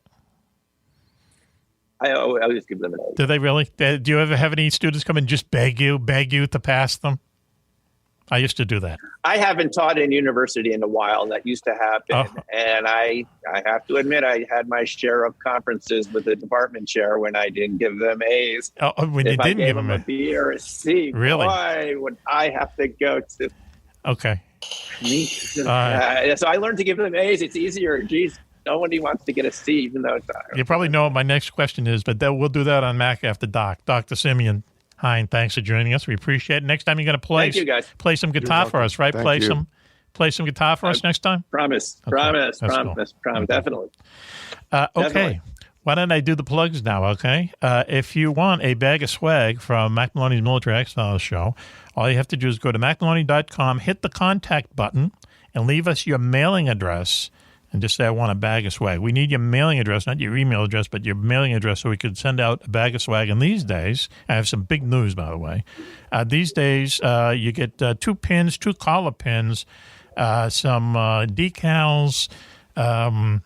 I always give them an A. Do they really? Do you ever have any students come and just beg you to pass them? I used to do that. I haven't taught in university in a while. That used to happen. And I have to admit, I had my share of conferences with the department chair when I didn't give them A's. When you didn't give them a B or a C, really? Why would I have to go to? Okay. So I learned to give them A's. It's easier. Geez, nobody wants to get a C, even though it's. You probably know what my next question is, but we'll do that on Mac After Doc. Dr. Simeon Hein, thanks for joining us. We appreciate it. Next time you're going to play. Thank you, guys. Play some guitar for us, right? Play some guitar for us next time. Promise. Okay. Promise. Cool. Definitely. Okay. Definitely. Why don't I do the plugs now, okay? If you want a bag of swag from Mack Maloney's Military X-Files show, all you have to do is go to MackMaloney.com, hit the contact button, and leave us your mailing address, and just say, I want a bag of swag. We need your mailing address, not your email address, but your mailing address so we could send out a bag of swag. And these days, I have some big news, by the way. These days, you get 2 pins, 2 collar pins, some decals, and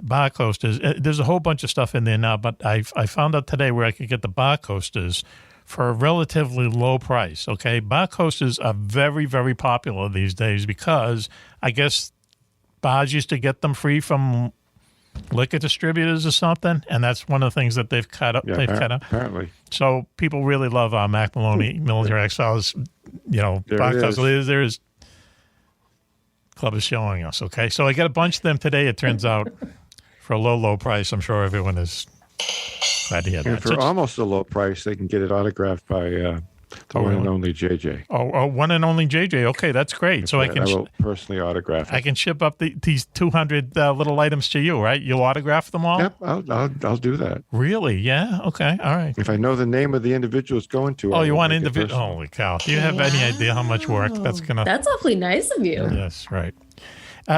bar coasters. There's a whole bunch of stuff in there now, but I found out today where I could get the bar coasters for a relatively low price, okay? Bar coasters are very, very popular these days because I guess bars used to get them free from liquor distributors or something, and that's one of the things that they've cut up. Yeah, apparently. So people really love our Mack Maloney Military X-Files, bar coasters. There's Club is showing us, okay? So I got a bunch of them today, it turns out, for a low, low price. I'm sure everyone is glad to hear that. And for almost a low price, they can get it autographed by the one and only JJ. Oh, one and only JJ. Okay, that's great. So I will personally autograph it. I can ship up these 200 little items to you, right? You'll autograph them all? Yep, I'll do that. Really? Yeah? Okay, all right. If I know the name of the individual it's going to. Oh, you want individual? Holy cow. Do you have any idea how much work that's going to... That's awfully nice of you. Yes, right.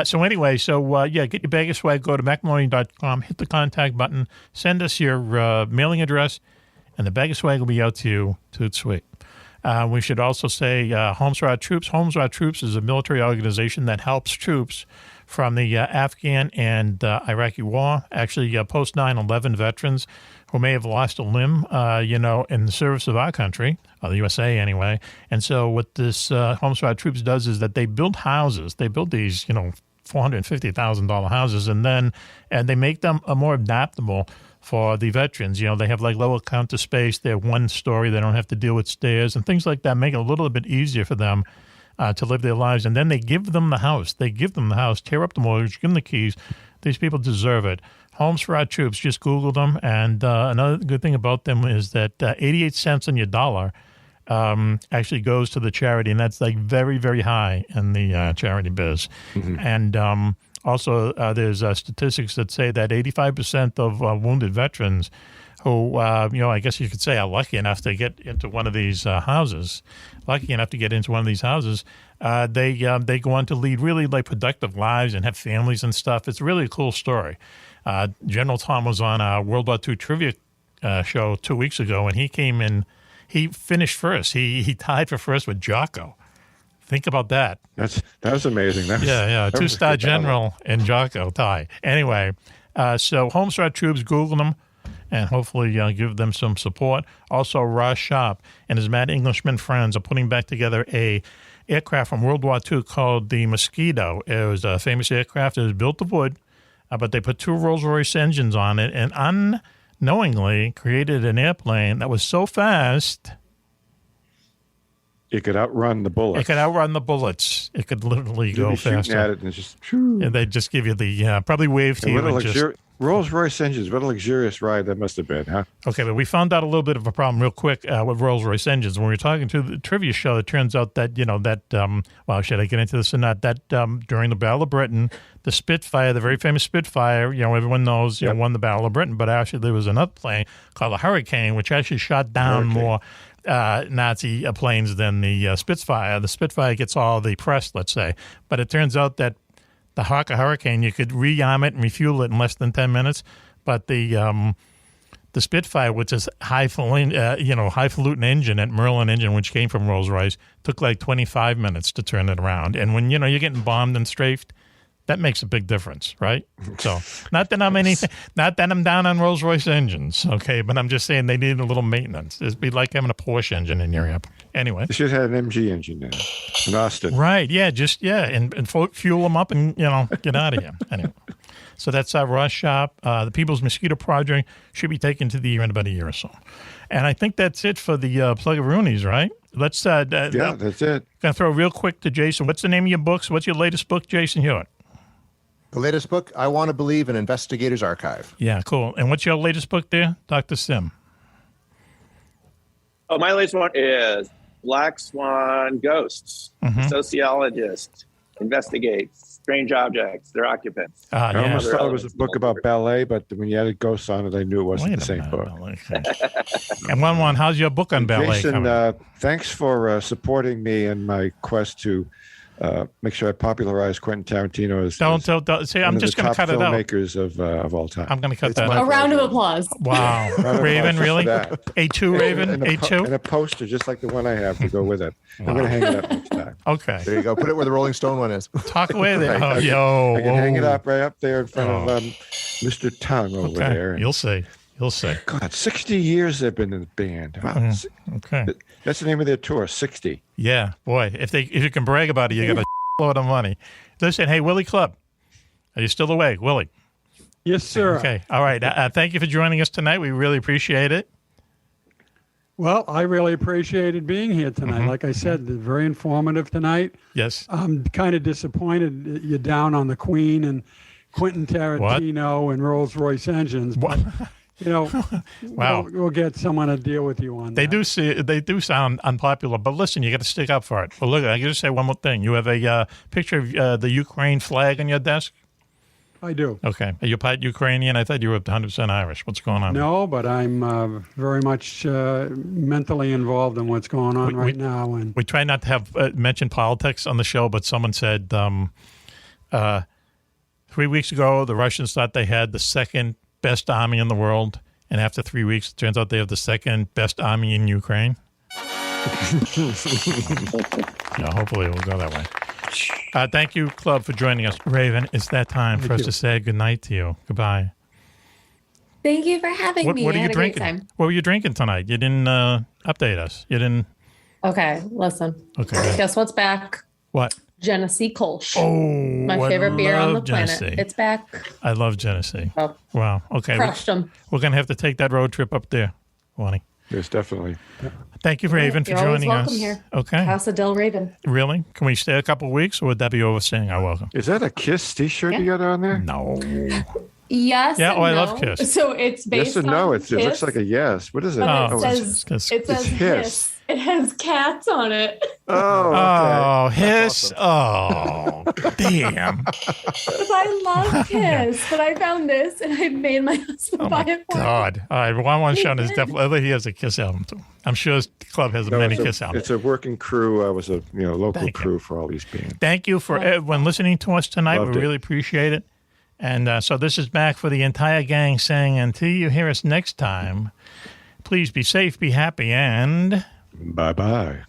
So anyway, get your bag of swag, go to MackMaloney.com, hit the contact button, send us your mailing address, and the bag of swag will be out to you. Toot sweet. We should also say Homes for Our Troops. Homes for Our Troops is a military organization that helps troops from the Afghan and Iraqi war, actually post 9/11 veterans who may have lost a limb, in the service of our country, or the USA anyway. And so what this Homes for Our Troops does is that they build houses. They build these, $450,000 houses, and they make them more adaptable for the veterans. They have like lower counter space. They're one story. They don't have to deal with stairs and things like that. Make it a little bit easier for them to live their lives. And then they give them the house. Tear up the mortgage, give them the keys. These people deserve it. Homes for Our Troops, just Google them. And another good thing about them is that 88 cents on your dollar actually goes to the charity. And that's like very, very high in the charity biz. Mm-hmm. And also, there's statistics that say that 85% of wounded veterans who, I guess you could say are lucky enough to get into one of these houses, they go on to lead really like productive lives and have families and stuff. It's really a cool story. General Tom was on a World War II trivia show 2 weeks ago, and he came in, he finished first. He tied for first with Jocko. Think about that. That was amazing. Yeah. 2-star general and Jocko tie. Anyway, so Homes for Our Troops, Google them, and hopefully give them some support. Also, Ross Sharp and his Mad Englishman friends are putting back together a aircraft from World War II called the Mosquito. It was a famous aircraft. It was built of wood, but they put 2 Rolls-Royce engines on it and unknowingly created an airplane that was so fast... It could outrun the bullets. It could literally go faster. Shooting at it and it's just... And they'd just give you the... probably wave to you. Rolls-Royce engines, what a luxurious ride that must have been, huh? Okay, but we found out a little bit of a problem real quick with Rolls-Royce engines. When we were talking to the trivia show, it turns out that, should I get into this or not? That during the Battle of Britain, the Spitfire, the very famous Spitfire, everyone knows, won the Battle of Britain. But actually there was another plane called the Hurricane, which actually shot down more Nazi planes than the Spitfire. The Spitfire gets all the press, let's say. But it turns out that the Hawker Hurricane, you could rearm it and refuel it in less than 10 minutes. But the the Spitfire with this highfalutin engine, that Merlin engine, which came from Rolls-Royce, took like 25 minutes to turn it around. And when, you're getting bombed and strafed, that makes a big difference, right? So not that I'm down on Rolls-Royce engines, okay, but I'm just saying they need a little maintenance. It'd be like having a Porsche engine in your app. Anyway. They should have an MG engine now in Austin. Right, yeah, and fuel them up and, get out of here. Anyway. So that's our Ross shop. The People's Mosquito Project should be taken to the air in about a year or so. And I think that's it for the Plug of Roonies, right? Let's. That's it. Gonna throw real quick to Jason. What's the name of your books? What's your latest book, Jason Hewett? The latest book, I Want to Believe, an Investigator's Archive. Yeah, cool. And what's your latest book there, Dr. Sim? Oh, my latest one is Black Swan Ghosts. Mm-hmm. Sociologist investigates strange objects, their occupants. I almost thought it was a book about ballet, but when you added ghosts on it, I knew it wasn't the same book. And one, how's your book on ballet? Jason, thanks for supporting me in my quest to make sure I popularize Quentin Tarantino as don't say. I'm just going to cut it out. Filmmakers of all time. I'm going to cut that out. A round of applause. Wow, Raven, really? A2, Raven, A2, and a poster just like the one I have to go with it. I'm going to hang it up next time. Okay, there you go. Put it where the Rolling Stone one is. Talk away there. I can hang it up right up there in front of Mr. Tongue over there. You'll see. God, 60 years they've been in the band. Wow. Okay. That's the name of their tour, 60. Yeah, boy. If you can brag about it, you got a load of money. Listen, hey, Willie Clubb, are you still awake, Willie? Yes, sir. Okay. All right. Thank you for joining us tonight. We really appreciate it. Well, I really appreciated being here tonight. Mm-hmm. Like I said, very informative tonight. Yes. I'm kind of disappointed you're down on the Queen and Quentin Tarantino and Rolls-Royce engines. But, wow. We'll get someone to deal with you on that. They do sound unpopular, but listen, you got to stick up for it. Well, look, I got to say one more thing. You have a picture of the Ukraine flag on your desk? I do. Okay. Are you part Ukrainian? I thought you were 100% Irish. What's going on? No, but I'm very much mentally involved in what's going on right now. And we try not to have mention politics on the show, but someone said 3 weeks ago the Russians thought they had the second best army in the world, and after 3 weeks, it turns out they have the second best army in Ukraine. Hopefully it will go that way. Thank you, Club, for joining us. Raven, it's that time for us to say goodnight to you. Goodbye. Thank you for having me. What are I you had drinking? A great time. What were you drinking tonight? You didn't update us. You didn't. Okay, listen. Okay. Guess what's back? What? Genesee Kolsch. Oh, my favorite beer on the Genesee. planet. It's back. I love Genesee. Oh. Wow. Okay. Crushed them. We're going to have to take that road trip up there, Lonnie. Yes, definitely. Thank you, Raven, for joining us. Welcome here. Okay. Casa del Raven. Really? Can we stay a couple of weeks, or would that be overstaying our welcome? Is that a Kiss T-shirt you got on there? No. Yes. Yeah. And I no. love Kiss. So it's based Yes and no. on It looks like a yes. What is it? But it says Hiss. hiss. It has cats on it. Oh, okay. Hiss. Oh, damn. Because I love Kiss, but I found this and I made my husband buy it for me. God. All right. One Sean is definitely, he has a Kiss album too. I'm sure his club has many Kiss albums. It's a working crew. I was a local crew for all these bands. Thank you for everyone listening to us tonight. We really appreciate it. And so this is Mac for the entire gang saying, until you hear us next time, please be safe, be happy, and... Bye-bye.